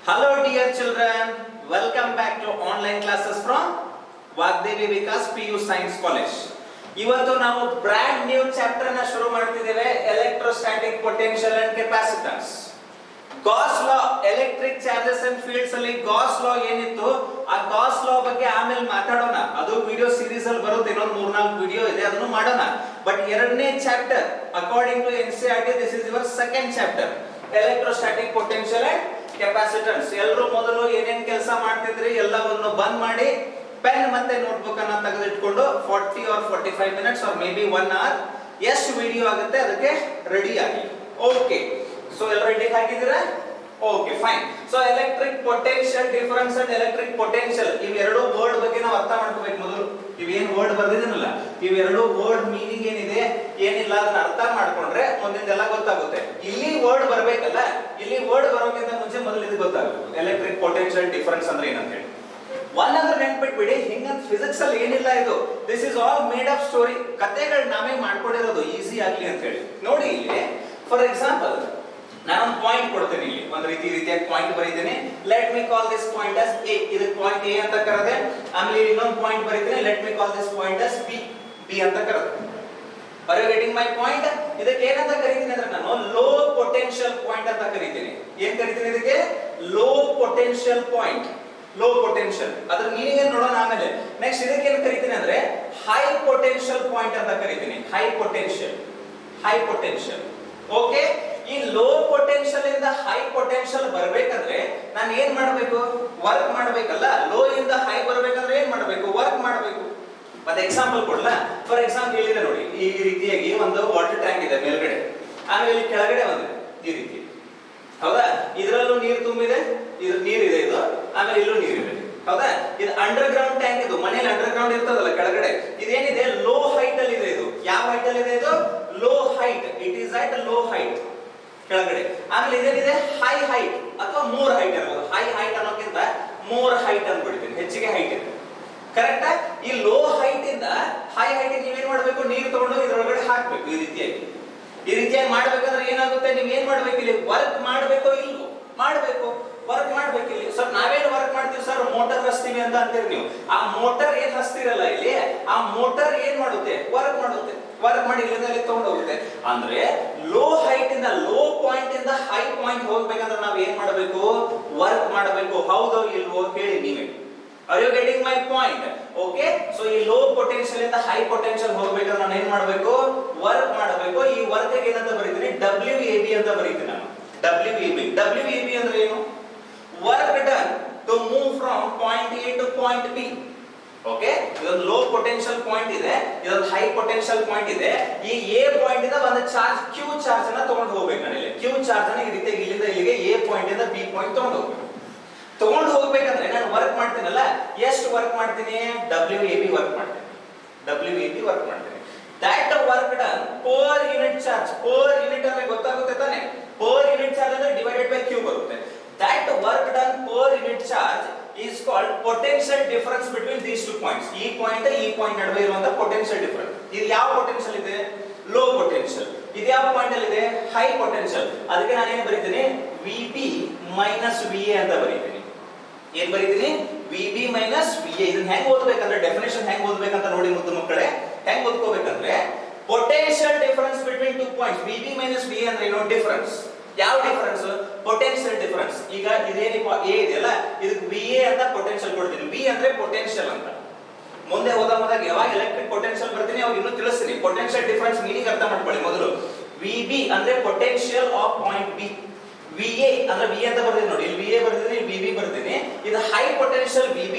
Hello dear children, welcome back to online classes from Vagdevi Vikas PU Science College. ಇವತ್ತು ನಾವು brand new chapter ನ ಶುರು ಮಾಡ್ತಿದ್ದೇವೆ, electrostatic potential and capacitance. Gauss law, electric charges and fields ಅಲ್ಲಿ Gauss ಲಾ ಏನಿತ್ತು, ಆ Gauss ಲಾ ಬಗ್ಗೆ ಆಮೇಲೆ ಮಾತಾಡೋಣ. ಅದು ವಿಡಿಯೋ ಸೀರೀಸ್ ಅಲ್ಲಿ ಬರುತ್ತೆ, ಇನ್ನೊಂದು 3-4 ವಿಡಿಯೋ ಇದೆ, ಅದನ್ನು ಮಾಡೋಣ. ಬಟ್ ಎರಡನೇ chapter according to NCERT, this is your second chapter, electrostatic potential and capacitance. ಎಲ್ಲರೂ ಮೊದಲು ಏನೇನ್ ಕೆಲಸ ಮಾಡ್ತಿದ್ರಿ ಎಲ್ಲವನ್ನು ಬಂದ್ ಮಾಡಿ ಪೆನ್ ಮತ್ತೆ ನೋಟ್ಬುಕ್ ಅನ್ನ ತೆಗೆದಿಟ್ಕೊಂಡು 40 or 45 minutes or maybe 1 hour ಎಷ್ಟು ವಿಡಿಯೋ ಆಗುತ್ತೆ ಅದಕ್ಕೆ ರೆಡಿ ಆಗಿ. ಓಕೆ, ಸೊ ಎಲ್ಲ ರೆಡಿ ಆಗಿದ್ದೀರಾ? Okay, fine. So electric potential difference and electric potential, ಇವೆರಡು ವರ್ಡ್ ಬಗ್ಗೆ ನಾವು ಅರ್ಥ ಮಾಡ್ಕೋಬೇಕು ಮೊದಲು. ಇವೇನು ವರ್ಡ್ ಬರ್ದಿದ್ದೀನಲ್ಲ, ಇವೆರಡು ವರ್ಡ್ ಮೀನಿಂಗ್ ಏನಿದೆ ಏನಿಲ್ಲ ಅದನ್ನ ಅರ್ಥ ಮಾಡ್ಕೊಂಡ್ರೆ ಮುಂದಿಂದೆಲ್ಲ ಗೊತ್ತಾಗುತ್ತೆ. ಇಲ್ಲಿ ವರ್ಡ್ ಬರ್ಬೇಕಲ್ಲ, ಇಲ್ಲಿ ವರ್ಡ್ ಬರೋಕ್ಕಿಂತ ಮುಂಚೆ ಮೊದಲು ಇದು ಗೊತ್ತಾಗಬೇಕು, ಎಲೆಕ್ಟ್ರಿಕ್ ಪೊಟೆನ್ಷಿಯಲ್ ಡಿಫರೆನ್ಸ್ ಅಂದ್ರೆ ಏನಂತ ಹೇಳಿ. ಒನ್ ಅದರ್ ನೆನ್ಪಿಟ್ಬಿಡಿ, ಹಿಂಗಂತ ಫಿಸಿಕ್ಸ್ ಅಲ್ಲಿ ಏನಿಲ್ಲ ಇದು. This is all made up story, ಕಥೆಗಳು ನಾವೇ ಮಾಡ್ಕೊಂಡಿರೋದು ಈಸಿ ಆಗ್ಲಿ ಅಂತ ಹೇಳಿ. ನೋಡಿ ಇಲ್ಲಿ ಫಾರ್ ಎಕ್ಸಾಂಪಲ್ ನಾನೊಂದು ಪಾಯಿಂಟ್ ಕೊಡ್ತೇನೆ, ಇಲ್ಲಿ ಒಂದು ರೀತಿಯಾಗಿ ಪಾಯಿಂಟ್ ಬರೀತೇನೆ. Let me call this point as A, ಇದು ಪಾಯಿಂಟ್ A ಅಂತ ಕರೆದೆ. ಆಮೇಲೆ ಇನ್ನೊಂದು ಪಾಯಿಂಟ್ ಬರೀತೇನೆ, let me call this point as B ಅಂತ ಕರೆದೆ. Are you getting my point? ಇದಕ್ಕೆ ಏನಂತ ಕರೀತೀನಿ ಅಂದ್ರೆ ನಾನು ಲೋ ಪೊಟೆನ್ಷಿಯಲ್ ಪಾಯಿಂಟ್ ಅಂತ ಕರೀತೀನಿ. ಏನ್ ಕರೀತೀನಿ ಇದಕ್ಕೆ? Low potential point, low potential. ಅದ್ರ ಮೀನಿಂಗ್ ಏನು ನೋಡೋಣ ಆಮೇಲೆ. ನೆಕ್ಸ್ಟ್ ಇದಕ್ಕೆ ಏನು ಕರೀತೀನಿ ಅಂದ್ರೆ ಹೈ ಪೊಟೆನ್ಷಿಯಲ್ ಪಾಯಿಂಟ್ ಅಂತ ಕರೀತೀನಿ. High potential, high potential. Okay, ಈ ಲೋ ಪೊಟೆನ್ಷಿಯಲ್ ಇಂದ ಹೈ ಪೊಟೆನ್ಷಿಯಲ್ ಬರಬೇಕಂದ್ರೆ ನಾನು ಏನ್ ಮಾಡಬೇಕು? ವರ್ಕ್ ಮಾಡಬೇಕಲ್ಲ. ಲೋ ಇಂದ ಹೈ ಬರಬೇಕಂದ್ರೆ ಏನ್ ಮಾಡಬೇಕು? ವರ್ಕ್ ಮಾಡಬೇಕು. ಮತ್ತೆ ಎಕ್ಸಾಂಪಲ್ ಕೊಡ್ಲಾ? ಫಾರ್ ಎಕ್ಸಾಂಪಲ್ ಹೇಳಿದೆ ನೋಡಿ, ಈ ರೀತಿಯಾಗಿ ಒಂದು ವಾಟರ್ ಟ್ಯಾಂಕ್ ಇದೆ ಮೇಲ್ಗಡೆ, ಆಮೇಲೆ ಇಲ್ಲಿ ಕೆಳಗಡೆ ಒಂದು ಈ ರೀತಿ, ಹೌದಾ? ಇದರಲ್ಲೂ ನೀರು ತುಂಬಿದೆ, ಇದು ನೀರಿದೆ, ಇದು ಆಮೇಲೆ ಇಲ್ಲೂ ನೀರಿದೆ, ಹೌದಾ? ಇದು ಅಂಡರ್ ಗ್ರೌಂಡ್ ಟ್ಯಾಂಕ್, ಇದು ಮನೇಲಿ ಅಂಡರ್ ಗ್ರೌಂಡ್ ಇರ್ತದಲ್ಲ ಕೆಳಗಡೆ, ಇದೇನಿದೆ ಲೋ ಹೈಟ್ ಅಲ್ಲಿ ಇದೆ. ಇದು ಯಾವ ಹೈಟ್ ಅಲ್ಲಿ ಇದೆ? ಇದು low height, it is at low height ಕೆಳಗಡೆ. ಆಮೇಲೆ ಇದೇನಿದೆ ಹೈ ಹೈಟ್ ಅಥವಾ ಮೋರ್ ಹೈಟ್ ಇರಬಹುದು. ಹೈ ಹೈಟ್ ಅನ್ನೋಕ್ಕಿಂತ ಮೋರ್ ಹೈಟ್ ಅಂದ್ಬಿಡ್ತೀನಿ, ಹೆಚ್ಚಿಗೆ ಹೈಟ್ ಇದೆ. ಕರೆಕ್ಟಾ? ಈ ಲೋ ಹೈಟ್ ಇಂದ ಹೈ ಹೈಟ್ ನೀವೇನ್ ಮಾಡ್ಬೇಕು? ನೀರು ತಗೊಂಡು ಇದ್ರೊಳಗಡೆ ಹಾಕ್ಬೇಕು. ಈ ರೀತಿಯಾಗಿ ಮಾಡ್ಬೇಕಂದ್ರೆ ಏನಾಗುತ್ತೆ? ನೀವ್ ಏನ್ ಮಾಡ್ಬೇಕು? ಇಲ್ಲಿ ವರ್ಕ್ ಮಾಡ್ಬೇಕೋ ಇಲ್ವೋ? ಮಾಡ್ಬೇಕು, ವರ್ಕ್ ಮಾಡ್ಬೇಕು. ಇಲ್ಲಿ ಸರ್ ನಾವೇನು ವರ್ಕ್ ಮಾಡ್ತೀವಿ ಸರ್? ಮೋಟರ್ ಹಚ್ತೀವಿ ಅಂತ ಅಂತೀರಿ ನೀವು. ಆ ಮೋಟರ್ ಏನ್ ಹಚ್ತಿರಲ್ಲ ಇಲ್ಲಿ, ಆ ಮೋಟರ್ ಏನ್ ಮಾಡುತ್ತೆ? ವರ್ಕ್ ಮಾಡುತ್ತೆ. ವರ್ಕ್ ಮಾಡಿ ಇಲ್ಲಿಂದ ಅಲ್ಲಿ ತಗೊಂಡು ಹೋಗುತ್ತೆ. ಅಂದ್ರೆ ಲೋ ಹೈಟ್ ಇಂದ, ಲೋ ಪಾಯಿಂಟ್ ಇಂದ ಹೈ ಪಾಯಿಂಟ್ ಹೋಗ್ಬೇಕಂದ್ರೆ ನಾವ್ ಏನ್ ಮಾಡಬೇಕು? ವರ್ಕ್ ಮಾಡಬೇಕು. ಹೌದೋ ಇಲ್ವೋ ಹೇಳಿ ನೀವೇ. Are you getting my point? Okay, so ಈ ಲೋ ಪೊಟೆನ್ಷಿಯಲ್ ಇಂದ ಹೈ ಪೊಟೆನ್ಷಿಯಲ್ ಹೋಗ್ಬೇಕಂದ್ರೆ ನಾನು ಏನ್ ಮಾಡಬೇಕು? ವರ್ಕ್ ಮಾಡಬೇಕು. ಈ ವರ್ಕ್ ಗೆ ಏನಂತ ಬರೀತೀನಿ? WAB ಅಂತ ಬರೀತೀನಿ ನಾನು. WAB ಅಂದ್ರೆ ಏನು? Work done to move from point A to point B. Okay, ಇದೊಂದು ಲೋ ಪೊಟೆನ್ಷಿಯಲ್ ಪಾಯಿಂಟ್ ಇದೆ, ಇದೊಂದು ಹೈ ಪೊಟೆನ್ಷಿಯಲ್ ಪಾಯಿಂಟ್ ಇದೆ. ಈ A ಪಾಯಿಂಟ್ ಇಂದ ಒಂದು ಚಾರ್ಜ್ Q ಚಾರ್ಜ್ ಅನ್ನ ತಗೊಂಡು ಹೋಗ್ಬೇಕು ನಾನು. ಇಲ್ಲಿ Q ಚಾರ್ಜ್ ಅನ್ನ ಈ ರೀತಿ ಇಲ್ಲಿಂದ ಇಲ್ಲಿಗೆ A ಪಾಯಿಂಟ್ ಇಂದ B ಪಾಯಿಂಟ್ ತಗೊಂಡು ಹೋಗ್ಬೇಕು. ತಗೊಂಡು ಹೋಗ್ಬೇಕಂದ್ರೆ ನಾನು ವರ್ಕ್ ಮಾಡ್ತೀನಲ್ಲ, ಎಷ್ಟು ವರ್ಕ್ ಮಾಡ್ತೀನಿ? WAB ವರ್ಕ್ ಮಾಡ್ತೀನಿ. WAB ವರ್ಕ್ ಮಾಡ್ತೀನಿ. That work done per unit charge. Per unit ಅಂದ್ರೆ ಗೊತ್ತಾಗುತ್ತೆ ತಾನೆ? ಪರ್ ಯೂನಿಟ್ ಚಾರ್ಜ್ ಅಂದ್ರೆ ಡಿವೈಡೆಡ್ ಬೈ Q ಬರುತ್ತೆ. That work done per unit charge is called potential difference between these two points. ಈ point ನಡುವೆ ಇರುವಂತ potential difference. ಇದು ಯಾವ ಪೊಟೆನ್ಷಿಯಲ್ ಇದೆ? Low potential. ಇದು ಯಾವ ಪಾಯಿಂಟ್ ಅಲ್ಲಿ ಇದೆ? High potential. ಅದಕ್ಕೆ ನಾನು ಏನು ಬರೀತೀನಿ? VB ಮೈನಸ್ VA ಅಂತ ಬರೀತೀನಿ. ಏನ್ ಬರೀತೀನಿ? VB minus VA. ಇದನ್ನ ಹೆಂಗ್ ಓದಬೇಕಂದ್ರೆ, ಡೆಫಿನೇಷನ್ ಹೆಂಗ್ ಓದಬೇಕಂತ ನೋಡಿ ಮುದ್ದು ಮಕ್ಕಳೇ. ಹೆಂಗ್ ಓದ್ಕೋಬೇಕಂದ್ರೆ potential difference between two points. VB minus VA ಅಂದ್ರೆ ಏನು? ಡಿಫರೆನ್ಸ್. ಯಾವ ಡಿಫರೆನ್ಸ್? Potential difference. ಈಗ ಇದೇನಿಪ್ಪ A ಇದೆಯಲ್ಲ, ಇದಕ್ಕೆ VA ಅಂತ ಪೊಟೆನ್ಷಿಯಲ್ ಕೊಡ್ತೀನಿ. V ಅಂದ್ರೆ ಪೊಟೆನ್ಷಿಯಲ್ ಅಂತ. ಮುಂದೆ ಹೋದಾಗ ಯಾವಾಗ ಎಲೆಕ್ಟ್ರಿಕ್ ಪೊಟೆನ್ಷಿಯಲ್ ಬರ್ತೀನಿ ಅವಾಗ ಇನ್ನೂ ತಿಳಿಸ್ತೀನಿ. ಪೊಟೆನ್ಷಿಯಲ್ ಡಿಫರೆನ್ಸ್ ಮೀನಿಂಗ್ ಅರ್ಥ ಮಾಡ್ಕೊಳ್ಳಿ ಮೊದಲು. VB ಅಂದ್ರೆ potential of point B. VA ಅಂದ್ರೆ VA ಅಂತ ಬರ್ತೀನಿ ನೋಡಿ, ಇಲ್ಲಿ VA ಬರ್ತೀನಿ, ಇಲ್ಲಿ VB ಬರ್ತೀನಿ. ಇದು ಹೈ ಪೊಟೆನ್ಷಿಯಲ್ VB,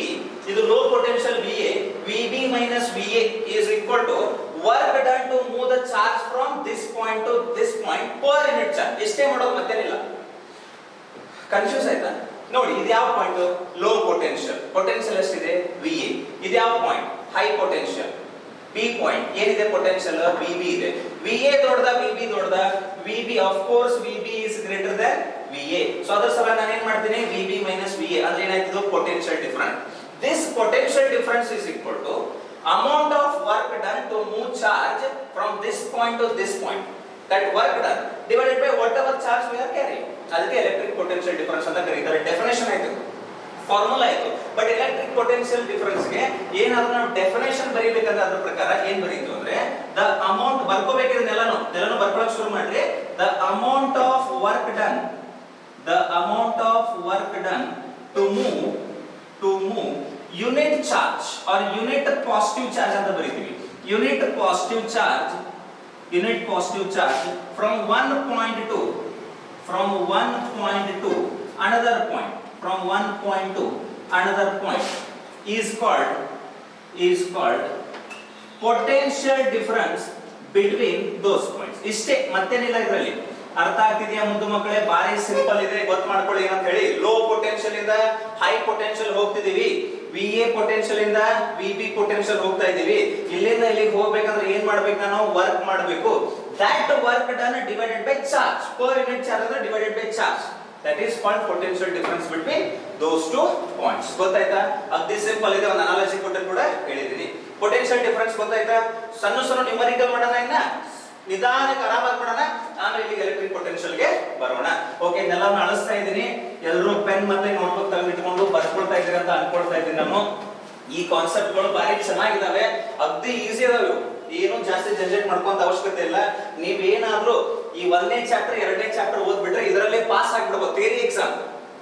ಇದು low potential VA. VB minus VA is equal to work done to move the charge from this point to this point per unit charge. ಇಷ್ಟೇ ಮಾಡೋದು, ಮತ್ತೇನಿಲ್ಲ. ಕನ್ಫ್ಯೂಸ್ ಆಯ್ತಾ? ನೋಡಿ, ಇದು ಯಾವ ಪಾಯಿಂಟ್? Low potential. ಪೊಟೆನ್ಷಿಯಲ್ ಎಷ್ಟಿದೆ? VA. ಇದು ಯಾವ point? High potential. B point ಏನಿದೆ? ಪೊಟೆನ್ಷಿಯಲ್ VB ಇದೆ. VA ದೊಡ್ಡದ VB ದೊಡ್ಡದ? VB, of course VB is greater than VA. So ಅದರ ಸಲ ನಾನು ಏನ್ ಮಾಡ್ತೀನಿ? VB minus VA ಅಂದ್ರೆ ಏನಾಯ್ತು? Potential difference. This potential difference is equal to amount of work done to move charge from this point to this point. That work done divided by whatever charge we are carrying. ಅದಕ್ಕೆ electric potential difference ಅಂತ ಕರೀತಾರೆ. Definition ಆಯ್ತು, formula ಆಯ್ತು. But electric potential difference ಗೆ ಏನಾದ್ರೂ ನಾವು definition ಬರೀಬೇಕಂದ್ರೆ ಅದ್ರ ಪ್ರಕಾರ ಏನ್ ಬರೀತು ಅಂದ್ರೆ ದ ಅಮೌಂಟ್ ಬರ್ಕೋಬೇಕಿದ್ನೆಲ್ಲನೂ ಬರ್ಕೊಳಕ್ ಶುರು ಮಾಡ್ರಿ. The amount of work done to move unit charge or unit positive charge ಅಂತ ಬರೀತೀವಿ. Unit positive charge from one point to another point, is called potential difference between those points. ಇಷ್ಟೇ, ಮತ್ತೇನಿಲ್ಲ ಇದರಲ್ಲಿ. ಅರ್ಥ ಆಗ್ತಿದೆಯಾ ಮುದ್ದು ಮಕ್ಕಳೇ? ಬಾರಿ ಸಿಂಪಲ್ ಇದೆ, ಗೊತ್ತು ಮಾಡ್ಕೊಳ್ಳಿ ಏನಂತ ಹೇಳಿ. ಲೋ ಪೊಟೆನ್ಷಿಯಲ್ ಇಂದ ಹೈ ಪೊಟೆನ್ಷಿಯಲ್ ಹೋಗ್ತಿದೀವಿ, VA ಪೊಟೆನ್ಷಿಯಲ್ ಇಂದ VB ಪೊಟೆನ್ಷಿಯಲ್ ಹೋಗ್ತಾ ಇದೀವಿ. ಇಲ್ಲಿಂದ ಇಲ್ಲಿಗೆ ಹೋಗ್ಬೇಕಂದ್ರೆ ಏನ್ ಮಾಡ್ಬೇಕು? ನಾವು ವರ್ಕ್ ಮಾಡಬೇಕು. that work done divided by charge, per unit charge ಅಂದ್ರೆ divided by charge, that is called potential difference between those two points. ಗೊತ್ತಾಯ್ತಾ? ಅದೇ ಸಿಂಪಲ್ ಇದೆ, ಒಂದು ಅನಾಲಜಿ ಕೊಟ್ಟು ಕೂಡ ಹೇಳಿದೀನಿ. ಪೊಟೆನ್ಷಿಯಲ್ ಡಿಫರೆನ್ಸ್ ಗೊತ್ತಾಯ್ತಾ? ಸಣ್ಣ ನ್ಯೂಮರಿಕಲ್ ಮಾಡೋಣ, ಇನ್ನ ನಿಧಾನಕ್ಕೆ ಆರಾಮಾಗಿ ಮಾಡೋಣ, ಆಮೇಲೆ ಇಲ್ಲಿ ಎಲೆಕ್ಟ್ರಿಕ್ ಪೊಟೆನ್ಷಿಯಲ್ ಗೆ ಬರೋಣ. ಓಕೆ, ಇದೆಲ್ಲ ಅಳಿಸ್ತಾ ಇದ್ದೀನಿ. ಎಲ್ಲರೂ ಪೆನ್ ಮತ್ತೆ ನೋಟ್ಬುಕ್ ತೆಗೆದಿಟ್ಕೊಂಡು ಬರ್ಕೊಳ್ತಾ ಇದ್ದೀರಿ ಅಂತ ಅನ್ಕೊಳ್ತಾ ಇದ್ದೀನಿ ನಾನು. ಈ ಕಾನ್ಸೆಪ್ಟ್ ಗಳು ಬಾರಿ ಚೆನ್ನಾಗಿದಾವೆ, ಅಗ್ದಿ ಈಸಿ ಅದಾವೆ. ಏನು ಜಾಸ್ತಿ ಜನರೇಟ್ ಮಾಡ್ಕೊಂತ ಅವಶ್ಯಕತೆ ಇಲ್ಲ. ನೀವೇನಾದ್ರೂ ಈ 1ನೇ ಚಾಪ್ಟರ್ 2ನೇ ಚಾಪ್ಟರ್ ಓದ್ಬಿಟ್ರೆ ಇದರಲ್ಲೇ ಪಾಸ್ ಆಗ್ಬಿಡ್ಬೋದು ಥಿಯರಿ ಎಕ್ಸಾಮ್.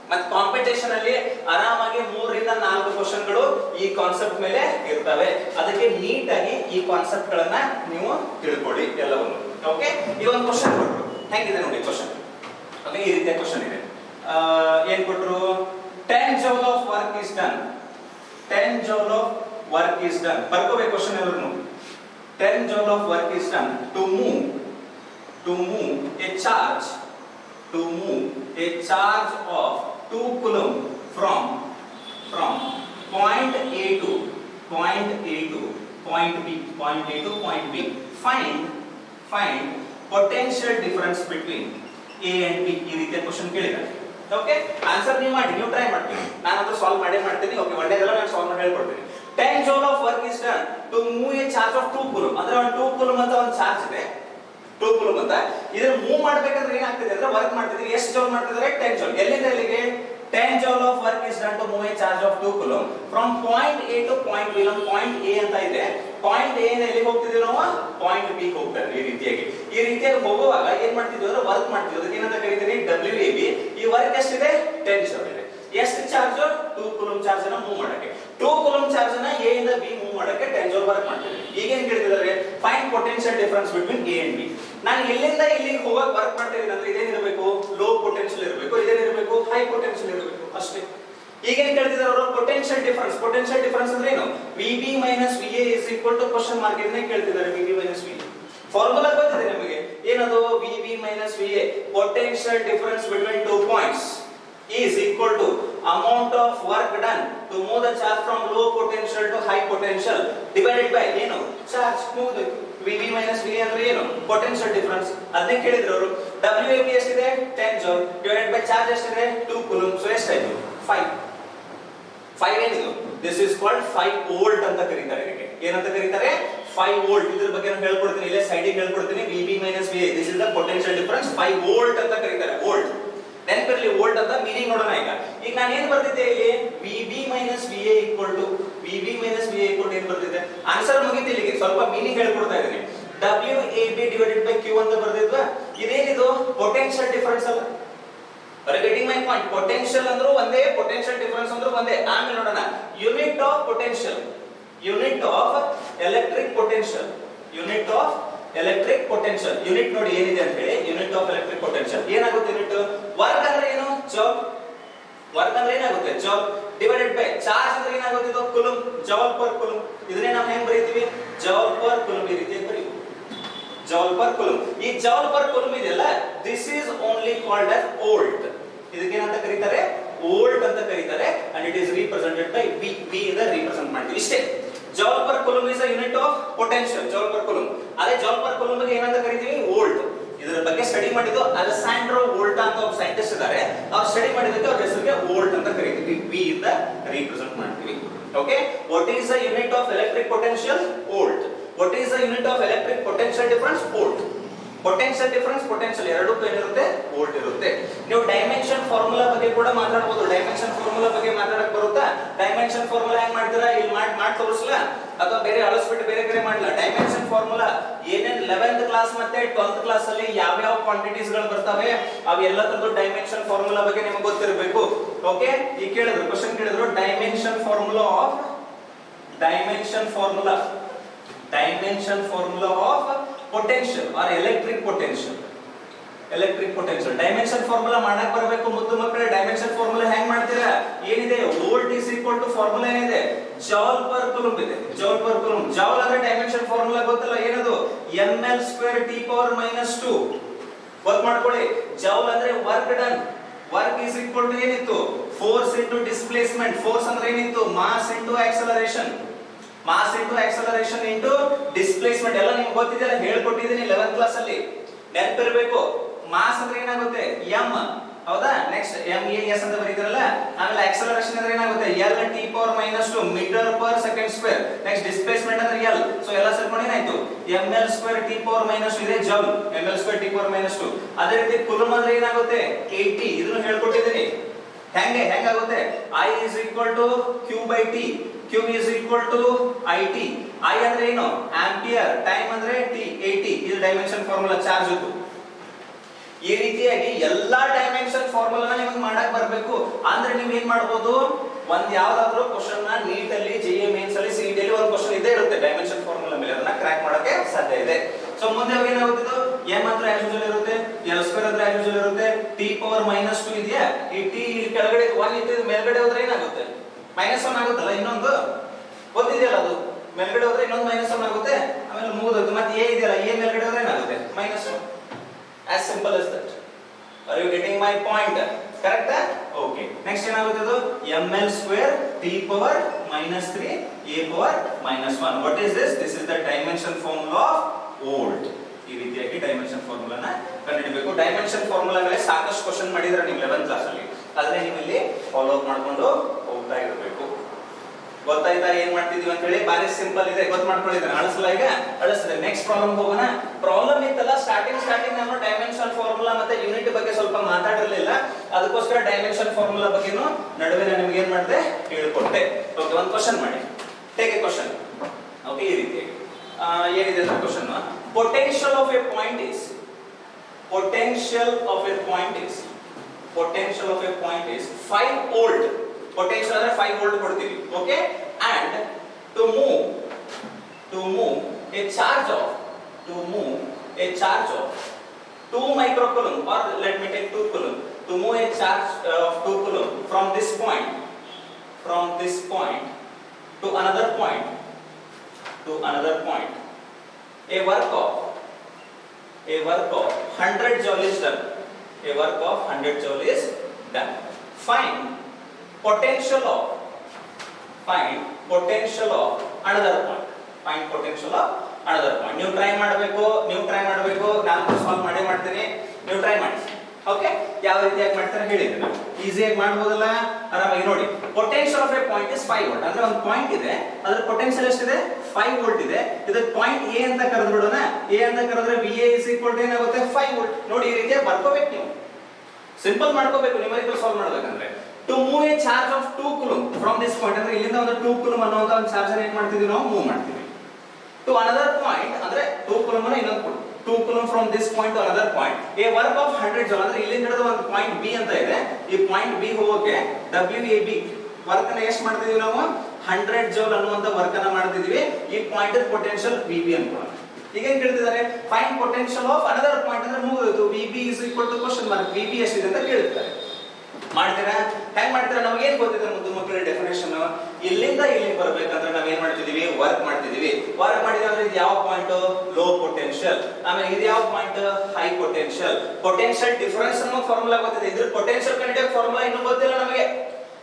ಮತ್ತೆ ಕಾಂಪಿಟೇಷನ್ ಅಲ್ಲಿ ಆರಾಮಾಗಿ 3 ರಿಂದ 4 ಕ್ವಶನ್ಗಳು ಈ ಕಾನ್ಸೆಪ್ಟ್ ಮೇಲೆ ಇರ್ತವೆ. ಅದಕ್ಕೆ ನೀಟ್ ಆಗಿ ಈ ಕಾನ್ಸೆಪ್ಟ್ ಗಳನ್ನ ನೀವು ತಿಳ್ಕೊಳ್ಳಿ ಎಲ್ಲವನ್ನು. ಓಕೆ, ಈ ಒಂದು ಕ್ವಶನ್ ಕೊಟ್ಟರು, ಹೆಂಗಿದೆ ನೋಡಿ ಕ್ವಶನ್. ಓಕೆ, ಈ ರೀತಿಯ ಕ್ವಶನ್ ಇದೆ. ಏನ್ ಕೊಟ್ಟರು? 10 joule of work is done. 10 joule of work is done. ಬರ್ಕೋಬೇಕು ಕ್ವಶನ್ ಎಲ್ಲರೂ. 10 joule of work is done to move a charge of 2 coulomb from point A to point B. Find potential difference between A and B. ಈ ರೀತಿಯ question ಕೇಳಿದ್ದಾರೆ. Okay, answer ನೀವು ಮಾಡಿ, ನೀವು try ಮಾಡ್ತೀವಿ, ನಾನು ಅದು ಸಾಲ್ವ್ ಮಾಡ್ತೀನಿ. ಓಕೆ, ಒಂದೇದಲ್ಲ ನಾನು ಸಾಲ್ವ್ ಮಾಡಿ ಹೇಳ್ಕೊಡ್ತೀನಿ. 10 joule of work is done to move a charge of 2 coulomb. ಅಂದ್ರೆ ಒಂದು 2 coulomb ಅಂತ ಒಂದು ಚಾರ್ಜ್ ಇದೆ, 2 coulomb ಅಂತ. ಇದನ್ನ ಮೂವ್ ಮಾಡಬೇಕಂದ್ರೆ ಏನಾಗ್ತಿದೆ ಅಂದ್ರೆ ವರ್ಕ್ ಮಾಡ್ತಿದ್ರೆ ಎಷ್ಟು ಜೌಲ್ ಮಾಡ್ತಿದ್ದಾರೆ? 10 joule. ಎಲ್ಲಿಂದ ಎಲ್ಲಿಗೆ? 10 joule of work is done to move a charge of 2 coulomb from point A to point B. ನಮ್ಮ ಪಾಯಿಂಟ್ A ಅಂತ ಇದೆ, ಪಾಯಿಂಟ್ A ಇಂದ ಎಲ್ಲಿಗೆ ಹೋಗ್ತಿದ್ದೀವಿ ನಾವು? ಪಾಯಿಂಟ್ B ಗೆ ಹೋಗ್ತಾ ಇದ್ದೀವಿ. ಈ ರೀತಿಯಾಗಿ ಹೋಗುವಾಗ ಏನ್ ಮಾಡ್ತಿದ್ವಿ ಅಂದ್ರೆ ವರ್ಕ್ ಮಾಡ್ತಿದ್ವಿ. ಅದಕ್ಕೆ ಏನಂತ ಕರೀತೀನಿ? WAB. ಈ ವರ್ಕ್ ಎಷ್ಟಿದೆ? 10 joule ಇದೆ. ಎಷ್ಟು ಚಾರ್ಜ್? 2 coulomb ಚಾರ್ಜ್ ಅನ್ನ ಮೂವ್ ಮಾಡಕ್ಕೆ. 2 coulomb ಚಾರ್ಜ್ ಅನ್ನ A ಇಂದ B ಮೂವ್ ಮಾಡಕ್ಕೆ 10 joule ವರ್ಕ್ ಮಾಡ್ತಿದ್ವಿ. ಈಗ ಏನ್ ಕೇಳ್ತಿದ್ದಾರೆ? Find potential difference between A and B. ನಾನು ಎಲ್ಲಿಂದ ಇಲ್ಲಿಗೆ ಹೋಗಕ್ಕೆ ವರ್ಕ್ ಮಾಡ್ತಿದ್ದೀನಿ ಅಂದ್ರೆ ಇದೇನಿರಬೇಕು? ಲೋ ಪೊಟೆನ್ಷಿಯಲ್ ಇರಬೇಕು, ಇದೇನಿರಬೇಕು? ಹೈ ಪೊಟೆನ್ಷಿಯಲ್ ಇರಬೇಕು, ಅಷ್ಟೇ. ಈಗ ಏನ್ ಕೇಳ್ತಿದ್ದಾರೆ ಅವರು? ಪೊಟೆನ್ಷಿಯಲ್ ಡಿಫರೆನ್ಸ್ ಅಂದ್ರೆ ಏನು? VB minus VA is equal to question mark. ಇದನ್ನೇ ಕೇಳ್ತಿದ್ದಾರೆ, VB minus VA. ಫಾರ್ಮುಲಾ ಗೊತ್ತಿದೆ ನಮಗೆ, ಏನದು? VB minus VA, potential difference between 2 points is equal to amount of work done to move the charge from low potential to high potential divided by ಏನು? Charge move. VB minus VA ಅಂದ್ರೆ ಏನು? potential difference. ಅದನ್ನೇ ಕೇಳಿದ್ರು ಅವರು. WAB ಎಷ್ಟಿದೆ? 10 joule divided by charge ಎಷ್ಟಿದೆ? 2 coulomb. So ಎಷ್ಟಾಯ್ತು? 5 ಏನಿದು? this is called 5 volt ಅಂತ ಕರೀತಾರೆ. ಇದಕ್ಕೆ ಏನಂತ ಕರೀತಾರೆ? 5 volt. ಇದ್ರ ಬಗ್ಗೆ ನಾನು ಹೇಳ್ಕೊಡ್ತೀನಿ, ಇಲ್ಲೇ ಸೈಡಿಗೆ ಹೇಳ್ಕೊಡ್ತೀನಿ. VB minus VA, this is the potential difference. 5 volt ಅಂತ ಕರೀತಾರೆ. ವೋಲ್ಟ್ ನೆನಪಿರಲಿ, ವೋಲ್ಟ್ ಅಂತ ಮೀನಿಂಗ್ ನೋಡೋಣ. ಈಗ ನಾನು ಏನು ಬರ್ತಿದ್ದೆ ಇಲ್ಲಿ? VB minus VA equal to ಏನು ಬರ್ತಿದೆ? ಆನ್ಸರ್ ಮುಗಿತು. ಇಲ್ಲಿಗೆ ಸ್ವಲ್ಪ ಮೀನಿಂಗ್ ಹೇಳ್ಕೊಡ್ತಾ ಇದ್ದೀನಿ. WAB divided by Q ಅಂತ ಬರ್ತಿದ್ವಾ? ಇದೇನಿದು? ಪೊಟೆನ್ಷಿಯಲ್ ಡಿಫರೆನ್ಸ್ ಅಲ್ಲ. Are you getting my point? Potential ಅಂದ್ರೂ ಒಂದೇ, potential difference ಅಂದ್ರೂ ಒಂದೇ. ಆಮೇಲೆ ನೋಡೋಣ, unit of potential, unit of electric potential, unit ನೋಡಿ ಏನಿದೆ ಅಂತ ಹೇಳಿ. ಯೂನಿಟ್ ಆಫ್ ಎಲೆಕ್ಟ್ರಿಕ್ ಪೊಟೆನ್ಷಿಯಲ್ ಏನಾಗುತ್ತೆ? ಯೂನಿಟ್ ವರ್ಕ್ ಅಂದ್ರೆ ಏನು? ಜೌಲ್. ವರ್ಕ್ ಅಂದ್ರೆ ಏನಾಗುತ್ತೆ? ಜೌಲ್ ಡಿವೈಡೆಡ್ ಬೈ ಚಾರ್ಜ್ ಅಂದ್ರೆ ಏನಾಗುತ್ತೆ? ಇದು ಕೂಲಂಬ್, ಜೌಲ್ ಪರ್ ಕೂಲಂಬ್. ಇದನ್ನೇ ನಾವು ಹೆಂಗ್ ಬರೀತೀವಿ? Joule per coulomb. ಈ ರೀತಿ ಬರೀತೀವಿ, ಜೌಲ್ ಪರ್ ಕೂಲಂಬ್. ಈ ಜೌಲ್ ಪರ್ ಕೂಲಂಬ್ ಇದೆಯಲ್ಲ, this is only called as volt. ಇದಕ್ಕೆ ಏನಂತ ಕರೀತಾರೆ? ವೋಲ್ಟ್ ಅಂತ ಕರೀತಾರೆ. And it is represented by V. V ಇಂದ ರಿಪ್ರೆಸೆಂಟ್ ಮಾಡ್ತೀವಿ, ಇಷ್ಟೇ. Joule per coulomb is a unit of potential, joule per coulomb. ಅದೇ ಜೌಲ್ ಪರ್ ಕೂಲಂಬ್ ಗೆ ಏನಂತ ಕರೀತೀವಿ? ವೋಲ್ಟ್. ಇದರ ಬಗ್ಗೆ ಸ್ಟಡಿ ಮಾಡಿದ್ದು ಅಲೆಸಾಂಡ್ರೋ ವೋಲ್ಟಾ ಅಂತ ಒಬ್ಬ ಸೈಂಟಿಸ್ಟ್ ಇದ್ದಾರೆ. ಅವ್ರು ಸ್ಟಡಿ ಮಾಡಿದ್ದಕ್ಕೆ ಅವ್ರ ಹೆಸರಿಗೆ ವೋಲ್ಟ್ ಅಂತ ಕರೀತೀವಿ. V ಇಂದ ರಿಪ್ರೆಸೆಂಟ್ ಮಾಡ್ತೀವಿ. Okay, what is the unit of electric potential? Volt. What is the unit of electric potential difference? Volt. Potential difference potential ಎರಡಕ್ಕೂ ಏನಿರುತ್ತೆ ವೋಲ್ಟ್ ಇರುತ್ತೆ. ನೀವು ಡೈಮೆನ್ಷನ್ ಫಾರ್ಮುಲಾ ಬಗ್ಗೆ ಕೂಡ ಮಾತಾಡಬಹುದು. ಡೈಮೆನ್ಷನ್ ಫಾರ್ಮುಲಾ ಬಗ್ಗೆ ಮಾತಾಡಕ್ ಬರುತ್ತಾ? ಡೈಮೆನ್ಷನ್ ಫಾರ್ಮುಲಾ ಹೆಂಗ್ ಮಾಡ್ತೀರಾ ಇಲ್ಲಿ ಮಾಡಿ ತೋರಿಸಲ್ಲ ಅಥವಾ ಬೇರೆ ಅಳಿಸ್ಬಿಟ್ಟು ಬೇರೆ ಕಡೆ ಮಾಡಲ್ಲ. ಡೈಮೆನ್ಷನ್ ಫಾರ್ಮುಲಾ ಏನೇನ್ 11th ಕ್ಲಾಸ್ ಮತ್ತೆ 12th ಕ್ಲಾಸ್ ಅಲ್ಲಿ ಯಾವ ಯಾವ ಕ್ವಾಂಟಿಟೀಸ್ ಗಳು ಬರ್ತವೆ ಅವೆಲ್ಲದರದ್ದು ಡೈಮೆನ್ಷನ್ ಫಾರ್ಮುಲಾ ಬಗ್ಗೆ ನಿಮಗೆ ಗೊತ್ತಿರಬೇಕು. ಓಕೆ, ಈಗ ಕೇಳಿದ್ರು ಕ್ವೆಶ್ಚನ್ ಕೇಳಿದ್ರು dimension formula of potential or electric potential. Dimension formula ಮಾಡಕ್ ಬರಬೇಕು ಮುದ್ದು ಮಕ್ಕಳೇ. ಡೈಮೆನ್ಷನ್ ಫಾರ್ಮುಲಾ ಹೆಂಗ್ ಮಾಡ್ತೀರಾ? ಏನಿದೆ volt is equal to formula ಏನಿದೆ ಜೌಲ್ ಪರ್ ಕೂಲಂಬ್ ಇದೆ. Joule per coulomb. ಜೌಲ್ ಅಂದ್ರೆ ಡೈಮೆನ್ಷನ್ ಫಾರ್ಮುಲಾ ಗೊತ್ತಲ್ಲ ಏನದು? ml square t power -2. ಗೊತ್ತು ಮಾಡ್ಕೊಳ್ಳಿ. ಜೌಲ್ ಅಂದ್ರೆ work done. Work is equal to ಏನಿತ್ತು? Force into displacement. ಫೋರ್ಸ್ ಅಂದ್ರೆ ಏನಿತ್ತು? Mass into acceleration. Mass into acceleration into displacement ಎಲ್ಲ ನಿಮ್ಗೆ ಗೊತ್ತಿದೆಯಲ್ಲ, ಹೇಳ್ಕೊಟ್ಟಿದ್ದೀನಿ 11th ಕ್ಲಾಸ್ ಅಲ್ಲಿ. ನೆನಪಿರಬೇಕು. ಮಾಸ್ ಅಂದ್ರೆ ಏನಾಗುತ್ತೆ? m. ಹೌದಾ? ನೆಕ್ಸ್ಟ್ MAS ಅಂತ ಬರೀತಾರಲ್ಲ. ಆಮೇಲೆ ಆಕ್ಸಲರೇಷನ್ ಅಂದ್ರೆ ಏನಾಗುತ್ತೆ? L t power -2 metre per second square. Next displacement ಅಂದ್ರೆ L. ಸೊ ಎಲ್ಲ ಸೇರ್ಕೊಂಡು ಏನಾಯ್ತು? ml ಸ್ಕ್ವೇರ್ t ಪವರ್ -2 ಇದೆ joule. ml square t power -2. ಅದೇ ರೀತಿ ಕೂಲಂಬ್ ಅಂದ್ರೆ ಏನಾಗುತ್ತೆ? kT. ಇದನ್ನು ಹೇಳ್ಕೊಟ್ಟಿದ್ದೀನಿ. ಹೆಂಗಾಗುತ್ತೆ? I is equal to Q by T. Q is equal to IT. I ಅಂದ್ರೆ ಏನು? ಆಂಪಿಯರ್. ಟೈಮ್ ಅಂದ್ರೆ T 80. ಇದು ಡೈಮೆನ್ಷನ್ ಫಾರ್ಮುಲಾ ಚಾರ್ಜ್ ಇತ್ತು. ಈ ರೀತಿಯಾಗಿ ಎಲ್ಲಾ ಡೈಮೆನ್ಷನ್ ಫಾರ್ಮುಲಾನ ನಿಮಗೆ ಮಾಡಕ್ ಬರಬೇಕು. ಅಂದ್ರೆ ನೀವು ಏನ್ ಮಾಡಬಹುದು? ಒಂದ್ ಯಾವ್ದಾದ್ರು ಕ್ವಶನ್ ನ ನೀಟಲ್ಲಿ JEE ಮೇನ್ಸ್ ಅಲ್ಲಿ CET ಅಲ್ಲಿ ಒಂದು ಕ್ವಶನ್ ಇದ್ದೇ ಇರುತ್ತೆ ಡೈಮೆನ್ಷನ್ ಫಾರ್ಮುಲಾ ಮೇಲೆ. ಅದನ್ನ ಕ್ರ್ಯಾಕ್ ಮಾಡಕ್ಕೆ ಸಾಧ್ಯ ಇದೆ. ಸೊ ಮುಂದೆ ಏನಾಗುತ್ತೆ? m ಅಂದ್ರೆ ಆಸ್ ಯೂಶುವಲ್ ಇರುತ್ತೆ, l ಸ್ಕ್ವೇರ್ ಅಂದ್ರೆ ಆಸ್ ಯೂಶುವಲ್ ಇರುತ್ತೆ, t ಪವರ್ -2 ಇದೆಯಾ? ಈ t ಇಲ್ಲಿ ಕೆಳಗಡೆ 1 ಇತ್ತು, ಮೇಲ್ಗಡೆ ಹೋದ್ರೆ ಏನಾಗುತ್ತೆ? -1 ಆಗುತ್ತಲ್ಲ. ಇನ್ನೊಂದು ಗೊತ್ತಿದೆಯಲ್ಲ, ಅದು ಮೇಲ್ಗಡೆ ಹೋದ್ರೆ ಇನ್ನೊಂದು -1 ಆಗುತ್ತೆ. ಆಮೇಲೆ ಮುಗಿದೋಯ್ತು. ಮತ್ತೆ a ಇದೆಯಲ್ಲ, a ಮೇಲ್ಗಡೆ ಹೋದ್ರೆ ಏನಾಗುತ್ತೆ? -1. as simple as that. Are you getting my point? Correct? Okay. Next ಏನಾಗುತ್ತೆ? ಅದು ml square t power -3 a power -1. What is this? This is the dimension formula of volt. ಈ ರೀತಿಯಾಗಿ ಡೈಮೆನ್ಷನ್ ಫಾರ್ಮುಲಾನ ಕಂಡುಹಿಡಿಯಬೇಕು. Dimension ಫಾರ್ಮುಲಾಗಳೇ ಸಾಕಷ್ಟು question ಮಾಡಿದ್ರೆ ನೀವು 11th class ಅಲ್ಲಿ. ಅದನ್ನ ನೀವು ಇಲ್ಲಿ ಫಾಲೋ ಅಪ್ ಮಾಡ್ಕೊಂಡು ಹೋಗ್ತಾ ಇರಬೇಕು. ಗೊತ್ತಾಯ್ತಾ ಏನ್ ಮಾಡ್ತಿದೀವಿ ಅಂತ ಹೇಳಿ? ಬಾರಿ ಸಿಂಪಲ್ ಇದೆ, ಗೊತ್ತು ಮಾಡ್ಕೊಂಡಿದ್ದಾರೆ. ಅಳಿಸಲ್ಲ, ಈಗ ಅಳಿಸಿದೆ. ನೆಕ್ಸ್ಟ್ ಪ್ರಾಬ್ಲಮ್ ಹೋಗೋಣ. ಪ್ರಾಬ್ಲಮ್ ಇತ್ತಲ್ಲ ಸ್ಟಾರ್ಟಿಂಗ್ ನಾನು ಡೈಮೆನ್ಷನ್ ಫಾರ್ಮುಲಾ ಮತ್ತೆ ಯೂನಿಟ್ ಬಗ್ಗೆ ಸ್ವಲ್ಪ ಮಾತಾಡಿರಲಿಲ್ಲ. ಅದಕ್ಕೋಸ್ಕರ ಡೈಮೆನ್ಷನ್ ಫಾರ್ಮುಲಾ ಬಗ್ಗೆನು ನಡುವೆ ನಾನು ನಿಮ್ಗೆ ಏನ್ ಮಾಡಿದೆ ಹೇಳ್ಕೊಟ್ಟೆ. ಓಕೆ, ಒಂದು ಕ್ವಶನ್ ಮಾಡಿ. Take a question. ಓಕೆ, ಈ ರೀತಿಯಾಗಿ ಏನಿದೆ ಅಂದ್ರೆ question, potential of a point is 5 volt. Potential ಅಂದ್ರೆ 5 ವೋಲ್ಟ್ ಕೊಡ್ತೀವಿ. Okay, and to move a charge of 2 microcoulomb, or let me take 2 coulomb. To move a charge of 2 coulomb from this point to another point, a work of 100 joule is done. Find potential of another point. ನೀವು try ಮಾಡಬೇಕು. ನಾನು solve ಮಾಡ್ತೀನಿ, ನೀವು try ಮಾಡಿ. Okay, ಯಾವ ರೀತಿಯಾಗಿ ಮಾಡ್ತಾರೆ ಹೇಳಿದ್ರೆ ನಾನು ಈಸಿಯಾಗಿ ಮಾಡ್ಬೋದಲ್ಲ, ಆರಾಮಾಗಿ ನೋಡಿ. Potential of a point is 5 volt. ಅಂದ್ರೆ ಒಂದು ಪಾಯಿಂಟ್ ಇದೆ, ಅದರ ಪೊಟೆನ್ಷಿಯಲ್ ಎಷ್ಟಿದೆ? 5 ವೋಲ್ಟ್ ಇದೆ. ಇದಕ್ಕೆ ಪಾಯಿಂಟ್ ಎ ಅಂತ ಕರೆದು ಬಿಡೋಣ. ಎ ಅಂತ ಕರೆದ್ರೆ VA is equal to ಏನಾಗುತ್ತೆ? 5 ವೋಲ್ಟ್. ನೋಡಿ, ಈ ರೀತಿಯಾಗಿ ಬರ್ಕೋಬೇಕು. ನೀವು ಸಿಂಪಲ್ ಮಾಡ್ಕೋಬೇಕು ನ್ಯೂಮರಿಕಲ್ ಸಾಲ್ವ್ ಮಾಡಬೇಕಂದ್ರೆ. To move a charge of 2 coulomb from this point, ಅಂದ್ರೆ ಇಲ್ಲಿಂದ ಒಂದು 2 ಕೂಲಂಬ್ ಅನ್ನುವಂತ ಒಂದು ಚಾರ್ಜ್ ಅನ್ನು ಏನ್ ಮಾಡ್ತಿದೀವಿ ನಾವು? ಮೂವ್ ಮಾಡ್ತೀವಿ. ಟು ಅನದರ್ ಪಾಯಿಂಟ್ ಅಂದ್ರೆ 2 ಕೂಲಂಬ್ ಅನ್ನು ಇನ್ನೊಂದು 2 coulomb from this point to another point. A work of 100 joule, ಅಂದ್ರೆ ಇಲ್ಲಿಂದ ಹಿಡಿದು ಒಂದು ಪಾಯಿಂಟ್ ಬಿ ಅಂತ ಇದೆ. ಈ ಪಾಯಿಂಟ್ ಬಿ ಹೋಗೋಕೆ WAB ವರ್ಕ್ ಅನ್ನ ಎಷ್ಟು ಮಾಡ್ತಿದೀವಿ ನಾವು? 100 ಜೌಲ್ ಅನ್ನುವಂತ ವರ್ಕ್ ಅನ್ನ ಮಾಡ್ತಿದೀವಿ. ಈ ಪಾಯಿಂಟ್ ಪೊಟೆನ್ಷಿಯಲ್ VB ಅನ್ಕೊಳ್ಳೋಣ. ಈಗ ಏನ್ ಕೇಳ್ತಿದ್ದಾರೆ? Find potential of another point ಅಂದ್ರೆ ಮುಗಿದೋಯ್ತು. VB is equal to question mark. VB ಎಷ್ಟಿದೆ ಅಂತ ಕೇಳ್ತಾರೆ. ಮಾಡ್ತೀರಾ? ಹೆಂಗ್ ಮಾಡ್ತೀರಾ? ನಮಗೆ ಏನ್ ಗೊತ್ತಿದೆ ಮುದ್ದು ಮಕ್ಕಳ ಡೆಫಿನೇಷನ್? ಇಲ್ಲಿಂದ ಇಲ್ಲಿಗೆ ಬರ್ಬೇಕಂದ್ರೆ ನಾವ್ ಏನ್ ಮಾಡ್ತಿದೀವಿ? ವರ್ಕ್ ಮಾಡ್ತಿದೀವಿ. ವರ್ಕ್ ಮಾಡಿದ್ರೆ ಅಂದ್ರೆ ಇದು ಯಾವ ಪಾಯಿಂಟ್? Low potential. ಆಮೇಲೆ ಇದು ಯಾವ point? High potential. Potential difference ಅನ್ನೋ ಫಾರ್ಮುಲಾ ಗೊತ್ತಿದೆ. ಇದ್ರ ಪೊಟೆನ್ಷಿಯಲ್ ಕಂಡುಹಿಡಿಯೋ ಫಾರ್ಮುಲಾ ಇನ್ನೂ ಗೊತ್ತಿಲ್ಲ ನಮಗೆ.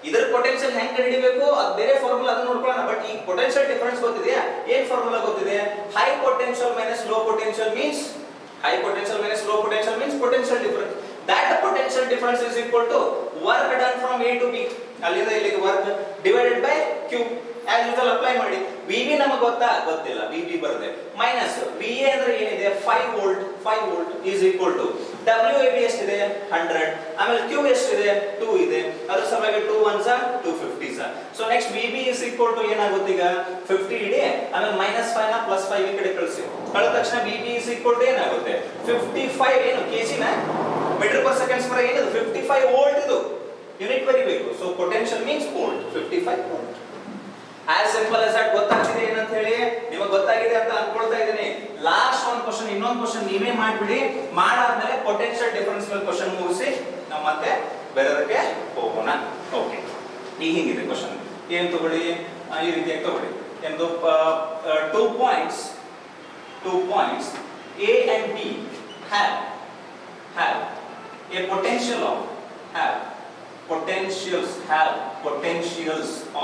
ಇದರ ಪೊಟೆನ್ಷಿಯಲ್ ಹೆಂಗ್ ಕಂಡುಹಿಡಿಬೇಕು ಅದು ಬೇರೆ ಫಾರ್ಮುಲಾ, ಅದನ್ನ ನೋಡ್ಕೊಳ್ಳೋಣ. ಬಟ್ ಈ ಪೊಟೆನ್ಷಿಯಲ್ ಡಿಫರೆನ್ಸ್ ಗೊತ್ತಿದೆಯಾ? ಏನ್ ಫಾರ್ಮುಲಾ ಗೊತ್ತಿದೆ? High potential minus low potential means potential difference. That potential difference is equal to work done from A to B. ಅಲ್ಲಿಂದ ಇಲ್ಲಿಗೆ work divided by Q. As usual apply ಮಾಡಿ. VB ನಮಗೆ ಗೊತ್ತಾ? ಗೊತ್ತಿಲ್ಲ. VB ಬರುತ್ತೆ ಮೈನಸ್ VA ಅಂದ್ರೆ ಏನಿದೆ 5 volt is equal to WAB ಎಷ್ಟಿದೆ 100, ಆಮೇಲೆ Q ಎಷ್ಟಿದೆ 2 ಇದೆ, ಅದ್ರ ಸಲುವಾಗಿ 2 1s 250s. So next VB is equal to ಏನಾಗುತ್ತೆ ಈಗ 50 ಇಡಿ, ಆಮೇಲೆ -5 ನ +5 ಈ ಕಡೆ ಕಳಿಸಿ, ಕಳೆದ ತಕ್ಷಣ VB ಇಸ್ ಈಕ್ವಲ್ ಟು ಏನಾಗುತ್ತೆ 55 ಏನು ಕೆಜಿನ ಮೀಟರ್ ಪರ್ ಸೆಕೆಂಡ್ಸ್ ಪರ್ ಏನಿದು 55 ವೋಲ್ಟ್, ಇದು ಯೂನಿಟ್ ಬರಿಬೇಕು. So potential means volt, 55 volt. As simple as that. ಗೊತ್ತಾಗ್ತಿದೆ ಏನಂತ ಹೇಳಿ? ನಿಮಗೆ ಗೊತ್ತಾಗಿದೆ ಅಂತ ಅನ್ಕೊಳ್ತಾ ಇದ್ದೀನಿ. ಲಾಸ್ಟ್ ಒಂದು ಕ್ವಶನ್, ಇನ್ನೊಂದು ಕ್ವಶನ್ ನೀವೇ ಮಾಡ್ಬಿಡಿ. ಮಾಡಾದ್ಮೇಲೆ ಪೊಟೆನ್ಷಿಯಲ್ ಡಿಫರೆನ್ಸ್ ಮೇಲೆ ಕ್ವಶನ್ ಮುಗಿಸಿ ನಾವು ಮತ್ತೆ ಬೇರೆದಕ್ಕೆ ಹೋಗೋಣ. ಓಕೆ, ಈಗ ಹಿಂಗಿದೆ ಕ್ವಶನ್. ಏನ್ ತಗೊಳ್ಳಿ, ಈ ರೀತಿಯಾಗಿ ತಗೊಳ್ಳಿ. ಎಂದು 2 points A and B have a potential of potentials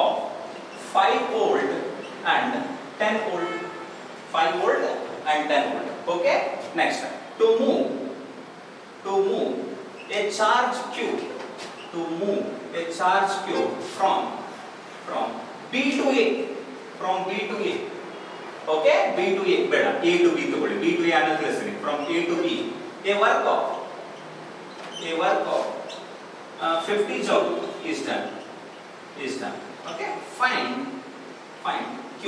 of 5 volt and 10 volt. 5 volt and 10 volt. Okay, next, to move a charge q from B to A, okay, B to A ಬೇಡ, A to B ತಗೊಳ್ಳಿ. B to A ಅನ್ನೋದು ತಿಳಿಸ್ತೀನಿ. From A to B a work of 50 joule is done. Okay, find Q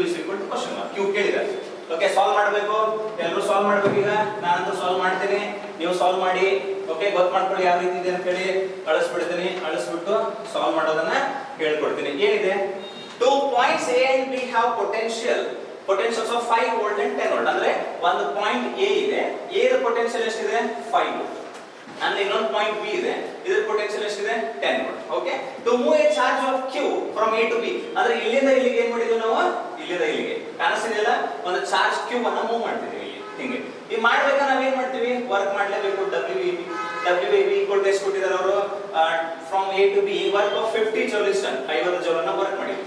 is equal to question mark. Q ಕೇಳಿದ್ದಾರೆ. Okay, solve ಮಾಡಬೇಕು. ಎಲ್ಲರೂ solve ಮಾಡಬೇಕು. ಈಗ ನಾನಂತೂ ಸಾಲ್ವ್ ಮಾಡ್ತೀನಿ, ನೀವು ಸಾಲ್ವ್ ಮಾಡಿ. ಓಕೆ, ಗೊತ್ತು ಮಾಡ್ಕೊಳ್ಳಿ ಯಾವ ರೀತಿ ಇದೆ ಅಂತ ಹೇಳಿ. ಅಳಿಸ್ಬಿಡ್ತೀನಿ, ಅಳಿಸ್ಬಿಟ್ಟು ಸಾಲ್ವ್ ಮಾಡೋದನ್ನ ಹೇಳ್ಕೊಡ್ತೀನಿ. ಏನಿದೆ 2 points A and B have potentials of 5 volt and 10 volt. ಅಂದ್ರೆ ಒಂದು ಪಾಯಿಂಟ್ A ಇದೆ, A ದ ಪೊಟೆನ್ಷಿಯಲ್ ಎಷ್ಟಿದೆ 5 volt, ಅಂದ್ರೆ ಇನ್ನೊಂದು ಪಾಯಿಂಟ್ B ಇದೆ, ಇದರ ಪೊಟೆನ್ಷಿಯಲ್ ಎಷ್ಟಿದೆ 10 volt. Okay, to move a charge of Q from A to B. ಅಂದ್ರೆ ಇಲ್ಲಿಂದ ಇಲ್ಲಿಗೆ ಏನ್ ಮಾಡಿದ್ವಿ ನಾವು? ಇಲ್ಲಿಂದ ಇಲ್ಲಿಗೆ ಕಾಣಿಸ್ತಿದೆಯಲ್ಲ, ಒಂದು ಚಾರ್ಜ್ Q ಅನ್ನ ಮೂವ್ ಮಾಡ್ತಿದ್ದೀವಿ ಇಲ್ಲಿ. ಹಿಂಗೆ ಈ ಮಾಡ್ಬೇಕಾದ್ರೆ ನಾವ್ ಏನ್ ಮಾಡ್ತೀವಿ? ವರ್ಕ್ ಮಾಡ್ಲೇಬೇಕು. WAB ಈಕ್ವಲ್ ಟು ಎಷ್ಟು ಕೊಟ್ಟಿದ್ದಾರೆ ಅವರು? From A to B work of 50 joule is done. 50 joule ಅನ್ನ ವರ್ಕ್ ಮಾಡಿದ್ವಿ.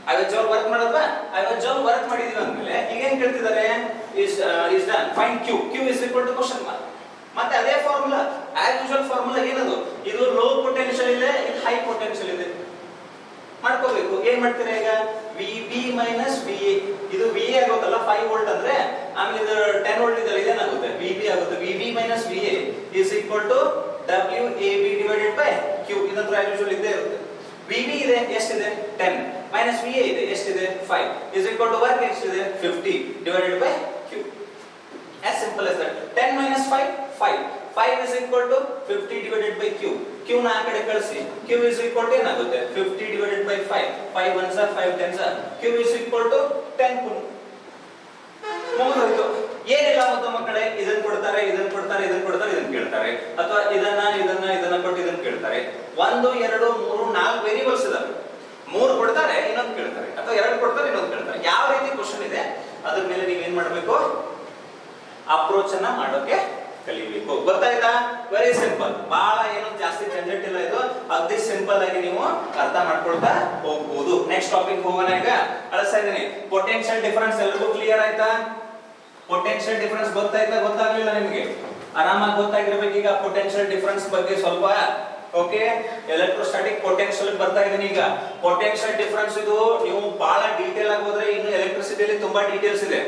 50 joule ವರ್ಕ್ ಮಾಡೋದ್ವಾ? 50 joule ವರ್ಕ್ ಮಾಡಿದೀವಿ ಅಂದ್ಮೇಲೆ ಈಗ ಏನ್ ಕೇಳ್ತಿದ್ದಾರೆ? is done. Find Q is equal to question mark. ಮತ್ತೆ ಅದೇ ಫಾರ್ಮುಲಾ, ಆಸ್ ಯೂಶುವಲ್ ಫಾರ್ಮುಲಾ ಏನದು? ಇದು ಲೋ ಪೊಟೆನ್ಷಿಯಲ್ ಇದೆ, ಇದು ಹೈ ಪೊಟೆನ್ಷಿಯಲ್ ಇದೆ. ಮಾಡ್ಕೋಬೇಕು. ಏನ್ ಮಾಡ್ತೀರಾ ಈಗ? VB minus VA. ಇದು VA ಆಗೋದಲ್ಲ 5 ವೋಲ್ಟ್ ಅಂದ್ರೆ, ಆಮೇಲೆ ಇದು 10 ವೋಲ್ಟ್ ಇದೆಲ್ಲ, ಇದೇನಾಗುತ್ತೆ? VB ಆಗುತ್ತೆ. VB minus VA is equal to WAB divided by Q. ಇದಂದ್ರೆ ಆಸ್ ಯೂಶುವಲ್ ಇದ್ದೇ ಇರುತ್ತೆ. VB ಇದೆ ಎಷ್ಟಿದೆ 10 ಮೈನಸ್ VA ಇದೆ ಎಷ್ಟಿದೆ 5 is equal to ವರ್ಕ್ ಎಷ್ಟಿದೆ 50 divided by Q. as simple as that. 10 minus 5 5 is equal to 50 divided by Q. Q ನ ಆ ಕಡೆ ಕಳಿಸಿ. Q is equal to ಏನಾಗುತ್ತೆ 50 divided by 5 1s are 5 10s are. Q is equal to 10 ಮುಗಿದೋಯ್ತು. ಏನಿಲ್ಲ ಮತ್ತು ಮಕ್ಕಳೇ, ಇದನ್ನ ಕೊಡ್ತಾರೆ ಇದನ್ನ ಕೇಳ್ತಾರೆ, ಅಥವಾ ಇದನ್ನ ಕೊಟ್ಟು ಇದನ್ನ ಕೇಳ್ತಾರೆ. 1 2 3 4 ವೇರಿಯಬಲ್ಸ್ ಇದಾವೆ. 3 ಕೊಡ್ತಾರೆ, ಇನ್ನೊಂದು ಕೇಳ್ತಾರೆ, ಅಥವಾ 2 ಕೊಡ್ತಾರೆ, ಇನ್ನೊಂದು ಕೇಳ್ತಾರೆ. ಯಾವ ರೀತಿ ಕ್ವಶನ್ ಇದೆ ಅದ್ರ ಮೇಲೆ ನೀವು ಏನ್ ಮಾಡಬೇಕು? ಅಪ್ರೋಚ್ ಅನ್ನ ಮಾಡೋಕೆ ಕಲಿಬೇಕು. ಗೊತ್ತಾಯ್ತಾ? Very simple. ಬಹಳ ಏನು ಜಾಸ್ತಿ ಜಂಜಟ್ ಇಲ್ಲ, ಇದು ಅತಿ ಸಿಂಪಲ್ ಆಗಿ ನೀವು ಅರ್ಥ ಮಾಡ್ಕೊಳ್ತಾ ಹೋಗಬಹುದು. ನೆಕ್ಸ್ಟ್ ಟಾಪಿಕ್ ಹೋಗೋಣ. ಈಗ ಅಳಿಸ್ತಾ ಇದ್ದೀನಿ. ಪೊಟೆನ್ಷಿಯಲ್ ಡಿಫರೆನ್ಸ್ ಎಲ್ಲರಿಗೂ ಕ್ಲಿಯರ್ ಆಯ್ತಾ? ಪೊಟೆನ್ಷಿಯಲ್ ಡಿಫರೆನ್ಸ್ ಗೊತ್ತಾಯ್ತಾ? ಗೊತ್ತಾಗ್ಲಿಲ್ಲ ನಿಮಗೆ? ಆರಾಮಾಗಿ ಗೊತ್ತಾಗಿರ್ಬೇಕು. ಈಗ ಪೊಟೆನ್ಷಿಯಲ್ ಡಿಫರೆನ್ಸ್ ಬಗ್ಗೆ ಸ್ವಲ್ಪ ಓಕೆ, ಎಲೆಕ್ಟ್ರೋಸ್ಟಾಟಿಕ್ ಪೊಟೆನ್ಷಿಯಲ್ ಬರ್ತಾ ಇದೀನಿ. ಈಗ ಪೊಟೆನ್ಷಿಯಲ್ ಡಿಫರೆನ್ಸ್ ಇದು ನೀವು ಬಹಳ ಡೀಟೇಲ್ ಆಗಿ ಹೋದ್ರೆ ಇನ್ನು ಎಲೆಕ್ಟ್ರಿಸಿಟಿಯಲ್ಲಿ ತುಂಬಾ ಡೀಟೇಲ್ಸ್ ಇದೆ.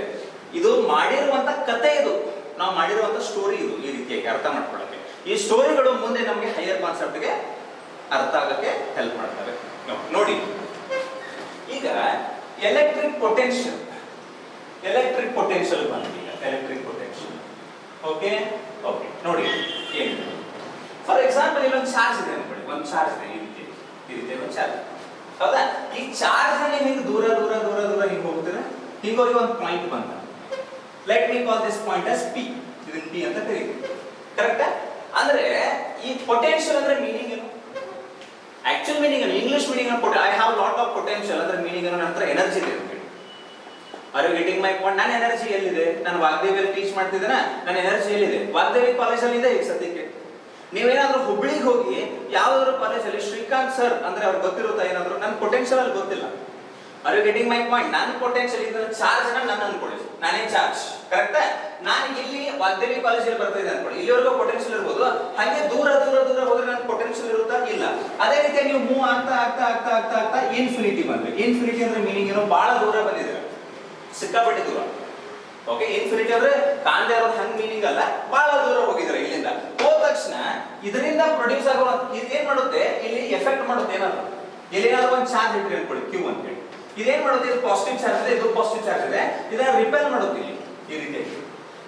ಇದು ಮಾಡಿರುವಂತ ಕತೆ, ಇದು ನಾವು ಮಾಡಿರುವಂತ ಸ್ಟೋರಿ. ಇದು ಈ ರೀತಿಯಾಗಿ ಅರ್ಥ ಮಾಡ್ಕೊಳ್ಳೋಕೆ, ಈ ಸ್ಟೋರಿಗಳು ಮುಂದೆ ನಮಗೆ ಹೈಯರ್ ಕಾನ್ಸೆಪ್ಟ್ಗೆ ಅರ್ಥ ಆಗಕ್ಕೆ ಹೆಲ್ಪ್ ಮಾಡ್ತವೆ. ನೋಡಿ, ಈಗ ಎಲೆಕ್ಟ್ರಿಕ್ ಪೊಟೆನ್ಷಿಯಲ್ ಬಂದಿದೆ. ಎಲೆಕ್ಟ್ರಿಕ್ ಪೊಟೆನ್ಷಿಯಲ್ ಓಕೆ ನೋಡಿ ಏನಿದೆ. ಫಾರ್ ಎಕ್ಸಾಂಪಲ್ ಇಲ್ಲೊಂದು ಚಾರ್ಜ್ ಇದೆ ಅನ್ಕೊಳ್ಳಿ. ಒಂದು ಚಾರ್ಜ್ ಇದೆ, ಈ ರೀತಿ ಒಂದು ಚಾರ್ಜ್, ಹೌದಾ? ಈ ಚಾರ್ಜ್ ನ ನೀವು ದೂರ ಹಿಂಗೆ ಹೋಗ್ತೀರಾ. ಹಿಂಗೋಗಿ ಒಂದು ಪಾಯಿಂಟ್ ಬಂತ. Let me call this point as P. ಇದನ್ನ P ಅಂತ ಕರೀತೀವಿ. ಕರೆಕ್ಟಾ? ಅಂದ್ರೆ ಈ ಪೊಟೆನ್ಷಿಯಲ್ ಅಂದ್ರೆ ಮೀನಿಂಗ್ ಏನು? ಆಕ್ಚುಯಲ್ ಮೀನಿಂಗ್ ಏನು? ಇಂಗ್ಲಿಷ್ ಮೀನಿಂಗ್ ಏನು? I have lot of potential ಅಂದ್ರೆ ಮೀನಿಂಗ್ ಏನು? ನನ್ನ ಹತ್ರ ಎನರ್ಜಿ ಇದೆ ಅಂತ ಹೇಳಿ. Are you getting my point? ನನ್ನ ಎನರ್ಜಿ ಎಲ್ಲಿದೆ? ನಾನು ವಾಗ್ದೇವಿಯಲ್ಲಿ ಟೀಚ್ ಮಾಡ್ತಿದ್ದೇನೆ, ನನ್ನ ಎನರ್ಜಿ ಎಲ್ಲಿದೆ? ವಾಗ್ದೇವಿ ಕಾಲೇಜಲ್ಲಿ ಇದೆ ಈಗ ಸದ್ಯಕ್ಕೆ. ನೀವೇನಾದ್ರೂ ಹುಬ್ಳಿಗೆ ಹೋಗಿ ಯಾವ್ದಾದ್ರು ಕಾಲೇಜಲ್ಲಿ ಶ್ರೀಕಾಂತ್ ಸರ್ ಅಂದ್ರೆ ಅವ್ರಿಗೆ ಗೊತ್ತಿರುತ್ತಾ ಏನಾದ್ರು? ನನ್ನ ಪೊಟೆನ್ಷಿಯಲ್ ಅಲ್ಲಿ ಗೊತ್ತಿಲ್ಲ. Are you getting my point? ನನ್ನ ಪೊಟೆನ್ಷಿಯಲ್ ಇದ್ರೆ ಚಾರ್ಜ್ ನನ್ನ ಅನ್ಕೊಳ್ಳಿ, ನಾನೇ ಚಾರ್ಜ್. ಕರೆಕ್ಟಾ? ನಾನು ಇಲ್ಲಿ ವಾಗ್ದೇವಿ ಕಾಲೇಜಲ್ಲಿ ಬರ್ತಾ ಇದ್ದೆ ಅನ್ಕೊಳ್ಳಿ, ಇಲ್ಲಿವರೆಗೂ ಪೊಟೆನ್ಷಿಯಲ್ ಇರ್ಬೋದು. ಹಾಗೆ ದೂರ ಹೋದ್ರೆ ನನ್ನ ಪೊಟೆನ್ಷಿಯಲ್ ಇರುತ್ತಾ? ಇಲ್ಲ. ಅದೇ ರೀತಿ ರೀತಿ ನೀವು ಮೂವ್ ಆಗ್ತಾ ಆಗ್ತಾ ಆಗ್ತಾ ಆಗ್ತಾ ಆಗ್ತಾ ಇನ್ಫಿನಿಟಿ ಬಂದ್ರಿ. ಇನ್ಫಿನಿಟಿ ಅಂದ್ರೆ ಮೀನಿಂಗ್ ಏನು, ಬಹಳ ದೂರ ಬಂದಿದ್ದೀರಾ, ಸಿಕ್ಕಾಪಟ್ಟೆ ದೂರ. ಓಕೆ, ಇನ್ಫಿನಿಟಿ ಅಂದ್ರೆ ಕಾಣದೇ ಇರೋದು ಹಂಗ್ ಮೀನಿಂಗ್ ಅಲ್ಲ, ಬಹಳ ದೂರ ಹೋಗಿದ್ರೆ ಇಲ್ಲಿಂದ. ಹೋದ ತಕ್ಷಣ ಇದರಿಂದ ಪ್ರೊಡ್ಯೂಸ್ ಆಗೋ ಇದೇನ್ ಮಾಡುತ್ತೆ, ಇಲ್ಲಿ ಎಫೆಕ್ಟ್ ಮಾಡುತ್ತೆ. ಏನಾದ್ರು ಇಲ್ಲಿ ಏನಾದ್ರು ಒಂದು ಚಾರ್ಜ್ ಇಟ್ರಿ ಅನ್ಕೊಳ್ಳಿ, ಕ್ಯೂ ಅಂತ ಹೇಳಿ. ಇದೇನ್ ಮಾಡುತ್ತೆ, ಇದು ಪಾಸಿಟಿವ್ ಚಾರ್ಜ್ ಇದೆ, ಇದು ಪಾಸಿಟಿವ್ ಚಾರ್ಜ್ ಇದೆ, ಇದನ್ನ ರಿಪೆಲ್ ಮಾಡುತ್ತೆ ಇಲ್ಲಿ ಈ ರೀತಿ.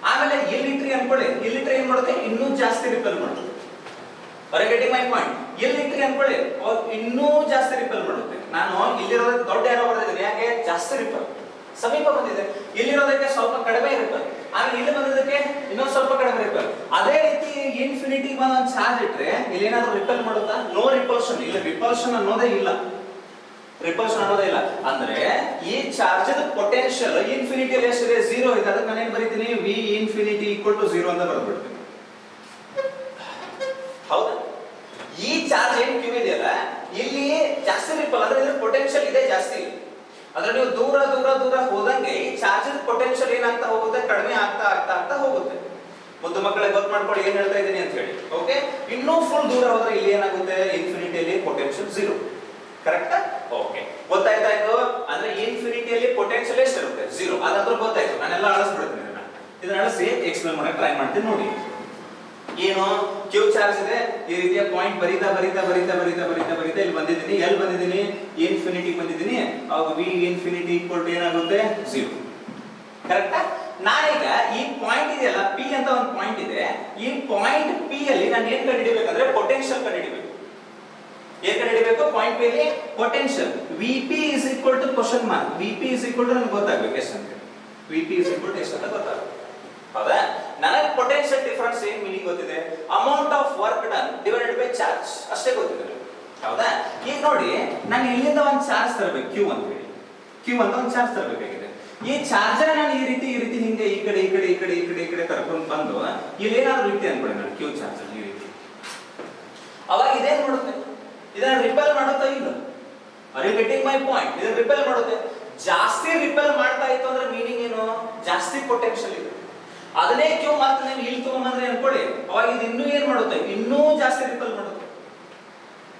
ಆಮೇಲೆ ಇಲ್ಲಿ ಇಟ್ರಿ ಅನ್ಕೊಳ್ಳಿ, ಇಲ್ಲಿ ಇಟ್ರೆ ಏನ್ ಮಾಡುತ್ತೆ, ಇನ್ನೂ ಜಾಸ್ತಿ ರಿಪೆಲ್ ಮಾಡುತ್ತೆ. Getting my point. ಇಲ್ಲಿ ಇಟ್ರಿ ಅನ್ಕೊಳ್ಳಿ, ಇನ್ನೂ ಜಾಸ್ತಿ ರಿಪೆಲ್ ಮಾಡುತ್ತೆ. ನಾನು ಇಲ್ಲಿರೋದಕ್ಕೆ ದೊಡ್ಡ ಏನೋ ಬರ್ದಿದ್ದೀನಿ, ಯಾಕೆ, ಜಾಸ್ತಿ ರಿಪೆಲ್ ಸಮೀಪ ಬಂದಿದೆ. ಇಲ್ಲಿರೋದಕ್ಕೆ ಸ್ವಲ್ಪ ಕಡಿಮೆ ರಿಪೆಲ್, ಆಮೇಲೆ ಇಲ್ಲಿ ಬಂದಿದ್ದಕ್ಕೆ ಇನ್ನೊಂದು ಸ್ವಲ್ಪ ಕಡಿಮೆ ರಿಪೆಲ್. ಅದೇ ರೀತಿ ಇನ್ಫಿನಿಟಿ ಬಂದ ಒಂದು ಚಾರ್ಜ್ ಇಟ್ರೆ ಇಲ್ಲಿ ಏನಾದ್ರು ರಿಪೆಲ್ ಮಾಡುತ್ತಾ, ನೋ ರಿಪಲ್ಷನ್. ಇಲ್ಲಿ ರಿಪಲ್ಷನ್ ಅನ್ನೋದೇ ಇಲ್ಲ, ರಿಪಲ್ಷನ್ ಅನ್ನೋದೇ ಇಲ್ಲ. ಅಂದ್ರೆ ಈ ಚಾರ್ಜ್ ಪೊಟೆನ್ಶಿಯಲ್ ಇನ್ಫಿನಿಟಿಯಲ್ಲಿ ಎಷ್ಟಿದೆ, 0 ಇದೆ. ಅದಕ್ಕೆ ನಾನು ಏನ್ ಬರೀತೀನಿ, ವಿ ಇನ್ಫಿನಿಟಿ ಈಕ್ವಲ್ ಟು 0 ಅಂತ ಬರೆದ್ಬಿಡ್ತೀನಿ. ಹೌದಾ? ಈ ಚಾರ್ಜ್ ಏನ್ ಕ್ಯೂ ಇದೆಯಲ್ಲ, ಇಲ್ಲಿ ಜಾಸ್ತಿ ರಿಪಲ್ ಅಂದ್ರೆ ಇದ್ರ ಪೊಟೆನ್ಶಿಯಲ್ ಇದೆ ಜಾಸ್ತಿ. ಅಂದ್ರೆ ನೀವು ದೂರ ದೂರ ದೂರ ಹೋದಂಗೆ ಈ ಚಾರ್ಜ್ ಪೊಟೆನ್ಶಿಯಲ್ ಏನಾಗ್ತಾ ಹೋಗುತ್ತೆ, ಕಡಿಮೆ ಆಗ್ತಾ ಆಗ್ತಾ ಆಗ್ತಾ ಹೋಗುತ್ತೆ. ಮುದ್ದು ಮಕ್ಕಳಿಗೆ ಗೊತ್ತು ಮಾಡ್ಕೊಳ್ಳಿ ಏನ್ ಹೇಳ್ತಾ ಇದ್ದೀನಿ ಅಂತ ಹೇಳಿ. ಓಕೆ, ಇನ್ನೂ ಫುಲ್ ದೂರ ಹೋದ್ರೆ ಇಲ್ಲಿ ಏನಾಗುತ್ತೆ, ಇನ್ಫಿನಿಟಿಯಲ್ಲಿ ಪೊಟೆನ್ಶಿಯಲ್ 0. ಕರೆಕ್ಟಾ? ಓಕೆ, ಗೊತ್ತಾಯ್ತಾ ಇದು? ಅಂದ್ರೆ ಇನ್ಫಿನಿಟಿಯಲ್ಲಿ ಪೊಟೆನ್ಶಿಯಲ್ ಎಷ್ಟಿರುತ್ತೆ, 0. ಅದಾದ್ರೂ ಗೊತ್ತಾಯ್ತು. ನಾನೆಲ್ಲ ಅಳಿಸ್ಬಿಡ್ತೀನಿ, ಇದನ್ನ ಅಳಿಸಿ ಎಕ್ಸ್ಪ್ಲೇನ್ ಮಾಡಕ್ಕೆ ಟ್ರೈ ಮಾಡ್ತೀನಿ ನೋಡಿ. ಏನು, ಕ್ಯೂ ಚಾರ್ಜ್ ಇದೆ, ಈ ರೀತಿಯ ಪಾಯಿಂಟ್ ಬರೀತಾ ಬರೀತಾ ಬರೀತಾ ಬರೀತಾ ಬರೀತಾ ಬರೀತಾ ಇಲ್ಲಿ ಬಂದಿದ್ದೀನಿ. ಎಲ್ಲಿ ಬಂದಿದ್ದೀನಿ, ಇನ್ಫಿನಿಟಿ ಬಂದಿದ್ದೀನಿ. ಅವಾಗ ವಿ ಇನ್ಫಿನಿಟಿ ಈಕ್ವಲ್ ಟು ಏನಾಗುತ್ತೆ, 0. ಕರೆಕ್ಟಾ? ನಾನೀಗ ಈ ಪಾಯಿಂಟ್ ಇದೆಯಲ್ಲ, ಪಿ ಅಂತ ಒಂದು ಪಾಯಿಂಟ್ ಇದೆ. ಈ ಪಾಯಿಂಟ್ ಪಿ ಅಲ್ಲಿ ನಾನು ಏನ್ ಕಂಡುಹಿಡಿಬೇಕಂದ್ರೆ ಪೊಟೆನ್ಶಿಯಲ್ ಕಂಡುಹಿಡಿಬೇಕು. ಏನ್ ಕಂಡುಹಿಡಿಬೇಕು, ಪಾಯಿಂಟ್ ಪಿ ಅಲ್ಲಿ potential. V P is equal to question mark. V P is equal to ನನಗೆ ಗೊತ್ತಾಗಬೇಕು ಎಷ್ಟು ಅಂತ. V P is equal to ಎಷ್ಟು ಅಂತ ಗೊತ್ತಾಗಬೇಕು. ಹೌದಾ? ನನಗೆ ಪೊಟೆನ್ಶಿಯಲ್ ಡಿಫರೆನ್ಸ್ ಏನ್ ಮೀನಿಂಗ್ ಗೊತ್ತಿದೆ, amount of work done divided by charge, ಅಷ್ಟೇ ಗೊತ್ತಿದೆ. ಹೌದಾ? ಈಗ ನೋಡಿ, ನಾನು ಇಲ್ಲಿಂದ ಒಂದು ಚಾರ್ಜ್ ತರಬೇಕು, ಕ್ಯೂ ಅಂತ ಹೇಳಿ. ಕ್ಯೂ ಅಂತ ಒಂದು ಚಾರ್ಜ್ ತರಬೇಕಾಗಿದೆ. ಈ ಚಾರ್ಜರ್ ನಾನು ಈ ರೀತಿ ಹಿಂಗೆ ಈ ಕಡೆ ಈ ಕಡೆ ಈ ಕಡೆ ಈ ಕಡೆ ಈ ಕಡೆ ಕರ್ಕೊಂಡು ಬಂದು ಇಲ್ಲಿ ಏನಾದ್ರು ಇಟ್ಟೆ ಅನ್ಕೊಳ್ಳಿ ನಾನು, ಕ್ಯೂ ಚಾರ್ಜರ್ ಈ ರೀತಿ. ಅವಾಗ ಇದೇನ್ ಮಾಡುತ್ತೆ, ಇದನ್ನ ರಿಪೆಲ್ ಮಾಡುತ್ತಾ ಇಲ್ಲ? Are you getting my point? ಇದನ್ನ ರಿಪೆಲ್ ಮಾಡುತ್ತೆ. ಜಾಸ್ತಿ ರಿಪೆಲ್ ಮಾಡ್ತಾ ಇತ್ತು ಅಂದ್ರೆ ಮೀನಿಂಗ್ ಏನು, ಜಾಸ್ತಿ ಪೊಟೆನ್ಶಿಯಲ್ ಇದೆ. ಅದನ್ನೇ ಕ್ಯೂ ಮತ್ತೆ ನೀವು ಇಲ್ಲಿ ತಗೊಂಡ್ಬಂದ್ರೆ ಅನ್ಕೊಳ್ಳಿ, ಅವಾಗ ಇದು ಇನ್ನೂ ಏನ್ ಮಾಡುತ್ತೆ, ಇನ್ನೂ ಜಾಸ್ತಿ ರಿಪೆಲ್ ಮಾಡುತ್ತೆ.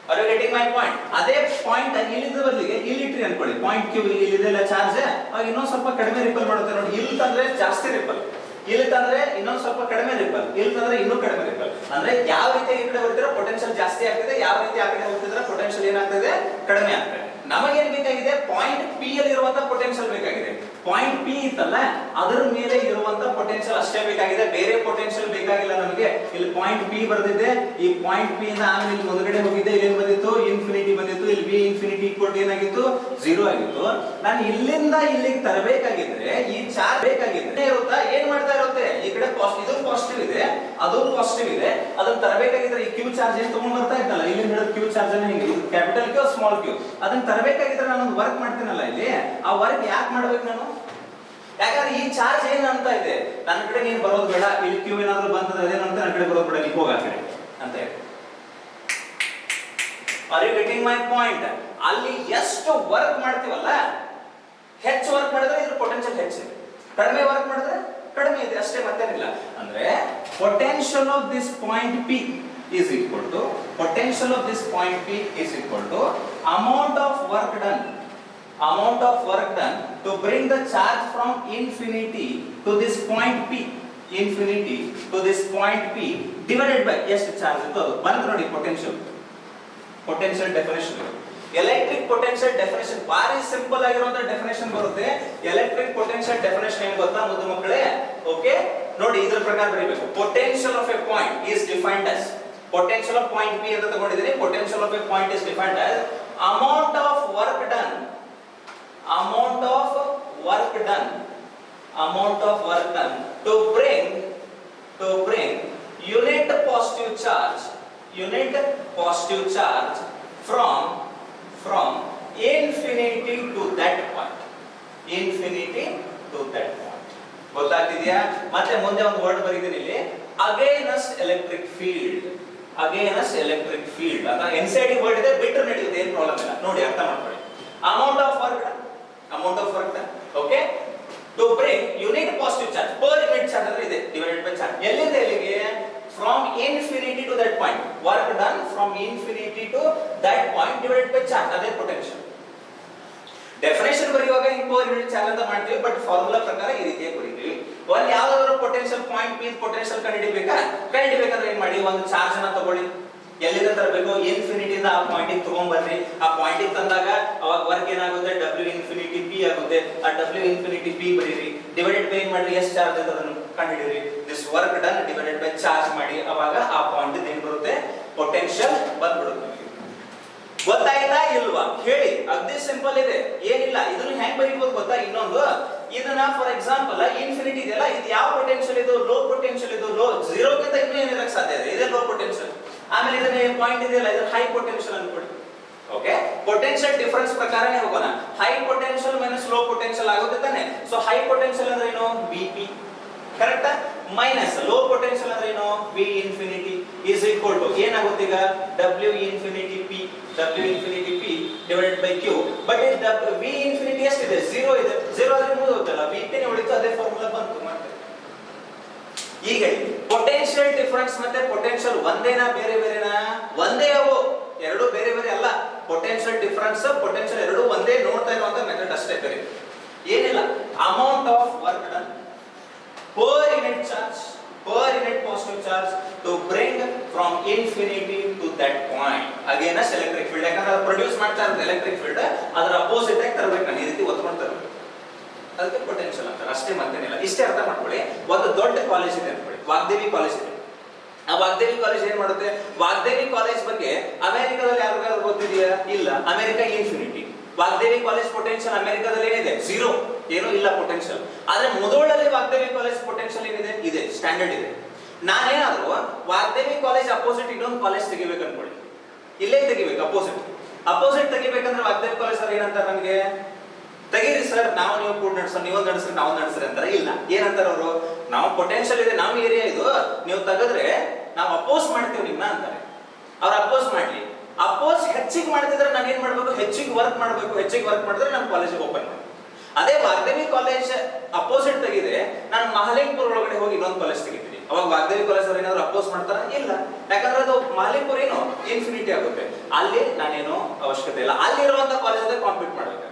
Are you getting my point? ಅದೇ ಪಾಯಿಂಟ್ ಇಲ್ಲಿಂದ ಬದಲಿಗೆ ಇಲ್ಲಿ ಇಟ್ರಿ ಅನ್ಕೊಳ್ಳಿ, ಪಾಯಿಂಟ್ ಕ್ಯೂ ಇಲ್ಲಿದೆಲ್ಲ ಚಾರ್ಜ್, ಅವಾಗ ಇನ್ನೊಂದು ಸ್ವಲ್ಪ ಕಡಿಮೆ ರಿಪೆಲ್ ಮಾಡುತ್ತೆ ನೋಡಿ. ಇಲ್ಲಿ ತಂದ್ರೆ ಜಾಸ್ತಿ ರಿಪೆಲ್, ಇಲ್ಲಿ ತಂದ್ರೆ ಇನ್ನೊಂದು ಸ್ವಲ್ಪ ಕಡಿಮೆ ರಿಪೆಲ್, ಇಲ್ಲಿ ತಂದ್ರೆ ಇನ್ನೂ ಕಡಿಮೆ ರಿಪೆಲ್. ಅಂದ್ರೆ ಯಾವ ರೀತಿ ಈ ಕಡೆ ಬರ್ತಿದ್ರೆ ಪೊಟೆನ್ಶಿಯಲ್ ಜಾಸ್ತಿ ಆಗ್ತಿದೆ, ಯಾವ ರೀತಿ ಆ ಕಡೆ ಹೋಗ್ತಿದ್ರೆ ಪೊಟೆನ್ಶಿಯಲ್ ಏನಾಗ್ತದೆ, ಕಡಿಮೆ ಆಗ್ತದೆ. ನಮಗೇನ್ ಬೇಕಾಗಿದೆ, ಪಾಯಿಂಟ್ ಪಿ ಅಲ್ಲಿ ಇರುವಂತ ಪೊಟೆನ್ಶಿಯಲ್ ಬೇಕಾಗಿದೆ. ಪಾಯಿಂಟ್ ಪಿ ಇತ್ತಲ್ಲ, ಅದರ ಮೇಲೆ ಇರುವಂತ ಪೊಟೆನ್ಶಿಯಲ್ ಅಷ್ಟೇ ಬೇಕಾಗಿದೆ, ಬೇರೆ ಪೊಟೆನ್ಶಿಯಲ್ ಬೇಕಾಗಿಲ್ಲ ನಮಗೆ. ಇಲ್ಲಿ ಪಾಯಿಂಟ್ ಪಿ ಬರ್ದಿದೆ, ಈ ಪಾಯಿಂಟ್ ಪಿ ಇಂದ ಆಮೇಲೆ ಇಲ್ಲಿ ಮುಂದ್ಗಡೆ ಹೋಗಿದ್ದೆ, ಇಲ್ಲಿ ಏನ್ ಬಂದಿತ್ತು, ಇನ್ಫಿನಿಟಿ ಬಂದಿತ್ತು. ಇಲ್ಲಿ ವಿ ಇನ್ಫಿನಿಟಿ ಈಕ್ವಲ್ ಟು ಏನಾಗಿತ್ತು, 0 ಆಗಿತ್ತು. ನಾನು ಇಲ್ಲಿಂದ ಇಲ್ಲಿಗೆ ತರಬೇಕಾಗಿದ್ರೆ ಈ ಚಾರ್ಜ್ ಬೇಕಾಗಿದ್ರೆ ಇರುತ್ತಾ, ಏನ್ ಮಾಡ್ತಾ ಇರುತ್ತೆ, ಈ ಕಡೆ ಇದು ಪಾಸಿಟಿವ್ ಇದೆ, ಅದು ಪಾಸಿಟಿವ್ ಇದೆ. ಅದನ್ನ ತರಬೇಕಾಗಿದ್ರೆ ಈ ಕ್ಯೂ ಚಾರ್ಜ್ ಏನ್ ತಗೊಂಡ್ ಬರ್ತಾ ಇದ್ದಲ್ಲ, ಇಲ್ಲಿ ಹೇಳಿದ ಕ್ಯೂ ಚಾರ್ಜ್ ಅನ್ನ ಹಿಂಗೆ, ಇದು ಕ್ಯಾಪಿಟಲ್ ಕ್ಯೂ ಸ್ಮಾಲ್ ಕ್ಯೂ, ಅದನ್ನ ತರಬೇಕಾಗಿದ್ರೆ ನಾನು ಒಂದು ವರ್ಕ್ ಮಾಡ್ತೀನಲ್ಲ ಇಲ್ಲಿ, ಆ ವರ್ಕ್ ಯಾಕೆ ಮಾಡ್ಬೇಕು ನಾನು, ಯಾಕಂದ್ರೆ ಈ ಚಾರ್ಜ್ ಏನ್ ಅಂತ ಇದೆ, ನನ್ನ ಕಡೆ ನೀನ್ ಬರೋದು ಬೇಡ, ಇಲ್ಲಿ ಕ್ಯೂ ಏನಾದ್ರು ಬಂತದ ಅದೇನಂತ ನನ್ನ ಕಡೆ ಬರೋದು ಬೇಡ, ನೀವು ಹೋಗ ಆ ಕಡೆ ಅಂತ ಹೇಳಿ. Are you getting my point? ಅಲ್ಲಿ ಎಷ್ಟು ವರ್ಕ್ ಮಾಡ್ತೀವಲ್ಲ, ಹೆಚ್ಚು ವರ್ಕ್ ಮಾಡಿದ್ರೆ ಇದ್ರ ಪೊಟೆನ್ಶಿಯಲ್ ಹೆಚ್ಚಿದೆ, ಕಡಿಮೆ ವರ್ಕ್ ಮಾಡಿದ್ರೆ ಕಡಿಮೆ ಇದೆ, ಅಷ್ಟೇ, ಮತ್ತೇನಿಲ್ಲ. ಅಂದ್ರೆ potential of this point P is equal to potential of this point P is equal to amount of work done to bring the charge from infinity to this point P, infinity to this point P divided by ಎಷ್ಟು charge ಇತ್ತು ಅದು ಬಂತು ನೋಡಿ. Potential definition, electric potential definition ಬಾರಿ simple ಆಗಿರುವಂತ definition ಬರುತ್ತೆ. Electric potential definition ಏನು ಗೊತ್ತಾ ಮುದ್ದು ಮಕ್ಕಳೇ? ಓಕೆ ನೋಡಿ, ಇದ್ರ ಪ್ರಕಾರ ಬರೀಬೇಕು. Potential of a point is defined as, potential of point P ಅಂತ ತಗೊಂಡಿದ್ದೀನಿ. potential of a point is defined as amount of work done to bring unit positive charge from infinity to that point. ಗೊತ್ತಾಗ್ತಿದ್ಯಾ? ಮತ್ತೆ ಮುಂದೆ ಒಂದು word ಬರೀತೀನಿ ಇಲ್ಲಿ, against electric field ಅಂತ NCD word ಇದೆ, ಬಿಟ್ಟರೆ ನಡೆಯುತ್ತೆ, ಏನು ಪ್ರಾಬ್ಲಮ್ ಇಲ್ಲ. ನೋಡಿ ಅರ್ಥ ಮಾಡ್ಕೊಳ್ಳಿ. Amount of work done okay to bring unit positive charge per unit charge ಅಂದ್ರೆ ಇದೆ ಡಿವೈಡೆಡ್ ಬೈ ಚಾರ್ಜ್. ಎಲ್ಲಿಂದ ಎಲ್ಲಿಗೆ? From infinity to that point. Work done from infinity to that point divided by charge, ಅದೇ potential. Definition ಬರೆಯುವಾಗ per unit charge ಅಂತ ಮಾಡ್ತೀವಿ, but formula ಪ್ರಕಾರ ಈ ರೀತಿಯಾಗಿ ಬರೀತೀವಿ. ಒಂದು ಯಾವ್ದಾದ್ರು ಪೊಟೆನ್ಶಿಯಲ್ ಪಾಯಿಂಟ್ ಬಿ ಪೊಟೆನ್ಶಿಯಲ್ ಕಂಡುಹಿಡಿಬೇಕಂದ್ರೆ ಏನ್ ಮಾಡಿ, ಒಂದು ಚಾರ್ಜ್ ಅನ್ನ ತಗೊಳ್ಳಿ, ಎಲ್ಲಿಂದ ತರಬೇಕು, ಇನ್ಫಿನಿಟಿ ಇಂದ ಆ ಪಾಯಿಂಟ್ ತಗೊಂಡ್ ಬರ್ರಿ. ಆ ಪಾಯಿಂಟ್ ತಂದಾಗ ಅವಾಗ ವರ್ಕ್ ಏನಾಗುತ್ತೆ, ಡಬ್ಲ್ಯೂ ಇನ್ಫಿನಿಟಿ ಪಿ ಆಗುತ್ತೆ. ಆ ಡಬ್ಲ್ಯೂ ಇನ್ಫಿನಿಟಿ ಪಿ ಬರೀರಿ, ಡಿವೈಡೆಡ್ ಬೈ ಏನ್ ಮಾಡ್ರಿ, ಎಷ್ಟು ಚಾರ್ಜ್ ಅಂತ ಅದನ್ನು ಕಂಡುಹಿಡಿಯಿರಿ. This work done divided by charge ಮಾಡಿ, ಅವಾಗ ಆ ಪಾಯಿಂಟ್ ಏನ್ ಬರುತ್ತೆ, ಪೊಟೆನ್ಶಿಯಲ್ ಬಂದ್ಬಿಡುತ್ತೆ. ಗೊತ್ತಾಯ್ತಾ ಇಲ್ವಾ ಹೇಳಿ? ಅದೇ ಸಿಂಪಲ್ ಇದೆ, ಏನಿಲ್ಲ. ಇದನ್ನ ಹೆಂಗ್ ಬರೀಬಹುದು ಗೊತ್ತಾ? ಇನ್ನೊಂದು, ಇದನ್ನ ಫಾರ್ ಎಕ್ಸಾಂಪಲ್ ಇನ್ಫಿನಿಟಿ ಇದೆಯಲ್ಲ, ಇದು ಯಾವ ಪೊಟೆನ್ಶಿಯಲ್, ಇದು ಲೋ ಪೊಟೆನ್ಶಿಯಲ್, ಇದು ಲೋ, ಝೀರೋಕ್ಕಿಂತ ಇನ್ನೂ ಏನಿರಕ್ಕೆ ಸಾಧ್ಯ ಇದೆ, ಇದೇ ಲೋ ಪೊಟೆನ್ಶಿಯಲ್. ಆಮೇಲೆ ಇದನ್ನ ಪಾಯಿಂಟ್ ಇದೆಯಲ್ಲ, ಇದು ಹೈ ಪೊಟೆನ್ಶಿಯಲ್ ಅನ್ಕೊಳ್ಳಿ. ಓಕೆ, ಪೊಟೆನ್ಶಿಯಲ್ ಡಿಫರೆನ್ಸ್ ಪ್ರಕಾರನೇ ಹೋಗೋಣ. High potential minus low potential ಆಗುತ್ತೆ ತಾನೆ. ಸೊ ಹೈ ಪೊಟೆನ್ಶಿಯಲ್ ಅಂದ್ರೆ ಏನು, Vp, ಕರೆಕ್ಟಾ? ಮೈನಸ್ ಲೋ ಪೊಟೆನ್ಶಿಯಲ್ ಅಂದ್ರೆ ಏನು, V infinity is equal to ಏನಾಗುತ್ತೆ ಈಗ, W infinity P, W infinity P divided by Q. But V infinity ಎಷ್ಟಿದೆ, 0 ಇದೆ. 0 ಆದ್ರೆ ಮುಗಿದೋಗ್ತಲ್ಲ, Vp ನೇ ಉಳಿತು, ಅದೇ ಫಾರ್ಮುಲಾ ಬಂತು ಮತ್ತೆ. ಈಗ ಪೊಟೆನ್ಶಿಯಲ್ ಡಿಫರೆನ್ಸ್ ಮತ್ತೆ ಪೊಟೆನ್ಶಿಯಲ್ ಒಂದೇನಾ ಬೇರೆ ಬೇರೆನಾ? ಒಂದೇ, ಅವು ಎರಡು ಬೇರೆ ಬೇರೆ ಅಲ್ಲ. ಪೊಟೆನ್ಶಿಯಲ್ ಡಿಫರೆನ್ಸ್ ಪೊಟೆನ್ಶಿಯಲ್ ಎರಡು ಒಂದೇ, ನೋಡ್ತಾ ಇರುವಂತ ಮೆಥಡ್ ಅಷ್ಟೇ, ಬೇರೆ ಏನಿಲ್ಲ. Amount of work done per unit charge, per unit positive charge to bring from infinity to that point. Again as electric field, ಯಾಕಂದ್ರೆ ಅದು ಪ್ರೊಡ್ಯೂಸ್ ಮಾಡ್ತಾ ಇರೋದು ಎಲೆಕ್ಟ್ರಿಕ್ ಫೀಲ್ಡ್, ಅದರ ಅಪೋಸಿಟ್ ಆಗಿ ತರಬೇಕು, ನಾನು ಈ ರೀತಿ ಒತ್ಕೊಂಡು ತರಬೇಕು, ಅದಕ್ಕೆ ಪೊಟೆನ್ಶಿಯಲ್ ಅಂತಾರೆ ಅಷ್ಟೇ, ಮತ್ತೇನಿಲ್ಲ. ಇಷ್ಟೇ ಅರ್ಥ ಮಾಡ್ಕೊಳ್ಳಿ. ಒಂದು ದೊಡ್ಡ ಕಾಲೇಜ್ ಇದೆ ಅನ್ಕೊಳ್ಳಿ, ವಾಗ್ದೇವಿ ಕಾಲೇಜ್ ಇದೆ. ಆ ವಾಗ್ದೇವಿ ಕಾಲೇಜ್ ಏನ್ ಮಾಡುತ್ತೆ, ವಾಗ್ದೇವಿ ಕಾಲೇಜ್ ಬಗ್ಗೆ ಅಮೆರಿಕದಲ್ಲಿ ಯಾರಿಗಾದ್ರೂ ಗೊತ್ತಿದೆಯಾ? ಇಲ್ಲ. America infinity. Vagdevi college potential ಅಮೆರಿಕದಲ್ಲಿ ಏನಿದೆ, 0, ಏನೂ ಇಲ್ಲ ಪೊಟೆನ್ಶಿಯಲ್. ಆದ್ರೆ ಮುಧೋಳಲ್ಲಿ ವಾಗ್ದೇವಿ ಕಾಲೇಜ್ ಪೊಟೆನ್ಶಿಯಲ್ ಏನಿದೆ, ಇದೆ, ಸ್ಟ್ಯಾಂಡರ್ಡ್ ಇದೆ. ನಾನೇನಾದ್ರೂ ವಾಗ್ದೇವಿ ಕಾಲೇಜ್ ಅಪೋಸಿಟ್ ಇನ್ನೊಂದು ಕಾಲೇಜ್ ತೆಗಿಬೇಕು ಅನ್ಕೊಳ್ಳಿ, ಇಲ್ಲೇ ತೆಗಿಬೇಕು, ಅಪೋಸಿಟ್ ತೆಗಿಬೇಕಂದ್ರೆ ವಾಗ್ದೇವಿ ಕಾಲೇಜ್ ಅವ್ರು ಏನಂತಾರೆ, ನಮಗೆ ತೆಗೀರಿ ಸರ್, ನಾವು ನೀವು ಕೂಡ ನಡೆಸೋಣ, ನೀವು ನಡೆಸ್ರಿ ನಾವು ನಡೆಸ್ರಿ ಅಂತಾರೆ. ಇಲ್ಲ, ಏನಂತಾರೆ ಅವರು, ನಾವು ಪೊಟೆನ್ಶಿಯಲ್ ಇದೆ, ನಮ್ಮ ಏರಿಯಾ ಇದು, ನೀವು ತೆಗೆದ್ರೆ ನಾವು ಅಪೋಸ್ ಮಾಡ್ತೀವಿ ನಿಮ್ನ ಅಂತಾರೆ. ಅವ್ರು ಅಪೋಸ್ ಮಾಡ್ಲಿ, ಅಪೋಸ್ ಹೆಚ್ಚಿಗೆ ಮಾಡ್ತಿದ್ರೆ ನಾನು ಏನ್ ಮಾಡ್ಬೇಕು, ಹೆಚ್ಚಿಗೆ ವರ್ಕ್ ಮಾಡಬೇಕು. ಹೆಚ್ಚಿಗೆ ವರ್ಕ್ ಮಾಡಿದ್ರೆ ನಾನು ಕಾಲೇಜ್ ಓಪನ್ ಮಾಡಿ. ಅದೇ ವಾಗ್ದೇವಿ ಕಾಲೇಜ್ ಅಪೋಸಿಟ್ ತೆಗಿದೆ, ನಾನು ಮಹಾಲಿಂಗ್ಪುರ್ ಒಳಗಡೆ ಹೋಗಿ ಇನ್ನೊಂದು ಕಾಲೇಜ್ ತೆಗಿತೀನಿ. ಅವಾಗ ವಾಗ್ದೇವಿ ಕಾಲೇಜ್ ಅವ್ರು ಏನಾದ್ರು ಅಪೋಸ್ ಮಾಡ್ತಾರ? ಇಲ್ಲ, ಯಾಕಂದ್ರೆ ಅದು ಮಹಾಲಿಂಗ್ಪುರ್ ಏನು ಇನ್ಫಿನಿಟಿ ಆಗುತ್ತೆ, ಅಲ್ಲಿ ನಾನೇನು ಅವಶ್ಯಕತೆ ಇಲ್ಲ, ಅಲ್ಲಿರುವಂತ ಕಾಲೇಜ್ ಕಾಂಪೀಟ್ ಮಾಡಬೇಕಾಗುತ್ತೆ.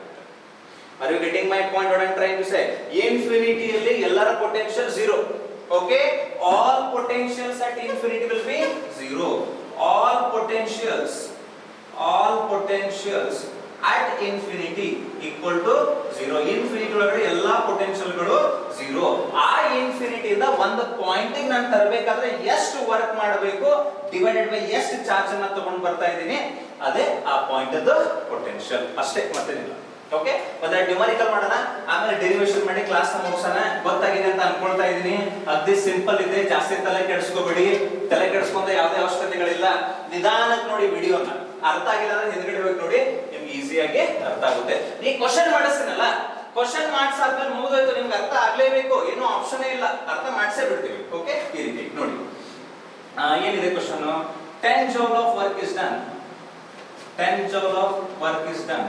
Are you getting my point? What I am trying to say? Infinity ಅಲ್ಲಿ ಎಲ್ಲರ potential 0. Okay, all potentials at infinity will be 0. All potentials at infinity equal to 0. Infinity ಒಳಗಡೆ ಎಲ್ಲಾ ಪೊಟೆನ್ಶಿಯಲ್ಗಳು 0. ಆ ಇನ್ಫಿನಿಟಿ ಇಂದ ಒಂದು ಪಾಯಿಂಟ್ ಗೆ ನಾನು ತರಬೇಕಾದ್ರೆ ಎಷ್ಟು ವರ್ಕ್ ಮಾಡಬೇಕು ಡಿವೈಡೆಡ್ ಬೈ ಎಷ್ಟು ಚಾರ್ಜ್ ಅನ್ನು ತಗೊಂಡು ಬರ್ತಾ ಇದ್ದೀನಿ, ಅದೇ ಆ ಪಾಯಿಂಟ್ ಅದ ಪೊಟೆನ್ಶಿಯಲ್ ಅಷ್ಟೇ, ಮತ್ತೇನಿಲ್ಲ. ಓಕೆ, ಮತ್ತೆ ನ್ಯೂಮರಿಕಲ್ ಮಾಡೋಣ, ಆಮೇಲೆ ಡೆರಿವೇಶನ್ ಮಾಡಿ ಕ್ಲಾಸ್ ನ ಮುಗಿಸೋಣ. ಗೊತ್ತಾಗಿದೆ ಅಂತ ಅನ್ಕೊಳ್ತಾ ಇದೀನಿ. ಅದೇ ಸಿಂಪಲ್ ಇದೆ, ಜಾಸ್ತಿ ತಲೆ ಕೆಡಿಸ್ಕೋಬೇಡಿ. ತಲೆ ಕೆಡಿಸ್ಕೊಂಡ ಯಾವುದೇ ಅವಶ್ಯಕತೆಗಳಿಲ್ಲ. ನಿಧಾನಕ್ಕೆ ನೋಡಿ ವಿಡಿಯೋನ, ಅರ್ಥ ಆಗಿಲ್ಲ ಅಂದ್ರೆ ಹಿಂದ್ಗಡೆ ಹೋಗಿ ನೋಡಿ, ನಿಮ್ಗೆ ಈಸಿಯಾಗಿ ಅರ್ಥ ಆಗುತ್ತೆ. ನೀ ಕ್ವಶನ್ ಮಾಡಿಸ್ತೀನಲ್ಲ, ಕ್ವಶನ್ ಮಾಡ್ಸಾದ್ಮೇಲೆ ಮುಗಿದೋಯ್ತು, ನಿಮ್ಗೆ ಅರ್ಥ ಆಗ್ಲೇಬೇಕು, ಏನೋ ಆಪ್ಷನ್ ಇಲ್ಲ, ಅರ್ಥ ಮಾಡ್ಸೇ ಬಿಡ್ತೀವಿ. ಓಕೆ, ಈ ರೀತಿ ನೋಡಿ. ಏನಿದೆ question, 10 joule of work is done. 10 joule of work is done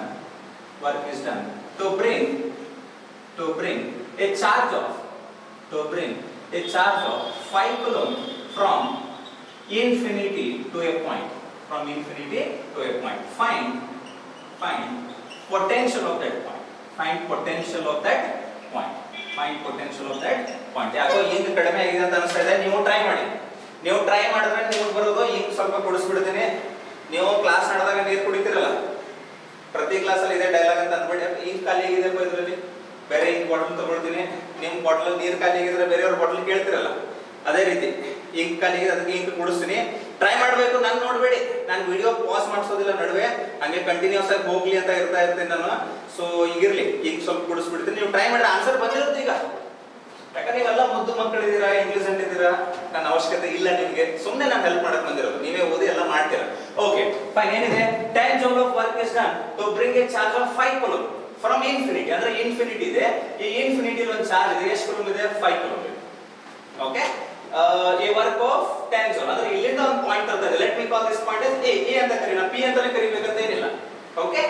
to bring a charge of 5 coulomb from infinity to a point. Find potential of that point. ಯಾಕೋ ಇಂಗ್ ಕಡಿಮೆ ಆಗಿದೆ ಅಂತ ಅನಿಸ್ತಾ ಇದೆ. ನೀವು ಟ್ರೈ ಮಾಡಿದ್ರೆ ನಿಮಗೆ ಬರೋದು ಇಂಗ್ ಸ್ವಲ್ಪ ಕುಡಿಸ್ಬಿಡ್ತೀನಿ. ನೀವು ಕ್ಲಾಸ್ ನಡೆದಾಗ ನೀರು ಕುಡಿತೀರಲ್ಲ, ಪ್ರತಿ ಕ್ಲಾಸ್ ಅಲ್ಲಿ ಇದೆ ಡೈಲಾಗ್ ಅಂತ ಅನ್ಬೇಡಿ. ಇಂಕ್ ಖಾಲಿ ಆಗಿದೆ ಇದರಲ್ಲಿ, ಬೇರೆ ಇಂಕ್ ಬಾಟಲ್ ತಗೊಳ್ತೀನಿ. ನಿಮ್ ಬಾಟಲ್ ನೀರು ಖಾಲಿ ಆಗಿದ್ರೆ ಬೇರೆಯವ್ರ ಬಾಟಲ್ ಕೇಳ್ತಿರಲ್ಲ, ಅದೇ ರೀತಿ ಇಂಕ್ ಖಾಲಿ ಆಗಿದೆ, ಅದಕ್ಕೆ ಇಂಕ್ ಕುಡಿಸ್ತೀನಿ. ಟ್ರೈ ಮಾಡಬೇಕು, ನಾನು ನೋಡಬೇಡಿ, ನಾನು ವಿಡಿಯೋ ಪಾಸ್ ಮಾಡಿಸೋದಿಲ್ಲ ನಡುವೆ, ಹಂಗೆ ಕಂಟಿನ್ಯೂಸ್ ಆಗಿ ಹೋಗ್ಲಿ ಅಂತ ಇರ್ತೀನಿ ನಾನು. ಸೊ ಈಗಿರ್ಲಿ, ಇಂಕ್ ಸ್ವಲ್ಪ ಕುಡಿಸ್ಬಿಡ್ತೀನಿ. ನೀವು ಟ್ರೈ ಮಾಡಿ, ಆನ್ಸರ್ ಬಂದಿರುತ್ತೆ ಈಗ. ಯಾಕಂದ್ರೆ ನೀವೆಲ್ಲ ಮುದ್ದು ಮಕ್ಕಳಿದ್ದೀರಾ, ಇಂಟೆಲಿಜೆಂಟ್ ಇದ್ದೀರಾ, ನನ್ನ ಅವಶ್ಯಕತೆ ಇಲ್ಲ ನಿಮ್ಗೆ. ಸುಮ್ಮನೆ ನಾನು ಹೆಲ್ಪ್ ಮಾಡಕ್ ಬಂದಿರೋದು, ನೀವೇ ಓದಿ ಎಲ್ಲ ಮಾಡ್ತೀರಾ. Okay fine. ಏನಿದೆ, 10 joule of work is done to bring a charge of 5 coulomb from infinity. ಅಂದ್ರೆ ಇನ್ಫಿನಿಟಿ ಇದೆ, ಈ ಇನ್ಫಿನಿಟಿ ಒಂದು ಚಾರ್ಜ್ ಇದೆ, ಎಷ್ಟು ಕೂಲಂಬ್ ಇದೆ, 5 coulomb ಇದೆ. Okay, a work of 10 joule, ಅಂದ್ರೆ ಇಲ್ಲಿಂದ ಒಂದು ಪಾಯಿಂಟ್ ಇರ್ತದೆ. Let me call this point as a ಅಂತ ಕರೀನ, p ಅಂತಾನೆ ಕರಿಬೇಕಂತ ಏನಿಲ್ಲ. ಓಕೆ,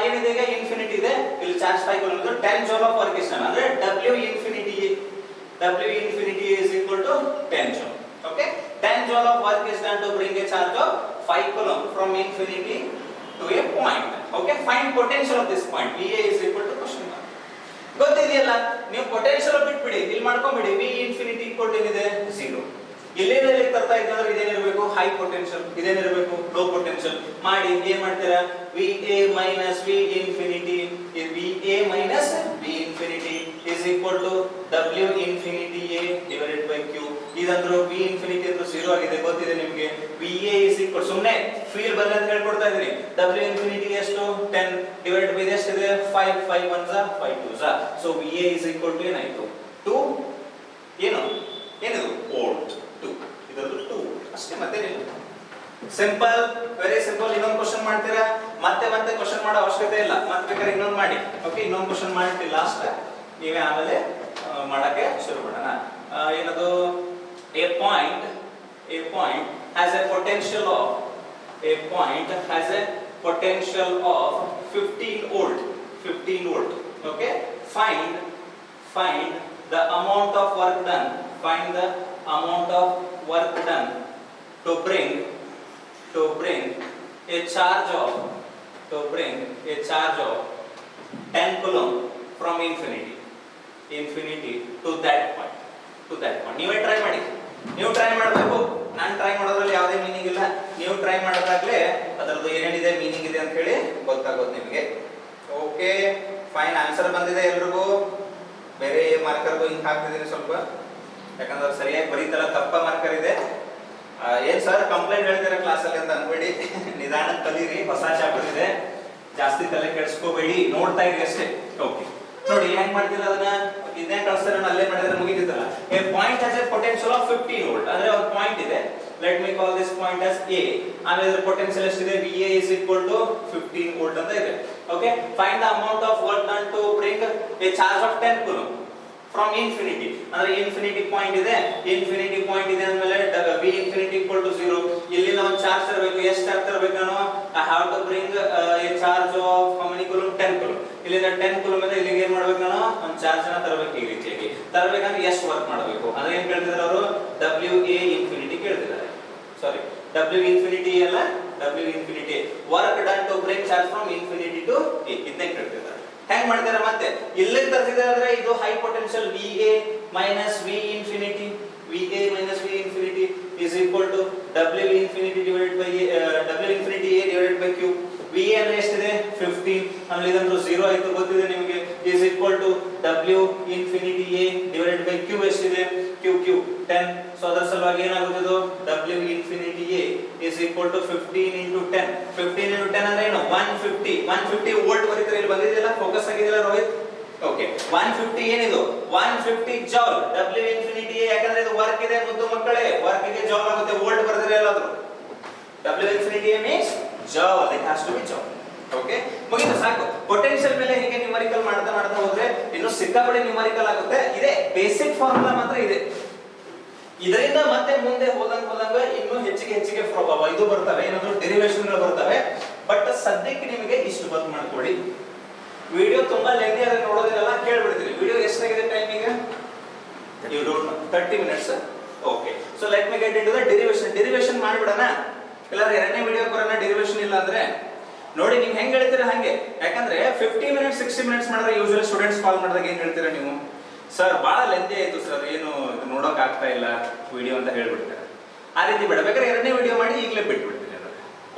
ಏನಿದೆ ಈಗ, ಇನ್ಫಿನಿಟಿ ಇದೆ, ಇಲ್ಲಿ ಚಾರ್ಜ್ 5 coulomb ಇದೆ. 10 joule of work is done ಅಂದ್ರೆ W infinity is equal to 10 joule. Okay, 10 joule of work is done to bring a charge of 5 coulomb from infinity to a point. Okay, find potential of this point. VA is equal to question mark. ಗೊತ್ತಿದೆಯಲ್ಲ, ನೀವು potential ಬಿಟ್ಬಿಡಿ, ಇಲ್ಲಿ ಮಾಡ್ಕೊಂಡ್ಬಿಡಿ. V infinity equal ಏನಿದೆ 0. ಇಲ್ಲೇನಲ್ಲಿ ತರ್ತಾ ಇದ್ರೆ ಇದೇನಿರಬೇಕು high potential, ಇದೇನಿರಬೇಕು low potential ಮಾಡಿ ಏನ್ ಮಾಡ್ತೀರಾ, VA minus V infinity is VA minus V infinity is equal to W infinity A divided by Q. ಇದಂದ್ರು V infinity ಅಂದ್ರೆ 0 ಆಗಿದೆ, ಗೊತ್ತಿದೆ ನಿಮಗೆ. VA is equal, ಸುಮ್ಮನೆ ಫೀಲ್ ಬರಲ್ಲ ಅಂತ ಹೇಳ್ಕೊಡ್ತಾ ಇದೀನಿ. W infinity ಎಷ್ಟು 10 divided by ಎಷ್ಟಿದೆ 5, 5 1s 5 2s. So VA is equal to ಏನಾಯ್ತು 2 ಏನಿದು ವೋಲ್ಟ್ 2, ಇದರದ್ದು 2 ಅಷ್ಟೇ, ಮತ್ತೇನಿಲ್ಲ. Simple, very simple. ಇನ್ನೊಂದು ಕ್ವಶನ್ ಮಾಡ್ತೀರಾ, ಮತ್ತೆ ಕ್ವಶನ್ ಮಾಡೋ ಅವಶ್ಯಕತೆ ಇಲ್ಲ, ಮತ್ತೆ ಬೇಕಾದ್ರೆ ಇನ್ನೊಂದು ಮಾಡಿ. ಓಕೆ, ಇನ್ನೊಂದು ಕ್ವಶನ್ ಮಾಡ್ತೀವಿ ಲಾಸ್ಟ್, ನೀವೇ ಆಮೇಲೆ ಮಾಡಕ್ಕೆ ಶುರು ಮಾಡೋಣ. ಏನದು, a point has a potential of 15 volt. Okay, find the amount of work done. Find the amount of work done to bring a charge of 10 coulomb from infinity to that point. ನೀವೇ try ಮಾಡಿ, ನೀವು try ಮಾಡಬೇಕು. ನಾನು try ಮಾಡೋದ್ರಲ್ಲಿ ಯಾವುದೇ meaning ಇಲ್ಲ, ನೀವು try ಮಾಡೋದಾಗ್ಲೇ ಅದರದ್ದು ಏನೇನಿದೆ ಮೀನಿಂಗ್ ಇದೆ ಅಂತ ಹೇಳಿ ಗೊತ್ತಾಗೋದು ನಿಮಗೆ. ಓಕೆ ಫೈನ್, ಆನ್ಸರ್ ಬಂದಿದೆ ಎಲ್ರಿಗೂ. ಬೇರೆ ಮಾರ್ಕರ್ಗೂ ಹಿಂಗೆ ಹಾಕ್ತಿದ್ದೀನಿ ಸ್ವಲ್ಪ, ಯಾಕಂದ್ರೆ ಸರಿಯಾಗಿ ಬರೀತಲ್ಲ, ತಪ್ಪ ಮಾರ್ಕರ್ ಇದೆ. ಏನ್ ಸರ್ ಕಂಪ್ಲೇಂಟ್ ಹೇಳ್ತೀರಾ ಕ್ಲಾಸಲ್ಲಿ ಅಂತ ಅನ್ಬೇಡಿ, ನಿಧಾನಕ್ಕೆ ಕಲೀರಿ, ಹೊಸ ಚಾಪ್ಟರ್ ಇದೆ, ಜಾಸ್ತಿ ತಲೆ ಕೆಡಿಸ್ಕೋಬೇಡಿ, ನೋಡ್ತಾ ಇರಿ ಅಷ್ಟೇ. ಓಕೆ ನೋಡಿ ಹೆಂಗ್ ಮಾಡ್ತಿಲ್ಲ ಅದನ್ನ, ಇದನ್ನೇ ಕಳಿಸ್ತಾರೆ, ನಾನು ಅಲ್ಲೇ ಮಾಡಿದ್ರೆ ಮುಗಿದಿತ್ತಲ್ಲ. A point has a potential of 15 volt, ಅಂದ್ರೆ ಒಂದು ಪಾಯಿಂಟ್ ಇದೆ, let me call this point as A. ಆಮೇಲೆ ಇದರ ಪೊಟೆನ್ಷಿಯಲ್ ಎಷ್ಟಿದೆ, VA is equal to 15 volt ಅಂತ ಇದೆ. Okay, find the amount of work done to bring a charge of 10 coulomb from infinity, ಅಂದ್ರೆ infinity point ಇದೆ ಅಂದ್ಮೇಲೆ V infinity equal to 0. ಇಲ್ಲಿಂದ ಒಂದು ಚಾರ್ಜ್ ತರಬೇಕು, ಎಷ್ಟು ಚಾರ್ಜ್ ತರಬೇಕು ನಾನು, I have to bring a charge of how many coulomb, 10 coulomb. ಇಲ್ಲಿಂದ 10 coulomb ಇಂದ ಇಲ್ಲಿಗೆ ಏನ್ ಮಾಡ್ಬೇಕು ನಾನು, ಒಂದು ಚಾರ್ಜ್ ಅನ್ನ ತರಬೇಕು. ಈ ರೀತಿಯಾಗಿ ತರಬೇಕಂದ್ರೆ ಎಷ್ಟು ವರ್ಕ್ ಮಾಡಬೇಕು ಅಂದ್ರೆ ಏನ್ ಕೇಳ್ತಿದ್ದಾರೆ ಅವರು, WA infinity ಕೇಳ್ತಿದ್ದಾರೆ. ಸಾರಿ, W infinity ಅಲ್ಲ, W infinity work done to bring charge from infinity to A, ಇದನ್ನೇ ಕೇಳ್ತಿದ್ದಾರೆ. ಹೆಂಗ್ ಮಾಡ್ತಾರೆ, ಮತ್ತೆ ಇಲ್ಲೇ ತರ್ತಿದ್ದಾರೆ ಅಂದ್ರೆ ಇದು high potential VA minus V infinity is equal to W infinity divided by W infinity A divided by Q. VA ಅಂದ್ರೆ ಎಷ್ಟಿದೆ 15, ಆಮೇಲೆ ಇದಂದ್ರು 0 ಆಯ್ತು, ಗೊತ್ತಿದೆ ನಿಮಗೆ, is equal to W infinity A divided by Q ಎಷ್ಟಿದೆ, Q 10. ಸೊ ಅದರ ಸಲುವಾಗಿ ಏನಾಗುತ್ತೆ, ಇದು W infinity A is equal to 15 into 10. 15 into 10 ಅಂದ್ರೆ ಏನು, 150 ವೋಲ್ಟ್ ಬರೀತಾರೆ. ಇಲ್ಲಿ ಬಂದಿದೆಯಲ್ಲ, ಫೋಕಸ್ ಆಗಿದೆಯಲ್ಲ ರೋಹಿತ್. ಓಕೆ, 150 ಏನಿದು 150 ಜೌಲ್. W infinity A ಯಾಕಂದ್ರೆ ಇದು ವರ್ಕ್ ಇದೆ ಮುದ್ದು ಮಕ್ಕಳೇ, ವರ್ಕ್ ಗೆ ಜೌಲ್ ಆಗುತ್ತೆ, ವೋಲ್ಟ್ ಬರ್ದಿರಲ್ಲ ಎಲ್ಲಾದ್ರೂ. W infinity A means joule, it has to be joule. Okay, ಮುಗಿತು, ಸಾಕು. ಪೊಟೆನ್ಷಿಯಲ್ ಮೇಲೆ ಹೀಗೆ ನ್ಯೂಮರಿಕಲ್ ಮಾಡ್ತಾ ಹೋದ್ರೆ ಇನ್ನು ಸಿಕ್ಕಾಪಟ್ಟೆ ನ್ಯೂಮರಿಕಲ್ ಆಗುತ್ತೆ. ಇದೆ ಬೇಸಿಕ್ ಫಾರ್ಮುಲಾ ಮಾತ್ರ ಇದೆ. ಇದರಿಂದ ಮತ್ತೆ ಮುಂದೆ ಹೋದಂಗ ಇನ್ನು ಹೆಚ್ಚಿಗೆ ಇದು ಬರ್ತವೆ, ಏನಾದ್ರು ಡೆರಿವೇಶನ್ ಗಳು ಬರ್ತವೆ. ಬಟ್ ಸದ್ಯಕ್ಕೆ ನಿಮಗೆ ಇಷ್ಟು ಬಂದ್ ಮಾಡ್ಕೊಳ್ಳಿ. ವಿಡಿಯೋ ತುಂಬಾ ಲೆಂದಿ ಆದ್ರೆ ನೋಡೋದಿಲ್ಲ, ಕೇಳ್ಬಿಡ್ತೀರಿ. ವಿಡಿಯೋ ಎಷ್ಟಾಗಿದೆ ಟೈಮ್ ಈಗ, 30 minutes. Okay, so let me get into the derivation ಮಾಡಿಬಿಡೋಣ. ಇಲ್ಲಾಂದ್ರೆ ಎರಡನೇ ವಿಡಿಯೋ ಬರೋಣ ಡೆರಿವೇಶನ್ ಇಲ್ಲ ಅಂದ್ರೆ. ನೋಡಿ ನೀವು ಹೆಂಗ್ ಹೇಳ್ತೀರಾ ಹಂಗೆ, ಯಾಕಂದ್ರೆ 50 minutes 60 minutes ಮಾಡಿದ್ರೆ ಯೂಶುವಲಿ ಸ್ಟೂಡೆಂಟ್ಸ್ ಕಾಲ್ ಮಾಡಿದಾಗ ಏನ್ ಹೇಳ್ತೀರಾ ನೀವು, ಸರ್ ಬಹಳ ಲೆಂದಿ ಆಯ್ತು ಸರ್, ಏನು ಇದು ನೋಡೋಕೆ ಆಗ್ತಾ ಇಲ್ಲ ವಿಡಿಯೋ ಅಂತ ಹೇಳ್ಬಿಡ್ತಾರೆ. ಆ ರೀತಿ ಬೇಡ, ಬೇಕಾದ್ರೆ ಎರಡನೇ ವಿಡಿಯೋ ಮಾಡಿ ಈಗಲೇ ಬಿಟ್ಬಿಡ್ತೀನಿ.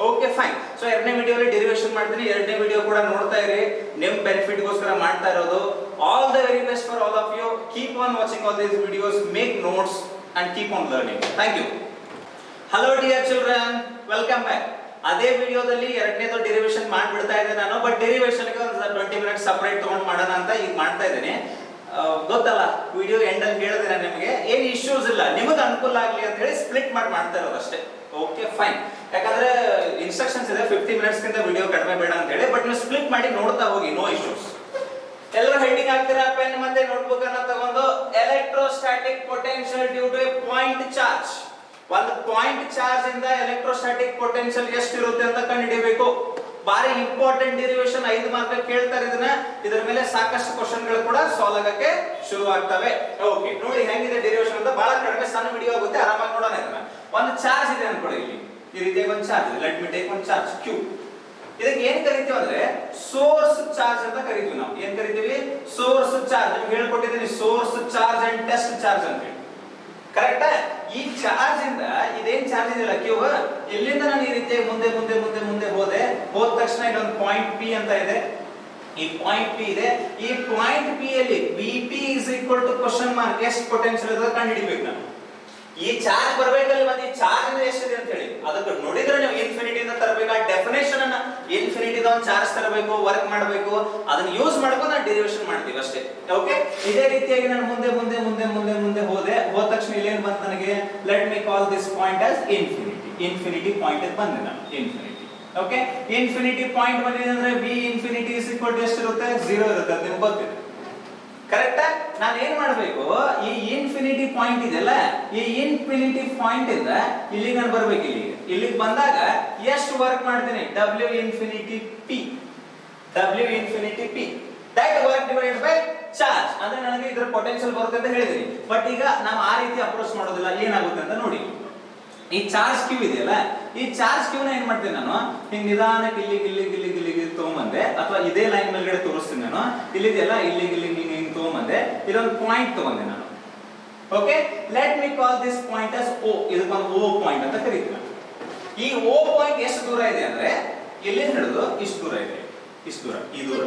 Okay fine. ಸೊ ಎರಡನೇ ವಿಡಿಯೋಲಿ ಡೆರಿವೇಶನ್ ಮಾಡ್ತೀನಿ, ಎರಡನೇ ವಿಡಿಯೋ ಕೂಡ ನೋಡ್ತಾ ಇರಿ, ನಿಮ್ ಬೆನಿಫಿಟ್ ಗೋಸ್ಕರ ಮಾಡ್ತಾ ಇರೋದು. All the very best for all of you. Keep on watching all these videos, make notes and keep on learning. Thank you. Hello dear children, welcome back. ಅದೇ ವಿಡಿಯೋದಲ್ಲಿ ಎರಡನೇದು ಡೆರಿವೇಶನ್ ಮಾಡ್ಬಿಡ್ತಾ ಇದ್ದೆ ನಾನು, ಬಟ್ ಡೆರಿವೇಶನ್ಗೆ ಒಂದು 20 minutes ಸಪರೇಟ್ ತಗೊಂಡು ಮಾಡೋಣ ಅಂತ ಈಗ ಮಾಡ್ತಾ ಇದ್ದೀನಿ. ಗೊತ್ತಲ್ಲ, ವಿಡಿಯೋ ಎಂಡ್ ಅಲ್ಲಿ ಹೇಳಿದ್ರೆ ನಾನು ನಿಮಗೆ ಏನು ಇಶ್ಯೂಸ್ ಇಲ್ಲ, ನಿಮಗೆ ಅನುಕೂಲ ಆಗಲಿ ಅಂತ ಹೇಳಿ ಸ್ಪ್ಲಿಟ್ ಮಾಡ್ತಾ ಇರೋದು ಅಷ್ಟೇ. Okay fine. ಯಾಕಂದ್ರೆ ಇನ್ಸ್ಟ್ರಕ್ಷನ್ಸ್ ಇದೆ 50 minutes ಗಿಂತ ವಿಡಿಯೋ ಕಡಿಮೆ ಬೇಡ ಅಂತ ಹೇಳಿ, ಬಟ್ ನೀವು ಸ್ಪ್ಲಿಟ್ ಮಾಡಿ ನೋಡ್ತಾ ಹೋಗಿ, ನೋ ಇಶ್ಯೂಸ್. ಎಲ್ಲರೂ ಹೆಡಿಂಗ್ ಆಗ್ತೀರಾ, ಪೆನ್ ಮತ್ತೆ ನೋಟ್ಬುಕ್ ಅನ್ನ ತಗೊಂಡು, electrostatic potential due to a point charge. ಒಂದು ಪಾಯಿಂಟ್ ಚಾರ್ಜ್ ಇಂದ ಎಲೆಕ್ಟ್ರೋಸ್ಟಾಟಿಕ್ ಪೊಟೆನ್ಷಿಯಲ್ ಎಷ್ಟಿರುತ್ತೆ ಅಂತ ಕಂಡುಹಿಡಿಯಬೇಕು. ಬಾರಿ ಇಂಪಾರ್ಟೆಂಟ್ ಡೆರಿವೇಶನ್, 5 ಮಾರ್ಕ್ ಕೇಳ್ತಾರೆ ಇದನ್ನ. ಇದರ ಮೇಲೆ ಸಾಕಷ್ಟು ಕ್ವಶನ್ ಗಳು ಕೂಡ ಸಾಲ್ವ್ ಆಗಕ್ಕೆ ಶುರು ಆಗ್ತವೆ. ಓಕೆ, ನೋಡಿ ಹೆಂಗಿದೆ ಡೆರಿವೇಶನ್ ಅಂತ. ಬಹಳ ಕಡಿಮೆ ಸಣ್ಣ ವಿಡಿಯೋ ಆಗುತ್ತೆ, ಆರಾಮಾಗಿ ನೋಡೋಣ ಇದನ್ನ. ಒಂದು ಚಾರ್ಜ್ ಇದೆ ಅನ್ಕೊಳ್ಳಿ, ಇಲ್ಲಿ ಈ ರೀತಿಯಾಗಿ ಒಂದು ಚಾರ್ಜ್ ಇದೆ. ಲೆಟ್ ಮಿ ಟೇಕ್ ಒಂದು ಚಾರ್ಜ್ q. ಇದಕ್ಕೆ ಏನ್ ಕರಿತೀವಿ ಅಂದ್ರೆ ಸೋರ್ಸ್ ಚಾರ್ಜ್ ಅಂತ ಕರಿತೀವಿ ನಾವು. ಏನ್ ಕರಿತೀವಿ? Source charge. ನಿಮ್ಗೆ ಹೇಳ್ಕೊಟ್ಟಿದ್ದೀನಿ source charge and test charge ಅಂತ ಹೇಳಿ. ಕರೆಕ್ಟಾ? ಈ ಚಾರ್ಜ್ ಇಂದ ಇದೇನ್ ಚಾರ್ಜ್ ಇದೆಯಲ್ಲ ಕ್ಯೂ, ಇಲ್ಲಿಂದ ನಾನು ಈ ರೀತಿ ಮುಂದೆ ಮುಂದೆ ಮುಂದೆ ಮುಂದೆ ಹೋದ ತಕ್ಷಣ ಇಲ್ಲೊಂದು ಪಾಯಿಂಟ್ ಪಿ ಅಂತ ಇದೆ. ಈ ಪಾಯಿಂಟ್ ಪಿ ಇದೆ. ಈ ಪಾಯಿಂಟ್ ಪಿ ಯಲ್ಲಿ Vp ಕ್ವಶನ್ ಮಾರ್ಕ್ ಎಷ್ಟು ಪೊಟೆನ್ಶಿಯಲ್ ಇದೆ ಕಂಡು ಹಿಡಿಬೇಕು ನಾನು. ಈ ಚಾರ್ಜ್ ಬರಬೇಕಲ್ಲ, ಮತ್ತೆ ಈ ಚಾರ್ಜ್ ಎಷ್ಟಿದೆ ಅಂತ ಹೇಳಿ ಅದಕ್ಕೆ ನೋಡಿದ್ರೆ ನೀವು ಇನ್ಫಿನಿಟಿ ಇಂದ ತರಬೇಕು. ಆ ಡೆಫಿನೇಷನ್ ಅನ್ನ ಇನ್ಫಿನಿಟಿ ದ ಒಂದು ಚಾರ್ಜ್ ತರಬೇಕು, ವರ್ಕ್ ಮಾಡಬೇಕು. ಅದನ್ನ ಯೂಸ್ ಮಾಡ್ಕೊಂಡು ನಾವು ಡೆರಿವೇಶನ್ ಮಾಡ್ತೀವಿ ಅಷ್ಟೇ. ಓಕೆ, ಇದೇ ರೀತಿಯಾಗಿ ನಾನು ಮುಂದೆ ಮುಂದೆ ಮುಂದೆ ಮುಂದೆ ಮುಂದೆ ಹೋದ ತಕ್ಷಣ ಇಲ್ಲೇನು ಬಂತು ನನಗೆ? Let me call this point as infinity. Infinity point ಅಂತ ಬಂದೆ ನಾನು. ಇನ್ಫಿನಿಟಿ. ಓಕೆ, ಇನ್ಫಿನಿಟಿ ಪಾಯಿಂಟ್ ಬಂದಿದೆ ಅಂದ್ರೆ V ಇನ್ಫಿನಿಟಿ ಎಷ್ಟಿರುತ್ತೆ? 0 ಇರುತ್ತೆ. ನಿಮ್ಗೆ ಗೊತ್ತಿದೆ. ಕರೆಕ್ಟಾ? ನಾನು ಏನ್ ಮಾಡಬೇಕು? ಈ ಇನ್ಫಿನಿಟಿ ಪಾಯಿಂಟ್ ಇದೆಯಲ್ಲ, ಈ ಇನ್ಫಿನಿಟಿ ಪಾಯಿಂಟ್ ಇಂದ ಇಲ್ಲಿಗೆ ನಾನು ಬರ್ಬೇಕು. ಇಲ್ಲಿಗೆ ಬಂದಾಗ ಎಷ್ಟು ವರ್ಕ್ ಮಾಡ್ತೀನಿ? W infinity P. W infinity P that work divided by charge. ಅಂದ್ರೆ ನನಗೆ ಇದರ ಪೊಟೆನ್ಶಿಯಲ್ ಬರುತ್ತೆ ಅಂತ ಹೇಳಿದೀನಿ. ಬಟ್ ಈಗ ನಾವು ಆ ರೀತಿ ಅಪ್ರೋಚ್ ಮಾಡೋದಿಲ್ಲ. ಏನಾಗುತ್ತೆ ಅಂತ ನೋಡಿ. ಈ ಚಾರ್ಜ್ ಕ್ಯೂ ಇದೆಯಲ್ಲ, ಈ ಚಾರ್ಜ್ ಕ್ಯೂನ ಏನ್ ಮಾಡ್ತೀನಿ ನಾನು? ಹಿಂಗ್ ನಿಧಾನಕ್ಕೆ ಇಲ್ಲಿಗೆ ತಗೊಂಬಂದೆ, ಅಥವಾ ಇದೇ ಲೈನ್ ಮೇಲ್ಗಡೆ ತೋರಿಸ್ತೀನಿ ನಾನು. ಇಲ್ಲಿದೆಯಲ್ಲ, ಇಲ್ಲಿಗೆ ಹಿಂಗ್ ತಗೊಂಬಂದೆ. ಇದೊಂದು ಪಾಯಿಂಟ್ ತಗೊಂಡೆ ನಾನು. Okay, let me call this point as O. ಇದಕ್ಕೊಂದು O ಪಾಯಿಂಟ್ ಅಂತ ಕರೀತೀನಿ. ಈ O ಪಾಯಿಂಟ್ ಎಷ್ಟು ದೂರ ಇದೆ ಅಂದ್ರೆ ಇಲ್ಲಿಂದ ಹಿಡಿದು ಇಷ್ಟು ದೂರ ಇದೆ. ಇಷ್ಟು ದೂರ, ಈ ದೂರ.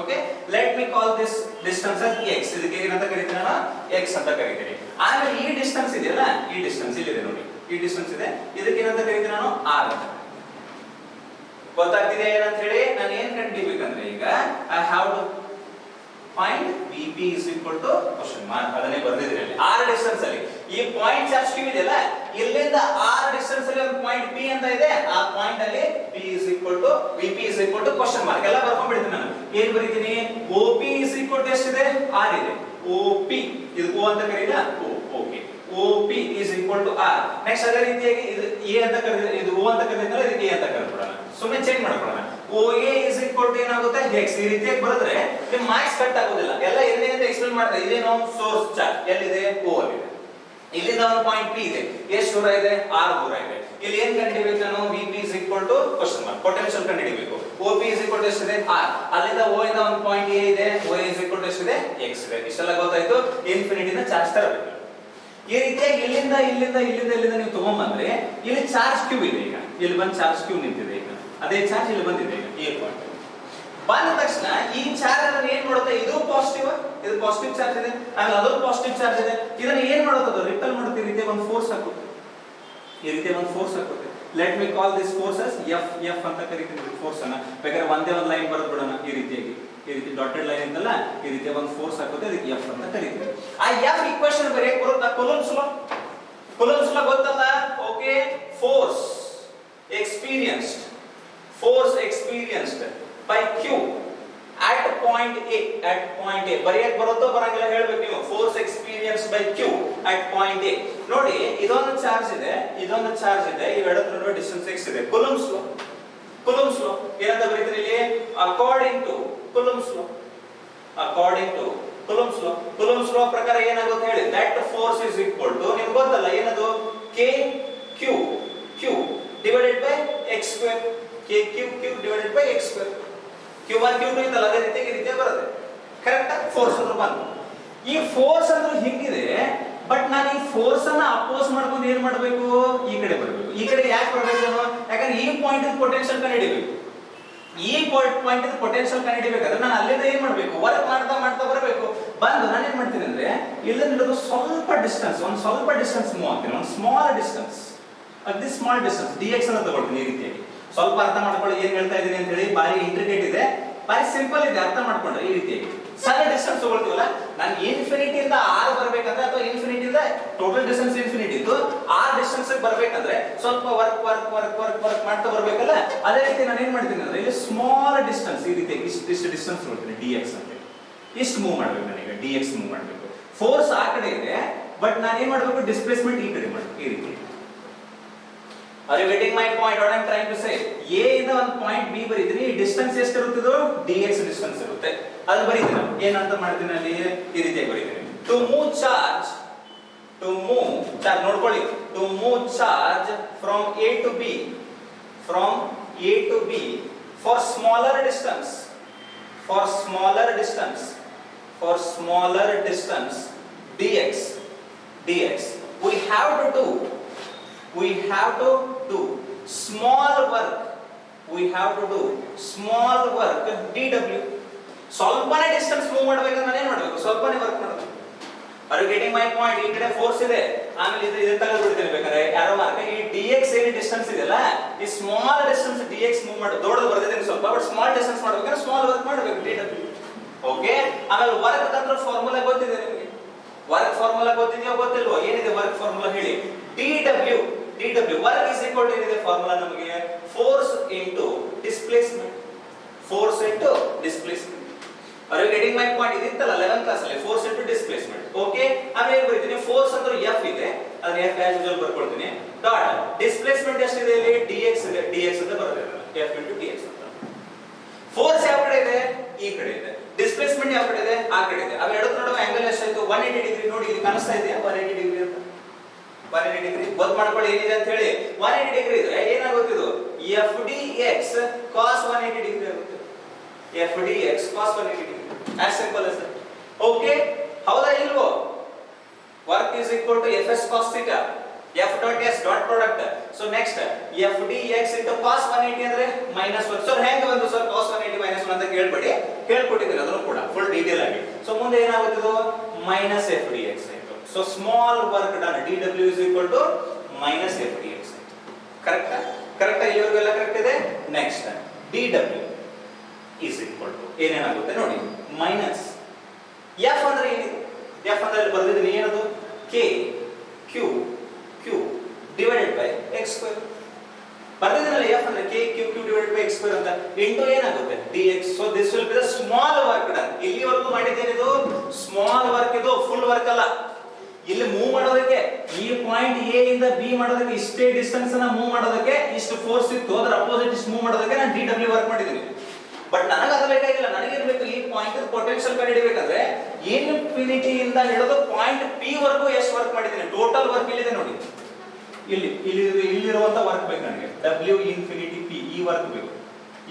Okay, let me call this distance as x. ಇದಕ್ಕೆ ಏನಂತ ಕರೀತೀನಿ ನಾನು? x ಅಂತ ಕರೀತೀನಿ. ಆಮೇಲೆ ಈ ಡಿಸ್ಟೆನ್ಸ್ ಇದೆಯಲ್ಲ, ಈ ಡಿಸ್ಟೆನ್ಸ್ ಇಲ್ಲಿದೆ ನೋಡಿ. ಈ ಡಿಸ್ಟೆನ್ಸ್ ಇದೆ. ಇದಕ್ಕೆ ಏನಂತ ಕರೀತೀನಿ ನಾನು? r ಅಂತ. ಗೊತ್ತಾಗ್ತಿದೆ ಏನಂತ ಹೇಳಿ? ನಾನು ಏನ್ ಕಂಡುಹಿಡಿಬೇಕಂದ್ರೆ ಈಗ I have to find Vp question mark. ಅದನ್ನೇ ಬರ್ದಿದ್ದೀನಿ ಅಲ್ಲಿ. r ಡಿಸ್ಟೆನ್ಸ್ ಅಲ್ಲಿ ಈ ಪಾಯಿಂಟ್ ಚಾರ್ಜ್ ಕ್ಯೂ ಇದೆಯಲ್ಲ, ಇಲ್ಲಿಂದ r ಡಿಸ್ಟೆನ್ಸ್ ಅಲ್ಲಿ ಒಂದು ಪಾಯಿಂಟ್ P ಅಂತ ಇದೆ. ಆ ಪಾಯಿಂಟ್ ಅಲ್ಲಿ Vp ಕ್ವಶನ್ ಮಾರ್ಕ್ ಎಲ್ಲ ಬರ್ಕೊಂಡು ಬಿಡ್ತೀನಿ ನಾನು. ಏನ್ ಬರೀತೀನಿ? OP ಎಷ್ಟಿದೆ? r ಇದೆ. OP ಇದು O ಅಂತ ಕರೀಲ. O. Okay, OP r. Next ಅದೇ ರೀತಿಯಾಗಿ ಇದು A ಅಂತ ಕರೆದಿದ್ರೆ, ಇದು O ಅಂತ ಕರೆದಿದ್ರೆ ಇದಕ್ಕೆ A ಅಂತ ಕರೆದ್ಬಿಡೋಣ. ಸುಮ್ಮನೆ ಚೇಂಜ್ ಮಾಡ್ಕೊಳ್ಳೋಣ. OA ಏನಾಗುತ್ತೆ? x. ಈ ರೀತಿಯಾಗಿ ಬರೆದ್ರೆ ನಿಮ್ಮ ಮಾರ್ಕ್ಸ್ ಕಟ್ ಆಗೋದಿಲ್ಲ. ಎಲ್ಲ ಏನೇನಿದೆ ಎಕ್ಸ್ಪ್ಲೇನ್ ಮಾಡ್ತಾರೆ. ಇದೇನೋ ಸೋರ್ಸ್ ಚಾರ್ಜ್ ಎಲ್ಲಿದೆ? O ಅಲ್ಲಿ ಇದೆ. ಇಲ್ಲಿಂದ ಒಂದು ಪಾಯಿಂಟ್ P ಇದೆ. ಎಷ್ಟು ದೂರ ಇದೆ? r ದೂರ ಇದೆ. ಇಲ್ಲಿ ಏನ್ ಕಂಡುಹಿಡಿಬೇಕು ನಾನು? Vp ಕ್ವಶನ್ ಮಾರ್ಕ್ ಪೊಟೆನ್ಶಿಯಲ್ ಕಂಡುಹಿಡಿಬೇಕು. OP ಎಷ್ಟಿದೆ? r. ಅಲ್ಲಿಂದ O ಇಂದ ಒಂದು ಪಾಯಿಂಟ್ A ಇದೆ. OA ಎಷ್ಟಿದೆ? x ಇದೆ. ಇಷ್ಟೆಲ್ಲ ಗೊತ್ತಾಯ್ತು. ಇನ್ಫಿನಿಟಿನ ಚಾರ್ಜ್ ತರಬೇಕು. ಈ ರೀತಿಯಾಗಿ ಇಲ್ಲಿಂದ ನೀವು ತಗೊಂಡ್ಬಂದ್ರೆ ಇಲ್ಲಿ ಚಾರ್ಜ್ ಕ್ಯೂ ಇದೆ. ಈಗ ಇಲ್ಲಿ ಬಂದು ಚಾರ್ಜ್ ಕ್ಯೂ ನಿಂತಿದೆ. ಈಗ ಅದೇ ಚಾರ್ಜ್ ಇಲ್ಲಿ ಬಂದಿದೆ. ಈಗ A ಪಾಯಿಂಟ್ ಬಂದ ತಕ್ಷಣ ಈ ಚಾರ್ಜ್ ಅನ್ನು ಏನ್ ಮಾಡುತ್ತೆ? ಇದು ಪಾಸಿಟಿವ್, ಇದು ಪಾಸಿಟಿವ್ ಚಾರ್ಜ್ ಇದೆ. ಆಮೇಲೆ ಅದು ಪಾಸಿಟಿವ್ ಚಾರ್ಜ್ ಇದೆ. ಇದನ್ನ ಏನ್ ಮಾಡುತ್ತೆ? ರಿಪಲ್ ಮಾಡುತ್ತೆ. ಈ ರೀತಿ ಒಂದು ಫೋರ್ಸ್ ಹಾಕುತ್ತೆ. ಈ ರೀತಿ ಒಂದು ಫೋರ್ಸ್ ಹಾಕುತ್ತೆ. Let me call this force as F ಅಂತ ಕರೀತೀನಿ. ಫೋರ್ಸ್ ಅನ್ನ ಬೇಕಾದ್ರೆ ಒಂದೇ ಒಂದು ಲೈನ್ ಬರೆದು ಬಿಡೋಣ. ಈ ರೀತಿಯಾಗಿ ಈ ರೀತಿ ಡಾಟೆಡ್ ಲೈನ್ ಇದ್ದಲ್ಲ, ಈ ರೀತಿ ಒಂದು ಫೋರ್ಸ್ ಹಾಕುತ್ತೆ. ಅದಕ್ಕೆ F ಅಂತ ಕರೀತೀವಿ. ಆ F ಈಕ್ವೇಷನ್ ಬರೆಯಕ್ಕೆ ಬರುತ್ತಾ? ಕೂಲಂಬ್ಸ್ ಲಾ ಗೊತ್ತಲ್ಲ? Okay, force experienced by Q at point A. ಬರೆಯಕ್ಕೆ ಬರುತ್ತೋ ಬರಂಗಿಲ್ಲ ಹೇಳ್ಬೇಕು ನೀವು. Force experienced by Q at point A. ನೋಡಿ, ಇದೊಂದು ಚಾರ್ಜ್ ಇದೆ, ಇವೆರಡರ ನಡುವೆ ಡಿಸ್ಟೆನ್ಸ್ x ಇದೆ. ಕೂಲಂಬ್ಸ್ ಲಾ ಏನಂತ ಬರೀತೀರಿ ಇಲ್ಲಿ? ಅಕಾರ್ಡಿಂಗ್ ಟು ಕೂಲಂಬ್ಸ್ ಲಾ ಪ್ರಕಾರ ಏನಾಗುತ್ತೆ ಹೇಳಿ? That force is equal to, ನಿಮ್ಗೆ ಗೊತ್ತಲ್ಲ ಏನದು? Q divided by x square. Q divided by x square. Q1 Q2 ಇದಲ್ಲ, ಅದೇ ರೀತಿಯಾಗಿ ಬರುತ್ತೆ. ಕರೆಕ್ಟಾ? ಫೋರ್ಸ್ ಅಂದ್ರೆ ಬಂತು. ಈ ಫೋರ್ಸ್ ಅಂದ್ರೆ ಹಿಂಗಿದೆ. ಬಟ್ ನಾನು ಈ ಫೋರ್ಸ್ ಅನ್ನ ಅಪೋಸ್ ಮಾಡ್ಕೊಂಡು ಏನ್ ಮಾಡಬೇಕು? ಈ ಕಡೆ ಬರಬೇಕು. ಈ ಕಡೆ ಯಾಕೆ ಬರಬೇಕು ನಾನು? ಯಾಕಂದ್ರೆ ಈ ಪಾಯಿಂಟ್ ಪೊಟೆನ್ಶಿಯಲ್ ಕಂಡುಹಿಡಿಬೇಕು. ಈ ಪಾಯಿಂಟ್ ಪೊಟೆನ್ಶಿಯಲ್ ಕಂಡುಹಿಡಿಬೇಕಾದ್ರೆ ನಾನು ಅಲ್ಲಿಂದ ಏನ್ ಮಾಡಬೇಕು? ವರ್ಕ್ ಮಾಡ್ತಾ ಬರಬೇಕು. ಬಂದು ನಾನು ಏನ್ ಮಾಡ್ತೀನಿ ಅಂದ್ರೆ ಇಲ್ಲಿಂದ ಹಿಡಿದು ಸ್ವಲ್ಪ ಡಿಸ್ಟೆನ್ಸ್ ಮೂವ್ ಆಗ್ತೀನಿ. ಒಂದು ಸ್ಮಾಲ್ ಡಿಸ್ಟೆನ್ಸ್ dx ಅನ್ನು ತಗೊಳ್ತೀನಿ. ಈ ರೀತಿಯಾಗಿ ಸ್ವಲ್ಪ ಅರ್ಥ ಮಾಡ್ಕೊಳ್ಳಿ ಏನ್ ಹೇಳ್ತಾ ಇದ್ದೀನಿ ಅಂತ ಹೇಳಿ. ಬಾರಿ ಇಂಟ್ರಿಕೇಟ್ ಇದೆ, ಬಾರಿ ಸಿಂಪಲ್ ಇದೆ. ಅರ್ಥ ಮಾಡ್ಕೊಂಡ್ರೆ ಈ ರೀತಿಯಾಗಿ ಸಣ್ಣ ಡಿಸ್ಟೆನ್ಸ್ ತಗೊಳ್ತೀವಲ್ಲ, ನಾನು ಇನ್ಫಿನಿಟಿ ಇಂದ r ಬರಬೇಕಂದ್ರೆ, ಅಥವಾ ಇನ್ಫಿನಿಟಿ ಇಂದ ಟೋಟಲ್ ಡಿಸ್ಟೆನ್ಸ್ ಇನ್ಫಿನಿಟಿ ಇದ್ದು r ಡಿಸ್ಟೆನ್ಸ್ ಬರಬೇಕಂದ್ರೆ ಸ್ವಲ್ಪ ವರ್ಕ್ ಮಾಡ್ತಾ ಬರಬೇಕಲ್ಲ. ಅದೇ ರೀತಿ ನಾನು ಏನ್ ಮಾಡ್ತೀನಿ ಅಂದ್ರೆ ಇಲ್ಲಿ ಸ್ಮಾಲ್ ಡಿಸ್ಟೆನ್ಸ್ ಈ ರೀತಿಯಾಗಿ ಇಷ್ಟು ಡಿಸ್ಟೆನ್ಸ್ ತಗೊಳ್ತೀನಿ. dx ಅಂತ ಇಷ್ಟು ಮೂವ್ ಮಾಡ್ಬೇಕು. ನಾನೀಗ dx ಮೂವ್ ಮಾಡಬೇಕು. ಫೋರ್ಸ್ ಆ ಕಡೆ ಇದೆ, ಬಟ್ ನಾನು ಏನ್ ಮಾಡಬೇಕು? ಡಿಸ್ಪ್ಲೇಸ್ಮೆಂಟ್ ಈ ಕಡೆ ಮಾಡಬೇಕು. ಈ ರೀತಿ. Are you getting my point? What I am trying to say? A ಇಂದ ಒಂದು ಪಾಯಿಂಟ್ B ಬರೀತೀನಿ. ಡಿಸ್ಟೆನ್ಸ್ ಎಷ್ಟು ಇರುತ್ತದೋ dx ಡಿಸ್ಟೆನ್ಸ್ ಇರುತ್ತೆ. ಅದು ಬರೀತೀನಿ. ಏನಂತ ಮಾಡ್ತೀನಿ ಅಲ್ಲಿ? ಈ ರೀತಿಯಾಗಿ ಬರೀತೀನಿ. To move charge to move charge ನೋಡ್ಕೊಳ್ಳಿ, to move charge from A to B, from A to B for smaller distance, for smaller distance, for smaller distance dx, dx we have to do small work, we have to do small work dw. ಸ್ವಲ್ಪನೇ distance move ಮಾಡಬೇಕಂದ್ರೆ ನಾನು ಏನು ಮಾಡಬೇಕು, ಸ್ವಲ್ಪನೇ work ಮಾಡಬೇಕು. Are you getting my point? ಈ ಕಡೆ force ಇದೆ, ಆಮೇಲೆ ಇದು ತೆಗೆದು ಬಿಡ್ತೀನಿ ಬೇಕಾದ್ರೆ ಯಾರೋ ಮಾರ್ಕ. ಈ dx ಏನು ಡಿಸ್ಟೆನ್ಸ್ ಇದೆಯಲ್ಲ, ಈ ಸ್ಮಾಲ್ ಡಿಸ್ಟೆನ್ಸ್ dx ಮೂವ್ ಮಾಡಿ, ದೊಡ್ಡದು ಬರ್ದಿದ್ದೀನಿ ಸ್ವಲ್ಪ, ಬಟ್ ಸ್ಮಾಲ್ ಡಿಸ್ಟೆನ್ಸ್ ಮಾಡಬೇಕಾದ್ರೆ ಸ್ಮಾಲ್ ವರ್ಕ್ ಮಾಡಬೇಕು dw. ಓಕೆ, ಆಮೇಲೆ ವರ್ಕ್ ಅಂದ್ರೆ ಫಾರ್ಮುಲಾ ಗೊತ್ತಿದೆ ನಿಮಗೆ, ವರ್ಕ್ ಫಾರ್ಮುಲಾ ಗೊತ್ತಿದೆಯೋ ಗೊತ್ತಿಲ್ವೋ? ಏನಿದೆ ವರ್ಕ್ ಫಾರ್ಮುಲಾ ಹೇಳಿ? dw, dw work is equal to ಏನಿದೆ ಫಾರ್ಮುಲಾ ನಮಗೆ? Force into displacement, force into displacement. Are you getting my point? ಇದಿತ್ತಲ್ಲ 11th ಕ್ಲಾಸ್ ಅಲ್ಲಿ, ಫೋರ್ಸ್ ಇಂಟು ಡಿಸ್ಪ್ಲೇಸ್ಮೆಂಟ್. ಓಕೆ, ಆಮೇಲೆ ಏನು ಬರೀತೀನಿ? ಫೋರ್ಸ್ ಅಂದ್ರೆ f ಇದೆ, ಅದನ್ನ f ಆಸ್ ಯೂಶುವಲ್ ಬರ್ಕೊಳ್ತೀನಿ. ಡಾಟ್ ಡಿಸ್ಪ್ಲೇಸ್ಮೆಂಟ್ ಎಷ್ಟಿದೆ ಇಲ್ಲಿ? dx ಇದೆ, dx ಅಂತ ಬರೋದಿಲ್ಲ, f ಇಂಟು dx ಅಂತ. ಫೋರ್ಸ್ ಯಾವ ಕಡೆ ಇದೆ? ಈ ಕಡೆ ಇದೆ. ಡಿಸ್ಪ್ಲೇಸ್ಮೆಂಟ್ ಯಾವ ಕಡೆ ಇದೆ? ಆ ಕಡೆ ಇದೆ. ಅವು ಎರಡು ನಡುವೆ ಆಂಗಲ್ ಎಷ್ಟಾಯ್ತು? 180 ಡಿಗ್ರಿ. ನೋಡಿ ಇಲ್ಲಿ ಕಾಣಿಸ್ತಾ ಇದೆಯಾ 180 ಡಿಗ್ರಿ ಅಂತ? 180 ಡಿಗ್ರಿ ಗೊತ್ತು ಮಾಡ್ಕೊಳ್ಳಿ ಏನಿದೆ ಅಂತ ಹೇಳಿ. 180 ಡಿಗ್ರಿ ಇದ್ರೆ ಏನಾಗುತ್ತೆ ಇದು? fdx cos 180 ಡಿಗ್ರಿ ಆಗುತ್ತೆ. fdx cos 180 degree, as simple as that. Okay, ಹೌದಾ ಇಲ್ವೋ? Work is equal to fs cos theta, f dot s dot product. So next fdx into cos 180 ಅಂದ್ರೆ -1. ಸೊ ಹೆಂಗೆ ಬಂತು ಸರ್ cos 180 -1 ಅಂತ ಕೇಳ್ಬೇಡಿ, ಕೇಳ್ಕೊಟ್ಟಿದ್ದೀನಿ ಅದನ್ನು ಕೂಡ full detail ಆಗಿ. ಸೊ ಮುಂದೆ ಏನಾಗುತ್ತೆ ಇದು? ಮೈನಸ್ fdx ಆಯ್ತು. So small work done dw is equal to minus fdx ಆಯ್ತು. ಕರೆಕ್ಟಾ? ಕರೆಕ್ಟಾ? ಇಲ್ಲಿವರೆಗೆಲ್ಲ ಕರೆಕ್ಟ್ ಇದೆ. Next dw is equal to ಏನೇನಾಗುತ್ತೆ ನೋಡಿ, ಮೈನಸ್ f ಅಂದ್ರೆ ಏನಿದೆ? f ಅಂದ್ರೆ ಇಲ್ಲಿ ಬರೆದಿದ್ದೀನಿ ಏನದು? k q q divided by x square. ಬರ್ದಿದ್ದೀನಲ್ಲ f ಅಂದ್ರೆ k q q divided by x square ಅಂತ, ಇಂಟು ಏನಾಗುತ್ತೆ? dx. so this will be the small work done. ಇಲ್ಲಿವರೆಗೂ ಮಾಡಿದ್ದೇನಿದು? ಸ್ಮಾಲ್ ವರ್ಕ್, ಇದು ಫುಲ್ ವರ್ಕ್ ಅಲ್ಲ. ಇಲ್ಲಿ ಮೂವ್ ಮಾಡೋದಕ್ಕೆ, ಈ ಪಾಯಿಂಟ್ ಎ ಇಂದ ಬಿ ಮಾಡೋದಕ್ಕೆ, ಇಷ್ಟೇ ಡಿಸ್ಟೆನ್ಸ್ ಅನ್ನ ಮೂವ್ ಮಾಡೋದಕ್ಕೆ ಇಷ್ಟು ಫೋರ್ಸ್ ಇತ್ತು, ಅದರ ಅಪೋಸಿಟ್ ಇಷ್ಟು ಮೂವ್ ಮಾಡೋದಕ್ಕೆ ನಾನು dw ವರ್ಕ್ ಮಾಡಿದ್ದೀನಿ. ಬಟ್ ನನಗೆ ಅದು ಬೇಕಾಗಿಲ್ಲ, ನನಗೆ ಇರಬೇಕು ಈ ಪಾಯಿಂಟ್ ಪೊಟೆನ್ಷಿಯಲ್ ಕಂಡುಹಿಡಿಯಬೇಕಾದ್ರೆ ಇನ್ಫಿನಿಟಿ ಇಂದ ಹಿಡಿದು ಪಾಯಿಂಟ್ ಪಿ ವರೆಗೂ ಎಷ್ಟು ವರ್ಕ್ ಮಾಡಿದ್ದೀನಿ, ಟೋಟಲ್ ವರ್ಕ್ ಇಲ್ಲಿದೆ ನೋಡಿ. ಇಲ್ಲಿರುವಂತ ವರ್ಕ್ ಬೇಕು ನನಗೆ, w ಇನ್ಫಿನಿಟಿ p, ಈ ವರ್ಕ್ ಬೇಕು.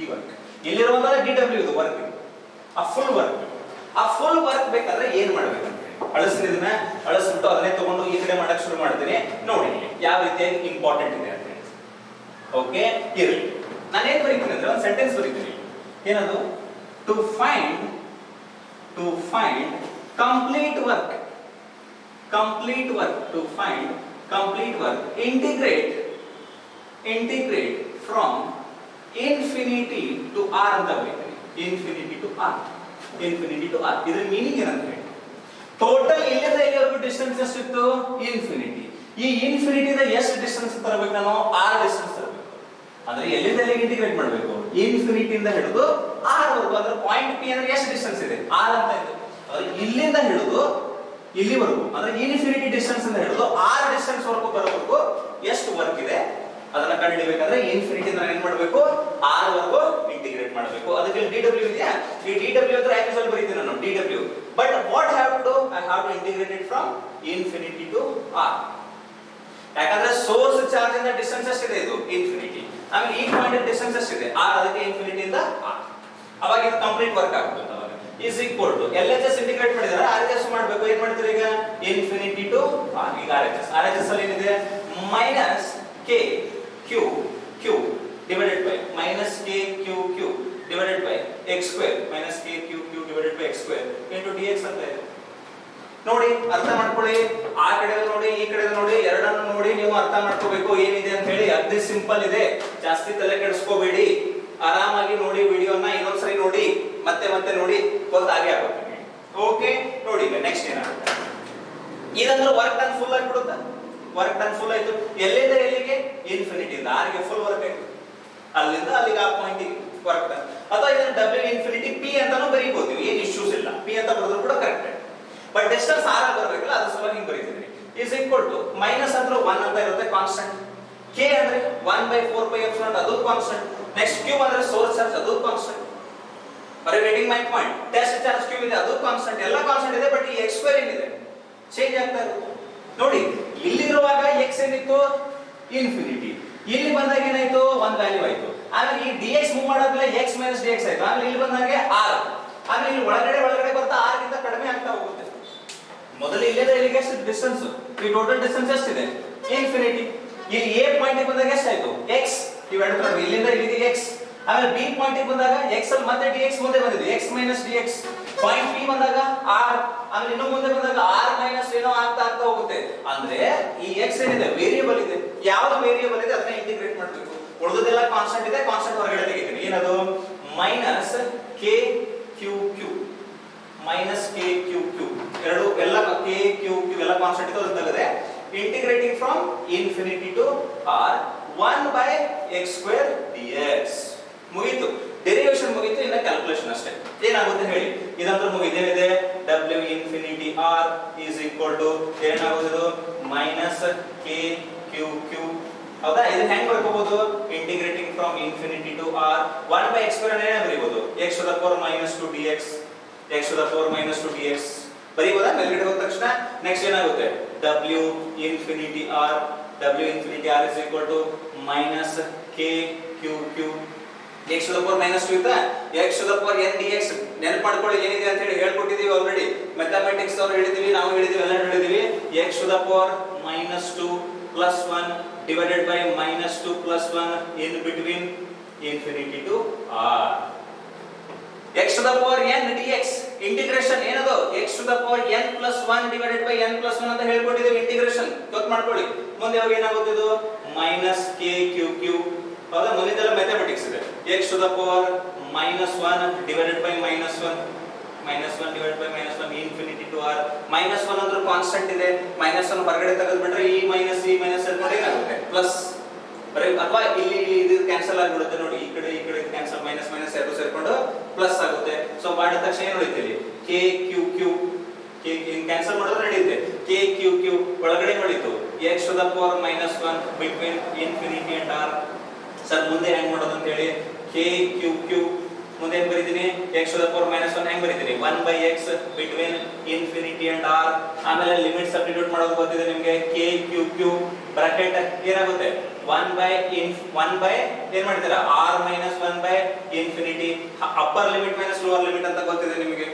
ಈ ವರ್ಕ್ ಇಲ್ಲಿರುವಂತ dw ಇದು ವರ್ಕ್, ಆ ಫುಲ್ ವರ್ಕ್ ಬೇಕು. ಆ ಫುಲ್ ವರ್ಕ್ ಬೇಕಾದ್ರೆ ಏನ್ ಮಾಡ್ಬೇಕು ಅಂತ ಅಳಿಸ್ತೀನಿ, ಇದನ್ನ ಅಳಿಸ್ಬಿಟ್ಟು ಅದನ್ನೇ ತಗೊಂಡು ಈ ಕಡೆ ಮಾಡಕ್ ಶುರು ಮಾಡ್ತೀನಿ. ನೋಡಿ ಯಾವ ರೀತಿಯಾಗಿ ಇಂಪಾರ್ಟೆಂಟ್ ಇದೆ ಅಂತ ಹೇಳಿ. ಓಕೆ, ಇರಲಿ. ನಾನು ಏನ್ ಬರೀತೀನಿ ಅಂದ್ರೆ ಒಂದು ಸೆಂಟೆನ್ಸ್ ಬರೀತೀನಿ. ಏನದು? To find complete work, complete work, to find complete work, integrate from infinity to R ಅಂತ ಬರೀತೀನಿ. Infinity to R, infinity to R. ಇದ್ರ ಮೀನಿಂಗ್ ಏನಂತ ಹೇಳಿ, ಟೋಟಲ್ ಇಲ್ಲಿಂದ ಇಲ್ಲಿವರೆಗೂ ಡಿಸ್ಟೆನ್ಸ್ ಎಷ್ಟಿತ್ತು? ಇನ್ಫಿನಿಟಿ. ಈ ಇನ್ಫಿನಿಟಿದ ಎಷ್ಟು ಡಿಸ್ಟೆನ್ಸ್ ತರಬೇಕು ನಾನು? ಆರ್ ಡಿಸ್ಟೆನ್ಸ್ ತರಬೇಕು. ಅಂದ್ರೆ ಎಲ್ಲಿಂದ ಎಲ್ಲಿಗೆ ಇಂಟಿಗ್ರೇಟ್ ಮಾಡಬೇಕು? ಇನ್ಫಿನಿಟಿ ಇಂದ ಹಿಡಿದು ಆರ್ ವರೆಗೂ. ಅಂದ್ರೆ ಪಾಯಿಂಟ್ ಪಿ ಅಂದ್ರೆ ಎಷ್ಟು ಡಿಸ್ಟೆನ್ಸ್ ಇದೆ? ಆರ್ ಅಂತ ಇದೆ. ಇಲ್ಲಿಂದ ಹಿಡಿದು ಇಲ್ಲಿವರೆಗೂ, ಅಂದ್ರೆ ಇನ್ಫಿನಿಟಿ ಡಿಸ್ಟೆನ್ಸ್ ಇಂದ ಹಿಡಿದು ಆರ್ ಡಿಸ್ಟೆನ್ಸ್ ವರೆಗೂ ಬರೋವರೆಗೂ ಎಷ್ಟು ವರ್ಕ್ ಇದೆ ಅದನ್ನ ಕಂಡುಹಿಡಿಯಬೇಕಾದ್ರೆ ಇನ್ಫಿನಿಟಿ ಇಂದ ಏನ್ ಮಾಡಬೇಕು? ಆರ್ ವರೆಗೂ ಇಂಟಿಗ್ರೇಟ್ ಮಾಡಬೇಕು. ಅದಕ್ಕೆ dw ಇದೆಯಾ? ಈ dw ಅಂದ್ರೆ ಆಕ್ಚುअल ಬರೀತೀನಿ ನಾನು dw. But what have to do? I have to integrate it from infinity to R. ಯಾಕಂದ್ರೆ ಸೋರ್ಸ್ ಚಾರ್ಜ್ ಇಂದ ಡಿಸ್ಟೆನ್ಸ್ ಎಷ್ಟಿದೆ? ಇದು ಇನ್ಫಿನಿಟಿ. ಆಮೇಲೆ ಈ ಪಾಯಿಂಟ್ ಡಿಸ್ಟೆನ್ಸ್ ಎಷ್ಟಿದೆ? ಆರ್. ಅದಕ್ಕೆ ಇನ್ಫಿನಿಟಿ ಇಂದ ಆರ್. ಅವಾಗ ಇದು ಕಂಪ್ಲೀಟ್ ವರ್ಕ್ ಆಗುತ್ತೆ. ಅವಾಗ is equal to LHS integrate ಮಾಡಿದ್ರೆ RHS ಮಾಡಬೇಕು. ಏನು ಮಾಡ್ತೀರಾ ಈಗ? Infinity to R. ಈಗ RHS ಅಲ್ಲಿ ಏನಿದೆ? Minus k q q divided by minus k q q divided by x square minus k q q divided by x square into dx ಅಂತ ಇದೆ. ನೋಡಿ, ಅರ್ಥ ಮಾಡ್ಕೊಳ್ಳಿ. ಆ ಕಡೆ ನೋಡಿ, ಈ ಕಡೆ ನೋಡಿ, ಎರಡನ್ನು ನೋಡಿ ನೀವು ಅರ್ಥ ಮಾಡ್ಕೋಬೇಕು ಏನಿದೆ ಅಂತ ಹೇಳಿ. ಅದೇ ಸಿಂಪಲ್ ಇದೆ, ಜಾಸ್ತಿ ತಲೆ ಕೆಡಿಸ್ಕೋಬೇಡಿ. ಆರಾಮಾಗಿ ನೋಡಿ ವಿಡಿಯೋನ, ಇನ್ನೊಂದ್ಸರಿ ನೋಡಿ, ಮತ್ತೆ ಮತ್ತೆ ನೋಡಿ, ಗೊತ್ತಾಗೇ ಆಗುತ್ತೆ. ಓಕೆ, ನೋಡಿ ಈಗ ನೆಕ್ಸ್ಟ್ ಏನಾಗುತ್ತೆ? ಇದಂದ್ರೆ ವರ್ಕ್ ಡನ್ ಫುಲ್ ಆಗಿಬಿಡುತ್ತಾ? ವರ್ಕ್ ಡನ್ ಫುಲ್ ಆಯ್ತು. ಎಲ್ಲಿಂದ ಎಲ್ಲಿಗೆ? ಇನ್ಫಿನಿಟಿ ಇಂದ ಆರ್ಗೆ ಫುಲ್ ವರ್ಕ್ ಆಯ್ತು. ಅಲ್ಲಿಂದ ಅಲ್ಲಿಗೆ ಆ ಪಾಯಿಂಟಿಗೆ ವರ್ಕ್ ಡನ್. ಅಥವಾ ಇದನ್ನ ಡಬ್ಲ್ಯೂ ಇನ್ಫಿನಿಟಿ ಪಿ ಅಂತಾನೂ ಬರೀಬಹುದು, ಏನು ಇಶ್ಯೂಸ್ ಇಲ್ಲ. ಪಿ ಅಂತ ಬರೆದ್ರು ಕೂಡ ಕರೆಕ್ಟ್. ಬಟ್ ಡಿಸ್ಟೆನ್ಸ್ ಆರ್ ಬರಬೇಕಲ್ಲ, ಅದು ಸಲ ಹಿಂಗೆ ಬರೀತಿದ್ರಿ. ಇಸ್ ಈಕ್ವಲ್ ಟು ಮೈನಸ್ ಅಂದ್ರೆ 1 ಅಂತ ಇರುತ್ತೆ ಕಾನ್ಸ್ಟೆಂಟ್. ಕೆ ಅಂದ್ರೆ 1/4πε ಅದು ಕಾನ್ಸ್ಟೆಂಟ್. ನೆಕ್ಸ್ಟ್ ಕ್ಯೂ ಅಂದ್ರೆ ಸೋರ್ಸ್ ಚಾರ್ಜ್, ಅದು constant. Are you getting my point? Test charge Q ಇದೆ, ಅದು ಕಾನ್ಸ್ಟೆಂಟ್. ಎಲ್ಲ ಕಾನ್ಸ್ಟೆಂಟ್ ಇದೆ. ಬಟ್ ಈ x² ಏನಿದೆ? ಚೇಂಜ್ ಆಗ್ತಾ ಇರುತ್ತೆ. ನೋಡಿ ಇಲ್ಲಿರುವಾಗ x ಏನಿತ್ತು ಇನ್ಫಿನಿಟಿ, ಇಲ್ಲಿ ಬಂದಾಗ ಏನಾಯ್ತು ಒಂದು ವ್ಯಾಲ್ಯೂ ಆಯ್ತು. ಆಮೇಲೆ ಈ dx ಮೂವ್ ಮಾಡಾದ್ಮೇಲೆ x - dx ಆಯ್ತು. ಆಮೇಲೆ ಇಲ್ಲಿ ಬಂದಾಗೆ r, ಆಮೇಲೆ ಇಲ್ಲಿ ಒಳಗಡೆ ಬರ್ತಾ r ಗಿಂತ ಕಡಿಮೆ ಆಗ್ತಾ ಹೋಗುತ್ತೆ. ಮೊದಲು ಇಲ್ಲಿಂದ ಇಲ್ಲಿಗೆ ಎಷ್ಟು ಡಿಸ್ಟೆನ್ಸ್, ಈ ಟೋಟಲ್ ಡಿಸ್ಟೆನ್ಸ್ ಎಷ್ಟಿದೆ ಇನ್ಫಿನಿಟಿ. ಇಲ್ಲಿ a ಪಾಯಿಂಟ್ ಬಂದಾಗ ಎಷ್ಟಾಯ್ತು x, ಇವೆರಡು ನೋಡಿ ಇಲ್ಲಿಂದ ಇಲ್ಲಿಗೆ x. ಆಮೇಲೆ b ಪಾಯಿಂಟ್ ಬಂದಾಗ x ಅಲ್ಲಿ ಮತ್ತೆ dx ಮುಂದೆ ಬಂದಿದೆ, x - dx. ಪಾಯಿಂಟ್ p ಬಂದಾಗ r, ಆಮೇಲೆ ಇನ್ನು ಮುಂದೆ ಬಂದಾಗ r ಮೈನಸ್ ಏನೋ ಆಗ್ತಾ ಹೋಗುತ್ತೆ. ಅಂದ್ರೆ ಈ x ಏನಿದೆ ವೇರಿಯಬಲ್ ಇದೆ, ಯಾವುದು ವೇರಿಯಬಲ್ ಇದೆ ಅದನ್ನ ಇಂಟಿಗ್ರೇಟ್ ಮಾಡಬೇಕು. ಉಳಿದದೆಲ್ಲ ಕಾನ್ಸ್ಟೆಂಟ್ ಇದೆ, ಕಾನ್ಸ್ಟೆಂಟ್ ಹೊರಗಡೆ ತೆಗಿತೀನಿ. ಏನದು minus k q q minus k q q ಎರಡು ಎಲ್ಲ k q q ಎಲ್ಲ ಕಾನ್ಸ್ಟೆಂಟ್ ಇದೆ, ಅದು ತೆಗೆದೆ. Integrating from infinity to r 1/x² dx. ಮುಗಿತು, ಡೆರಿವೇಶನ್ ಮುಗಿತು, ಇನ್ನ ಕ್ಯಾಲ್ಕುಲೇಷನ್ ಅಷ್ಟೇ. ಏನಾಗುತ್ತೆ ಹೇಳಿ, ಇದಂತೂ ಮುಗಿದೇನಿದೆ w infinity r is equal to ಏನಾಗೋದು ಮೈನಸ್ k q q. ಹೌದಾ? ಇದನ್ನ ಹೆಂಗ್ ಬರ್ಕೋಬಹುದು, integrating from infinity to r 1/x² ಏನೇ ಬರೀಬಹುದು, x to the power -2 dx, x to the power -2 dx ಬರೀಬಹುದಾ? ಮೇಲ್ಗಡೆ ಹೋದ ತಕ್ಷಣ ನೆಕ್ಸ್ಟ್ ಏನಾಗುತ್ತೆ w infinity r is equal to minus k q q. x to the power -2 ಇತ್ತಾ, x to the power n dx ನೆನಪು ಮಾಡ್ಕೊಳ್ಳಿ ಏನಿದೆ ಅಂತ ಹೇಳಿ ಹೇಳ್ಕೊಟ್ಟಿದೀವಿ ಆಲ್ರೆಡಿ. ಮ್ಯಾಥಮೆಟಿಕ್ಸ್ ಅವರು ಹೇಳಿದೀವಿ, ನಾವು ಹೇಳಿದೀವಿ, ಎಲ್ಲ ಹೇಳಿದೀವಿ. x to the power -2 plus 1 divided by -2 plus 1 in between infinity to r. x to the power n dx integration ಏನದು, x to the power n plus 1 divided by n plus 1 ಅಂತ ಹೇಳ್ಕೊಟ್ಟಿದೀವಿ. Integration ಗೊತ್ತು ಮಾಡ್ಕೊಳ್ಳಿ. ಮುಂದೆ ಯಾವಾಗ ಏನಾಗುತ್ತೆ ಇದು minus k q q. ಹೌದಾ? ಮುಂದಿದೆಲ್ಲ mathematics ಇದೆ. x to the power -1 divided by -1 divided by -1 infinity to r. -1 ಅಂದ್ರೆ ಕಾನ್ಸ್ಟೆಂಟ್ ಇದೆ, -1 ಹೊರಗಡೆ ತೆಗೆದುಬಿಟ್ರೆ ಈ ಮೈನಸ್ ಸೇರ್ಕೊಂಡು ಏನಾಗುತ್ತೆ ಪ್ಲಸ್. ಬರೀ ಅಥವಾ ಇಲ್ಲಿ ಇದು ಕ್ಯಾನ್ಸಲ್ ಆಗಿಬಿಡುತ್ತೆ ನೋಡಿ, ಈ ಕಡೆ ಕ್ಯಾನ್ಸಲ್, ಮೈನಸ್ ಎರಡು ಸೇರ್ಕೊಂಡು ಪ್ಲಸ್ ಆಗುತ್ತೆ. ಸೊ ಮಾಡಿದ ತಕ್ಷಣ ಏನು ಉಳಿತೀವಿ k q q. ಕ್ಯಾನ್ಸಲ್ ಮಾಡಿದ್ರೆ ನಡೆಯುತ್ತೆ k q q. ಒಳಗಡೆ ನೋಡಿತ್ತು x to the power -1 between infinity and r. Sir ಮುಂದೆ ಹೆಂಗ್ ಮಾಡೋದು ಅಂತ ಹೇಳಿ, k q q ಮುಂದೆ ಹೆಂಗ್ ಬರೀತೀನಿ, x to the power -1 ಹೆಂಗ್ ಬರೀತೀನಿ 1/x between infinity and r. ಆಮೇಲೆ ಲಿಮಿಟ್ ಸಬ್ಸ್ಟಿಟ್ಯೂಟ್ ಮಾಡೋದು ಗೊತ್ತಿದೆ ನಿಮಗೆ, k q q ಬ್ರಾಕೆಟ್ ಏನಾಗುತ್ತೆ 1 ಏನ್ ಮಾಡ್ತೀರಾ r - 1 infinity. Upper limit minus lower limit ಅಂತ ಗೊತ್ತಿದೆ ನಿಮಗೆ.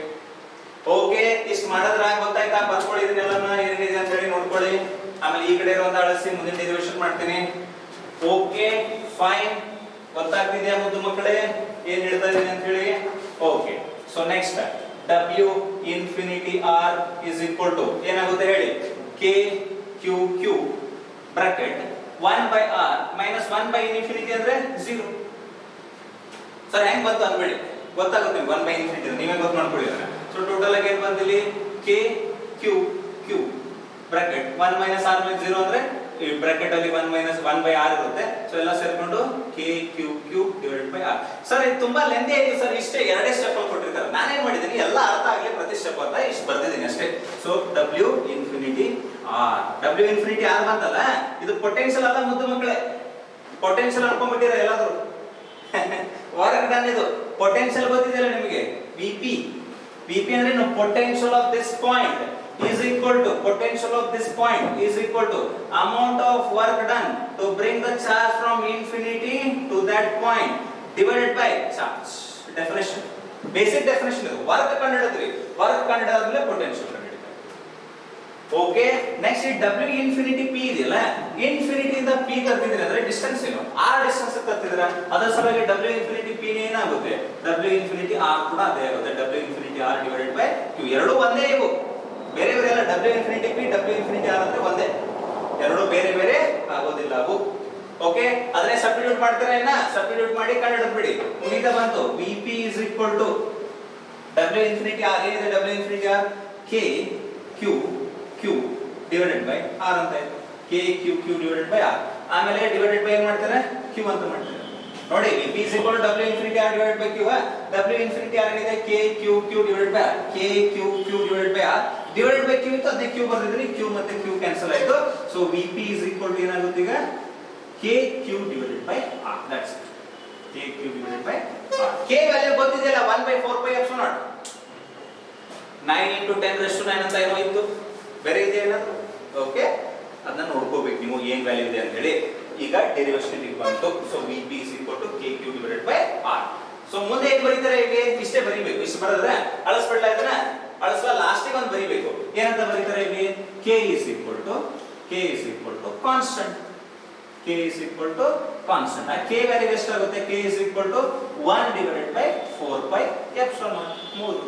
ಓಕೆ, ಇಷ್ಟು ಮಾಡಿದ್ರ ಗೊತ್ತಾಯ್ತಾ? ಬರ್ಕೊಳ್ಳಿ ಇದನ್ನೆಲ್ಲ ಏನಿದೆ ಅಂತ ಹೇಳಿ ನೋಡ್ಕೊಳ್ಳಿ. ಆಮೇಲೆ ಈ ಕಡೆ ಇರುವಂತ ಅಳಿಸಿ ಮುಂದಿನ ಡೆರಿವೇಶನ್ ಮಾಡ್ತೀನಿ. ಓಕೆ ಫೈನ್, ಗೊತ್ತಾಗ್ತಿದೆಯಾ ಮುದ್ದು ಮಕ್ಕಳೇ ಏನ್ ಹೇಳ್ತಾ ಇದೀನಿ ಅಂತ ಹೇಳಿ? Okay, so next w infinity r is equal to ಏನಾಗುತ್ತೆ ಹೇಳಿ, k q q bracket 1/r -1/infinity ಅಂದ್ರೆ 0. ಸರ್ ಹೆಂಗ್ ಬಂತು ಅನ್ಬೇಡಿ, ಗೊತ್ತಾಗುತ್ತೆ 1/infinity ನೀವೇ ಗೊತ್ತು ಮಾಡ್ಕೊಳ್ಳಿ. ಸೊ ಟೋಟಲ್ ಆಗಿ ಏನು ಬಂದಿಲ್ಲಿ k q q bracket 1 - r - 0 ಅಂದ್ರೆ ಈ ಬ್ರಾಕೆಟ್ ಅಲ್ಲಿ 1 - 1/r ಇರುತ್ತೆ. ಸೊ ಎಲ್ಲ ಸೇರ್ಕೊಂಡು k q q divided by r. Sir ಇದು ತುಂಬಾ ಲೆಂದಿ ಆಯ್ತು ಸರ್, ಇಷ್ಟೇ ಎರಡೇ ಸ್ಟೆಪ್ ಅಲ್ಲಿ ಕೊಟ್ಟಿರ್ತಾರೆ. ನಾನೇನ್ ಮಾಡಿದ್ದೀನಿ ಎಲ್ಲ ಅರ್ಥ ಆಗ್ಲಿ ಪ್ರತಿ ಸ್ಟೆಪ್ ಅಂತ ಇಷ್ಟು ಬರ್ದಿದ್ದೀನಿ ಅಷ್ಟೇ. ಸೊ w ಇನ್ಫಿನಿಟಿ r ಬಂತಲ್ಲ, ಇದು ಪೊಟೆನ್ಷಿಯಲ್ ಅಲ್ಲ ಮುದ್ದು ಮಕ್ಕಳೇ. ಪೊಟೆನ್ಷಿಯಲ್ ಅನ್ಕೊಂಡ್ಬಿಟ್ಟಿರ ಎಲ್ಲಾದ್ರೂ ವರ್ಕ್ ಡನ್. ಇದು ಪೊಟೆನ್ಷಿಯಲ್ ಗೊತ್ತಿದೆಯಲ್ಲ ನಿಮಗೆ, vp ಅಂದ್ರೆ potential of this point is equal to amount of work done to bring the charge from infinity to that point divided by charge. Definition, basic definition ಇದು. Work ಕಂಡುಹಿಡಿದ್ವಿ, ವರ್ಕ್ ಕಂಡುಹಿಡಿದಾದ್ಮೇಲೆ potential ಕಂಡುಹಿಡಿದ್ವಿ. Okay, next ಈ w infinity p ಇದೆಯಲ್ಲ, infinity ಇಂದ p ಕರ್ತಿದ್ರೆ ಅಂದ್ರೆ ಡಿಸ್ಟೆನ್ಸ್ ಏನು, r ಡಿಸ್ಟೆನ್ಸ್ ಕರ್ತಿದ್ರೆ ಅದರ ಸಲುವಾಗಿ w ಇನ್ಫಿನಿಟಿ p ನೇ ಏನಾಗುತ್ತೆ, w ಇನ್ಫಿನಿಟಿ r ಕೂಡ ಅದೇ ಆಗುತ್ತೆ. w infinity r divided by q. ಎರಡು ಒಂದೇ ಇವು, ಬೇರೆ ಬೇರೆ ಅಲ್ಲ. w infinity p w infinity r ಅಂದ್ರೆ ಒಂದೇ, ಎರಡು ಬೇರೆ ಬೇರೆ ಆಗೋದಿಲ್ಲ ಅವು. ಓಕೆ, ಅದನ್ನೇ ಸಬ್ಸ್ಟಿಟ್ಯೂಟ್ ಮಾಡ್ತಾರೆ ಏನ, ಸಬ್ಸ್ಟಿಟ್ಯೂಟ್ ಮಾಡಿ ಕಂಡುಹಿಡಿದ್ಬಿಡಿ. ಮುಗಿತಾ ಬಂತು. vp is equal to w infinity r ಏನಿದೆ, w infinity r k q q divided by r ಅಂತ ಇದೆ. k q q divided by r. ಆಮೇಲೆ ಡಿವೈಡೆಡ್ ಬೈ ಏನ್ ಮಾಡ್ತಾರೆ, q ಅಂತ ಮಾಡ್ತಾರೆ. ನೋಡಿ vp is equal to w infinity r divided by q. w infinity r ಏನಿದೆ, k q q divided by r. k q q divided by r divided by q ಇತ್ತು, ಅದಕ್ಕೆ q ಬರ್ದಿದ್ದೀನಿ. q ಮತ್ತೆ q cancel ಆಯ್ತು. So vp is equal to ಏನಾಗುತ್ತೆ ಈಗ, k q divided by r. That's it. k q divided by r. k value ಗೊತ್ತಿದೆಯಲ್ಲ, 1/4πε0. 9 × 10⁻⁹ ಅಂತ ಏನೋ ಇತ್ತು, ಬೇರೆ ಇದೆ ಏನಾದ್ರು ಓಕೆ, ಅದನ್ನ ನೋಡ್ಕೋಬೇಕು ನೀವು ಏನ್ ವ್ಯಾಲ್ಯೂ ಇದೆ ಅಂತ ಹೇಳಿ. ಈಗ ಡೆರಿವೇಶನ್ ಬಂತು. So Vp is equal to KQ divided by R. So ಮುಂದೆ ಏನ್ ಬರೀತಾರೆ ಇಲ್ಲಿ? ಇಷ್ಟೇ ಬರೀಬೇಕು. ಇಷ್ಟು ಬರೆದ್ರೆ ಅಳಿಸ್ಬಿಡ್ಲಾ ಇದನ್ನ? ಅಳಿಸ್ಲಾ, ಲಾಸ್ಟಿಗೆ ಒಂದು ಬರೀಬೇಕು. ಏನಂತ ಬರೀತಾರೆ ಇಲ್ಲಿ? K is equal to constant. K is equal to constant. ಆ K ವ್ಯಾಲ್ಯೂ ಎಷ್ಟಾಗುತ್ತೆ? K is equal to 1 divided by 4 pi epsilon 3.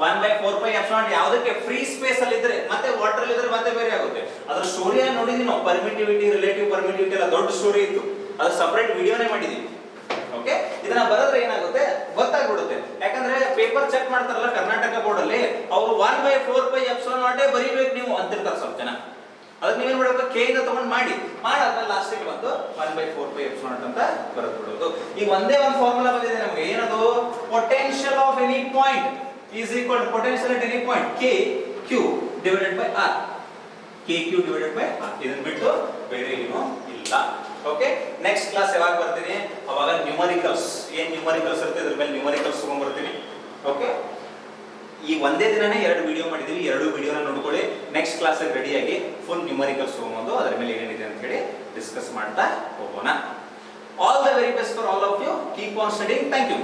1 by 4 pi epsilon ಯಾವುದಕ್ಕೆ? ಫ್ರೀ ಸ್ಪೇಸ್ ಅಲ್ಲಿ ಇದ್ರೆ, ಮತ್ತೆ ವಾಟರ್ ಅಲ್ಲಿ ಇದ್ರೆ ಮತ್ತೆ ಬೇರೆ ಆಗುತ್ತೆ. ಅದ್ರ ಸ್ಟೋರಿ ನೋಡಿದೀವಿ ನಾವು, ಪರ್ಮಿಟಿವಿಟಿ, ರಿಲೇಟಿವ್ ಪರ್ಮಿಟಿವಿಟಿ ಎಲ್ಲ ದೊಡ್ಡ ಸ್ಟೋರಿ ಇತ್ತು. ಅದು ಸಪರೇಟ್ ವಿಡಿಯೋನೇ ಮಾಡಿದೀವಿ. ಓಕೆ, ಇದನ್ನ ಬರೆದ್ರೆ ಏನಾಗುತ್ತೆ ಗೊತ್ತಾಗ್ಬಿಡುತ್ತೆ. ಯಾಕಂದ್ರೆ ಪೇಪರ್ ಚೆಕ್ ಮಾಡ್ತಾರಲ್ಲ ಕರ್ನಾಟಕ ಬೋರ್ಡ್ ಅಲ್ಲಿ, ಅವರು 1 by 4 pi epsilon ಬರೀಬೇಕು ನೀವು ಅಂತಿರ್ತಾರೆ ಸ್ವಲ್ಪ ಜನ. ಅದಕ್ಕೆ ನೀವೇನ್ ಮಾಡಬೇಕು? K ಇಂದ ತಗೊಂಡು ಮಾಡಾದ್ಮೇಲೆ ಲಾಸ್ಟಿಗೆ ಬಂದು 1 by 4 pi epsilon ಅಂತ ಬರೆದ್ಬಿಡೋದು. ಈಗ ಒಂದೇ ಒಂದು ಫಾರ್ಮುಲಾ ಬಂದಿದೆ ನಮಗೆ. ಏನದು? Potential of any point is equal to potential at any point KQ divided by R. KQ divided by R. ಇದನ್ನ ಬಿಟ್ಟು ಬೇರೆ ಏನು ಇಲ್ಲ. ಓಕೆ, ನೆಕ್ಸ್ಟ್ ಕ್ಲಾಸ್ ಯಾವಾಗ ಬರ್ತೀನಿ? ಅವಾಗ ನ್ಯೂಮರಿಕಲ್ಸ್, ಏನ್ ನ್ಯೂಮರಿಕಲ್ಸ್ ಇರುತ್ತೆ ಅದ್ರ ಮೇಲೆ ನ್ಯೂಮರಿಕಲ್ಸ್ ತಗೊಂಡ್ ಬರ್ತೀನಿ. ಓಕೆ, ಈ ಒಂದೇ ದಿನನೇ 2 ವಿಡಿಯೋ ಮಾಡಿದೀವಿ. 2 ವಿಡಿಯೋನ ನೋಡ್ಕೊಳ್ಳಿ. ನೆಕ್ಸ್ಟ್ ಕ್ಲಾಸ್ ರೆಡಿಯಾಗಿ ಫುಲ್ ನ್ಯೂಮರಿಕಲ್ಸ್ ತಗೊಂಡು ಅದರ ಮೇಲೆ ಏನೇನಿದೆ ಅಂತ ಹೇಳಿ ಡಿಸ್ಕಸ್ ಮಾಡ್ತಾ ಹೋಗೋಣ. All the very best for all of you. Keep on studying. Thank you.